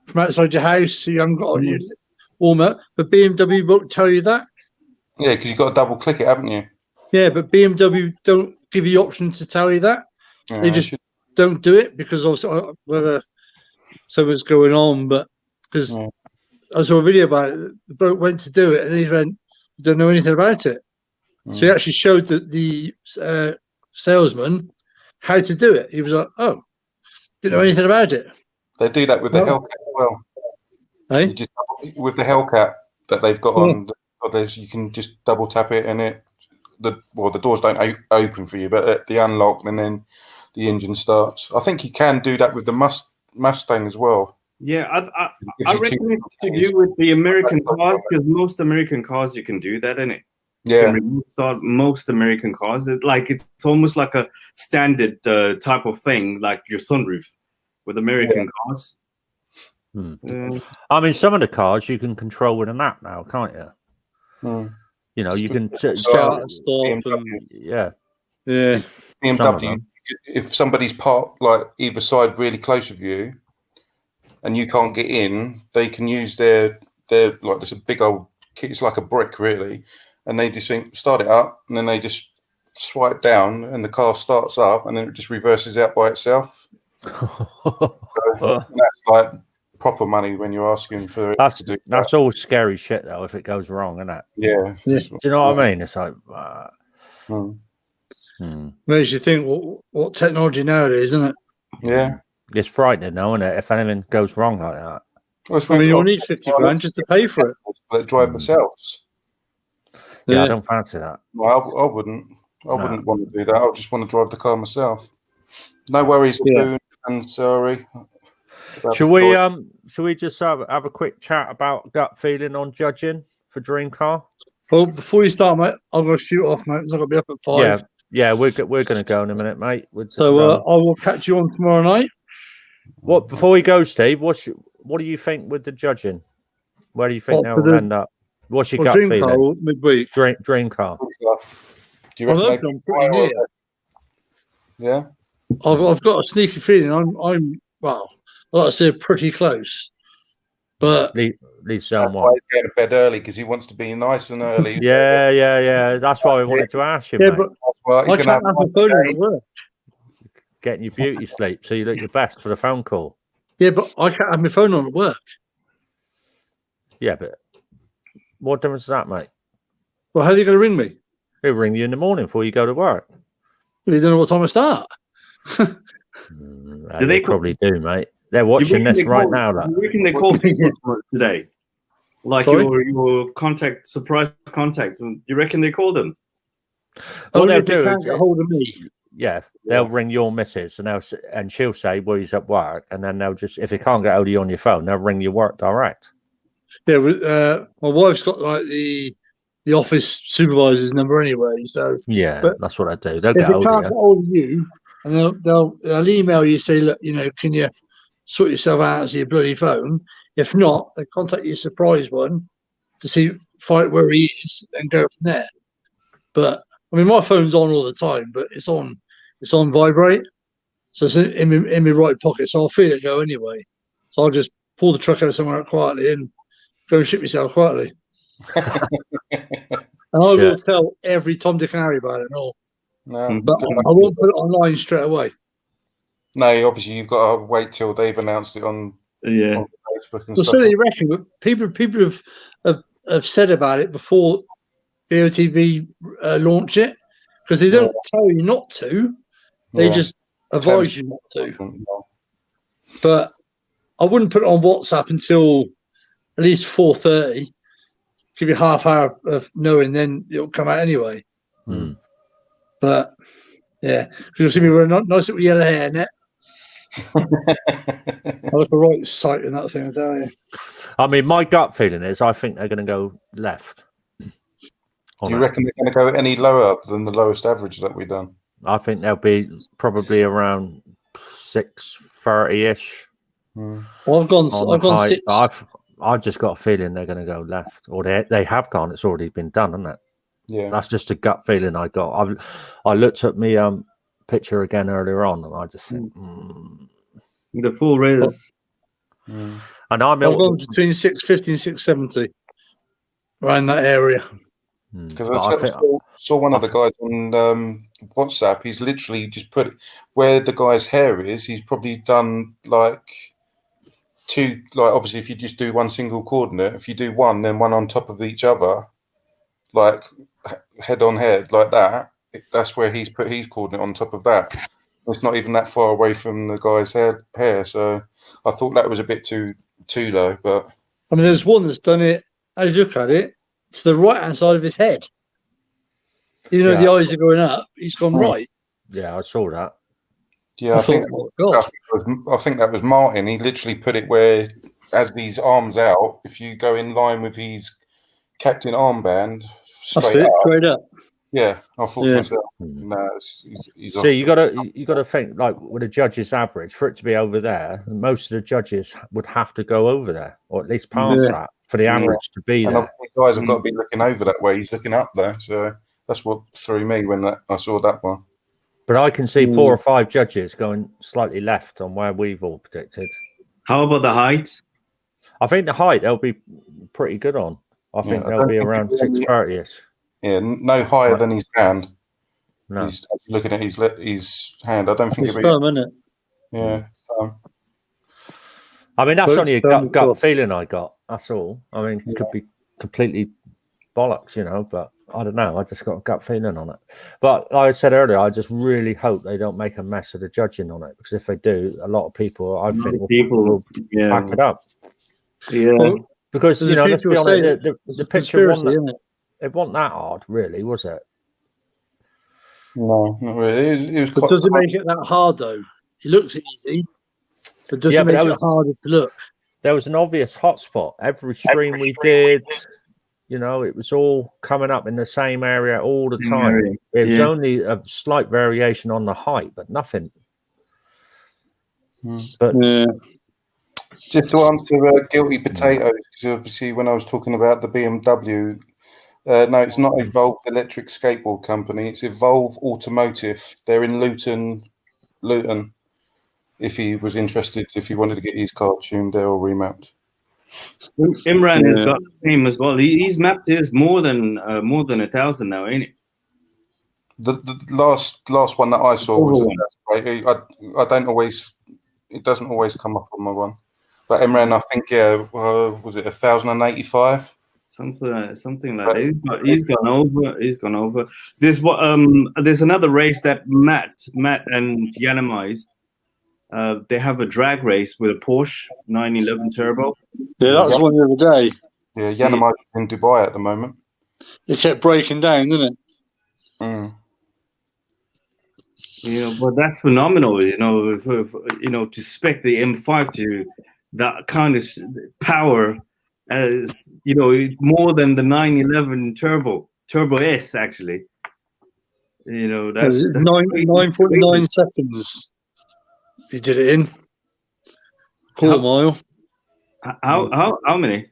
from outside your house, so you haven't got your warm up. But BMW won't tell you that. Yeah, because you've got to double click it, haven't you? Yeah, but BMW don't give you the option to tell you that. Yeah, they just don't do it because also whether something's going on. But because I saw a video about it, the bloke went to do it and he went, don't know anything about it. So he actually showed the salesman how to do it. He was like, oh. Didn't know anything about it. They do that with the Hellcat as well. Hey? You just, with the Hellcat that they've got on, you can just double tap it and the doors don't open for you, but the unlock and then the engine starts. I think you can do that with the Mustang as well. Yeah, I reckon it's to do with the American cars, because most American cars you can do that, innit? Yeah, you can start most American cars. It's almost like a standard type of thing, like your sunroof. with American cars. I mean, some of the cars you can control with an app now, can't you? You know, you can stop and yeah. BMW, if somebody's parked like either side really close with you, and you can't get in, they can use their like there's a big old, it's like a brick really, and they just start it up, and then they just swipe down, and the car starts up, and then it just reverses out by itself. So that's like proper money when you're asking for it to do that's all scary shit though if it goes wrong, isn't it? Yeah. Do you know what I mean? It's like makes you think what technology nowadays, isn't it? Yeah. It's frightening though, isn't it, if anything goes wrong like that? Well, I mean, you'll need 50 grand just to pay for it. That drive themselves. Yeah, I don't fancy that. Well, I wouldn't. I wouldn't want to do that. I just want to drive the car myself. No worries, Boone and sorry. Should we just have a quick chat about gut feeling on judging for Dream Car? Well, before you start, mate, I'm going to shoot off, mate, because I've got to be up at 5. Yeah, we're going to go in a minute, mate. So I will catch you on tomorrow night. What before we go, Steve? What do you think with the judging? Where do you think they'll end up? What's your gut Dream feeling? Car or Midweek? Dream Car. Do you reckon I'm pretty near? Yeah. I've got a sneaky feeling I'm well, like I said, pretty close. But Lee's going why he's going to bed early because he wants to be nice and early. Yeah. That's why we wanted to ask you, mate. But I can't have a phone at work. Getting your beauty sleep so you look your best for the phone call. Yeah, but I can't have my phone on at work. Yeah, but what difference does that make? Well, how are they going to ring me? He'll ring you in the morning before you go to work. Well, you don't know what time I start. Do they probably do, mate? They're watching this right now. You reckon they call people today? Like your contact, surprise contact. You reckon they call them? All they'll do is get hold of me. Yeah, they'll ring your missus and she'll say, well, he's at work. And then they'll just, if they can't get hold of you on your phone, they'll ring your work direct. Yeah, my wife's got like the office supervisor's number anyway. So that's what I do. They'll get hold of you. Get hold of you, and they'll email you, say, look, can you sort yourself out to your bloody phone? If not, they contact your surprise one to find where he is and go from there. But I mean, my phone's on all the time, but it's on vibrate, so it's in my right pocket. So I'll feel it go anyway. So I'll just pull the truck out somewhere quietly and go and ship myself quietly. And I will tell every Tom, Dick, and Harry about it and all. No, but I won't put it online straight away. No, obviously you've got to wait till they've announced it on Facebook and stuff. So you reckon, but people have said about it before BOTB launch it, because they don't tell you not to. They just advise you not to. But I wouldn't put it on WhatsApp until at least 4:30. Give you half hour of knowing, then it'll come out anyway. But yeah, you'll see me wearing nice little yellow hair net. I look a right sight in that thing, I tell you. I mean, my gut feeling is I think they're going to go left. Do you reckon they're going to go any lower than the lowest average that we've done? I think they'll be probably around 630-ish. Well, I've gone 6. I've just got a feeling they're going to go left, or they have gone. It's already been done, hasn't it? Yeah, that's just a gut feeling I got. I looked at me picture again earlier on, and I just think the full race. And I've gone between 650 and 670 around that area. Because I saw one of the guys on WhatsApp. He's literally just put where the guy's hair is. He's probably done like two. Like obviously, if you just do one single coordinate, if you do one, then one on top of each other, like head on head, like that. That's where he's put his coordinate on top of that. It's not even that far away from the guy's hair. So I thought that was a bit too low. But I mean, there's one that's done it. As you look at it, to the right hand side of his head. Even though the eyes are going up, he's gone right. Yeah, I saw that. Yeah, I think that was Martin. He literally put it where, as these arms out, if you go in line with his captain armband, straight up. Yeah, I thought to myself, no, he's See, you gotta think like with a judge's average for it to be over there. Most of the judges would have to go over there, or at least pass that for the average to be and there. the guys have got to be looking over that way. He's looking up there, so that's what threw me when I saw that one. But I can see 4 or 5 judges going slightly left on where we've all predicted. How about the height? I think the height they'll be pretty good on. I think they'll be around 630ish. Yeah, no higher than his hand. No. He's looking at his hand. I don't think it's thumb, isn't it? Yeah. I mean, that's only a gut feeling I got. That's all. I mean, it could be completely bollocks, you know, but I don't know. I just got a gut feeling on it. But like I said earlier, I just really hope they don't make a mess of the judging on it, because if they do, a lot of people, I think, will back it up. Yeah. Well, because, you know, let's be honest, the picture wasn't that hard, really, was it? No, not really. It was but does it make it that hard, though? It looks easy, but does it make it harder to look? There was an obvious hotspot. Every stream we did, you know, it was all coming up in the same area all the time. It was only a slight variation on the height, but nothing. But just to answer Guilty Potatoes, because obviously when I was talking about the BMW, no, it's not Evolve Electric Skateboard Company. It's Evolve Automotive. They're in Luton. If he was interested, if he wanted to get his car tuned there or remapped. Imran has got the same as well. He's mapped his more than 1,000 now, ain't it? The last one that I saw was right. I don't always. It doesn't always come up on my one. But Imran, I think was it 1,085? Something like that. He's gone over. There's another race that Matt and Yanamized. They have a drag race with a Porsche 911 Turbo. Yeah, that was one the other day. Yeah, Yanamized in Dubai at the moment. It kept breaking down, didn't it? Yeah, but that's phenomenal. You know, to spec the M5 to that kind of power, as you know, more than the 911 Turbo S actually. You know, that's 9.9 seconds. He did it in quarter mile. How many?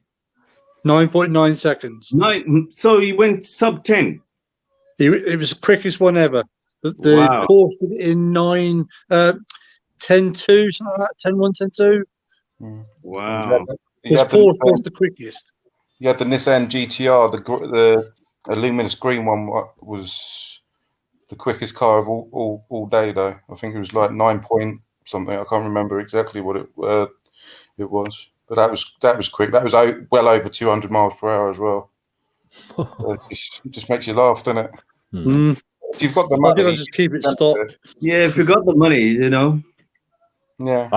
9.9 seconds. So he went sub 10. It was the quickest one ever. The course did it in 10.2, something like that. 10.1, 10.2. Wow. His course was the quickest. You had the Nissan GTR, the luminous green one was the quickest car of all day, though. I think it was like 9 point something. I can't remember exactly what it was, but that was quick. That was well over 200 miles per hour as well. It just makes you laugh, doesn't it? If you've got the money, I think I'll just keep it stopped. Yeah, if you got the money, you know. Yeah.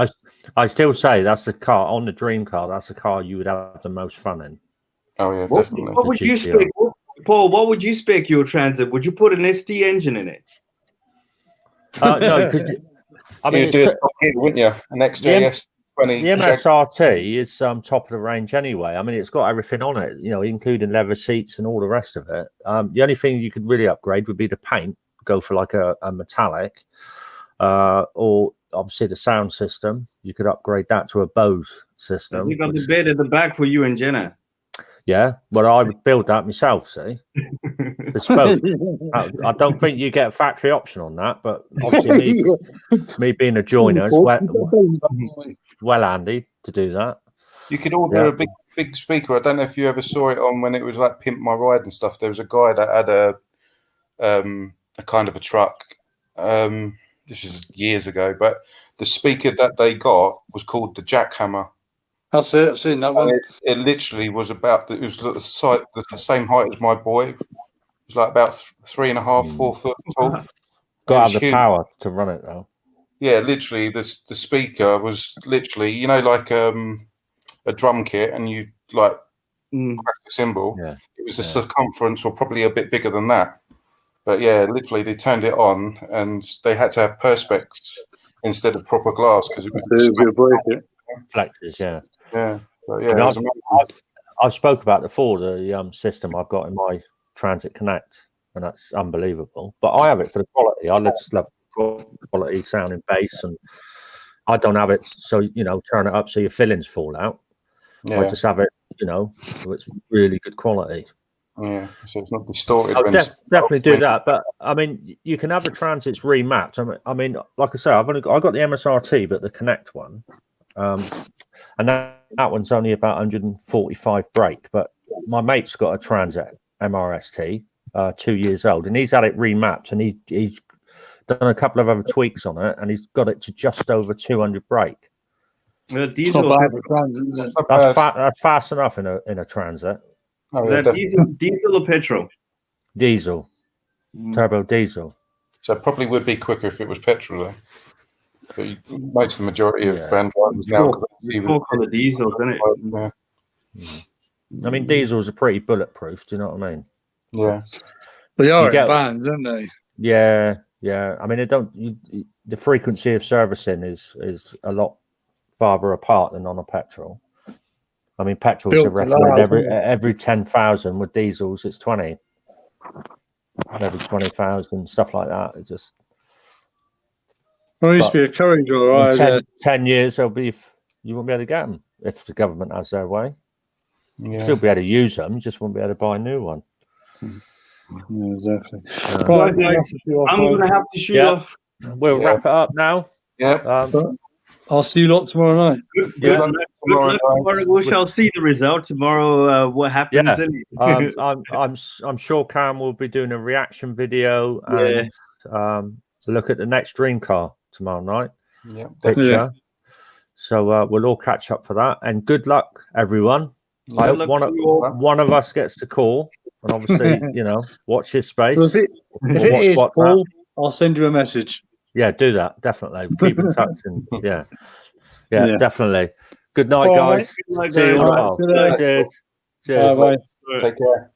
I still say that's the car on the dream car. That's the car you would have the most fun in. Oh yeah, definitely. What would you spec, Paul? What would you spec your Transit? Would you put an ST engine in it? No, because I mean, you'd do it, wouldn't you? An XJS 20. The MSRT is top of the range anyway. I mean, it's got everything on it, you know, including leather seats and all the rest of it. The only thing you could really upgrade would be the paint, go for like a metallic, or obviously the sound system. You could upgrade that to a Bose system. You got the bed at the back for you and Jenna. Yeah, well, I would build that myself, see. Bespoke. I don't think you get a factory option on that, but obviously me being a joiner, it's well handy to do that. You could order a big speaker. I don't know if you ever saw it on when it was like Pimp My Ride and stuff. There was a guy that had a kind of a truck. This is years ago, but the speaker that they got was called the Jackhammer. That's it. I've seen that one. It literally was it was the same height as my boy. It was like about 3.5, 4 foot tall. Got to have the power to run it though. Yeah, literally, the speaker was literally, you know, like a drum kit, and you like crack the cymbal. Yeah. It was a circumference, or probably a bit bigger than that. But yeah, literally, they turned it on, and they had to have perspex instead of proper glass because it was reflectors. Yeah. But yeah. I've spoke about before the system I've got in my Transit Connect. and that's unbelievable. But I have it for the quality. I just love quality sounding bass, and I don't have it so turn it up so your fillings fall out. Yeah. I just have it, so it's really good quality. Yeah, so it's not distorted. I'll definitely do that. But I mean, you can have the transits remapped. I mean, like I say, I got the MSRT, but the Connect one, and that one's only about 145 brake. But my mate's got a Transit MRST, 2 years old, and he's had it remapped, and he's done a couple of other tweaks on it, and he's got it to just over 200 brake. Diesel. That's fast enough in a Transit. Oh, is that diesel or petrol? Diesel. Turbo diesel. So it probably would be quicker if it was petrol, though. But most of the majority of van drivers now on the diesel, isn't it? I mean, diesels are pretty bulletproof. Do you know what I mean? Yeah. They are in vans, aren't they? Yeah. I mean, the frequency of servicing is a lot farther apart than on a petrol. I mean, petrols have recommended every 10,000. With diesels, it's 20. Every 20,000, stuff like that. It just. Well, it used to be a courage, all right. 10 years, you won't be able to get them if the government has their way. Yeah. Still be able to use them, you just won't be able to buy a new one. Yeah, exactly. Right, I'm going to have to shoot off. We'll wrap it up now. Yeah. I'll see you lot tomorrow night. Tomorrow we shall see the result tomorrow. What happens? I'm sure Cam will be doing a reaction video and look at the next dream car tomorrow night. Picture. So we'll all catch up for that. And good luck, everyone. I hope one of us gets to call, and obviously, watch his space. Well, if it is Paul, I'll send you a message. Yeah, do that. Definitely. Keep in touch. And yeah, definitely. Good night, guys. See you. Cheers. Bye. Take care.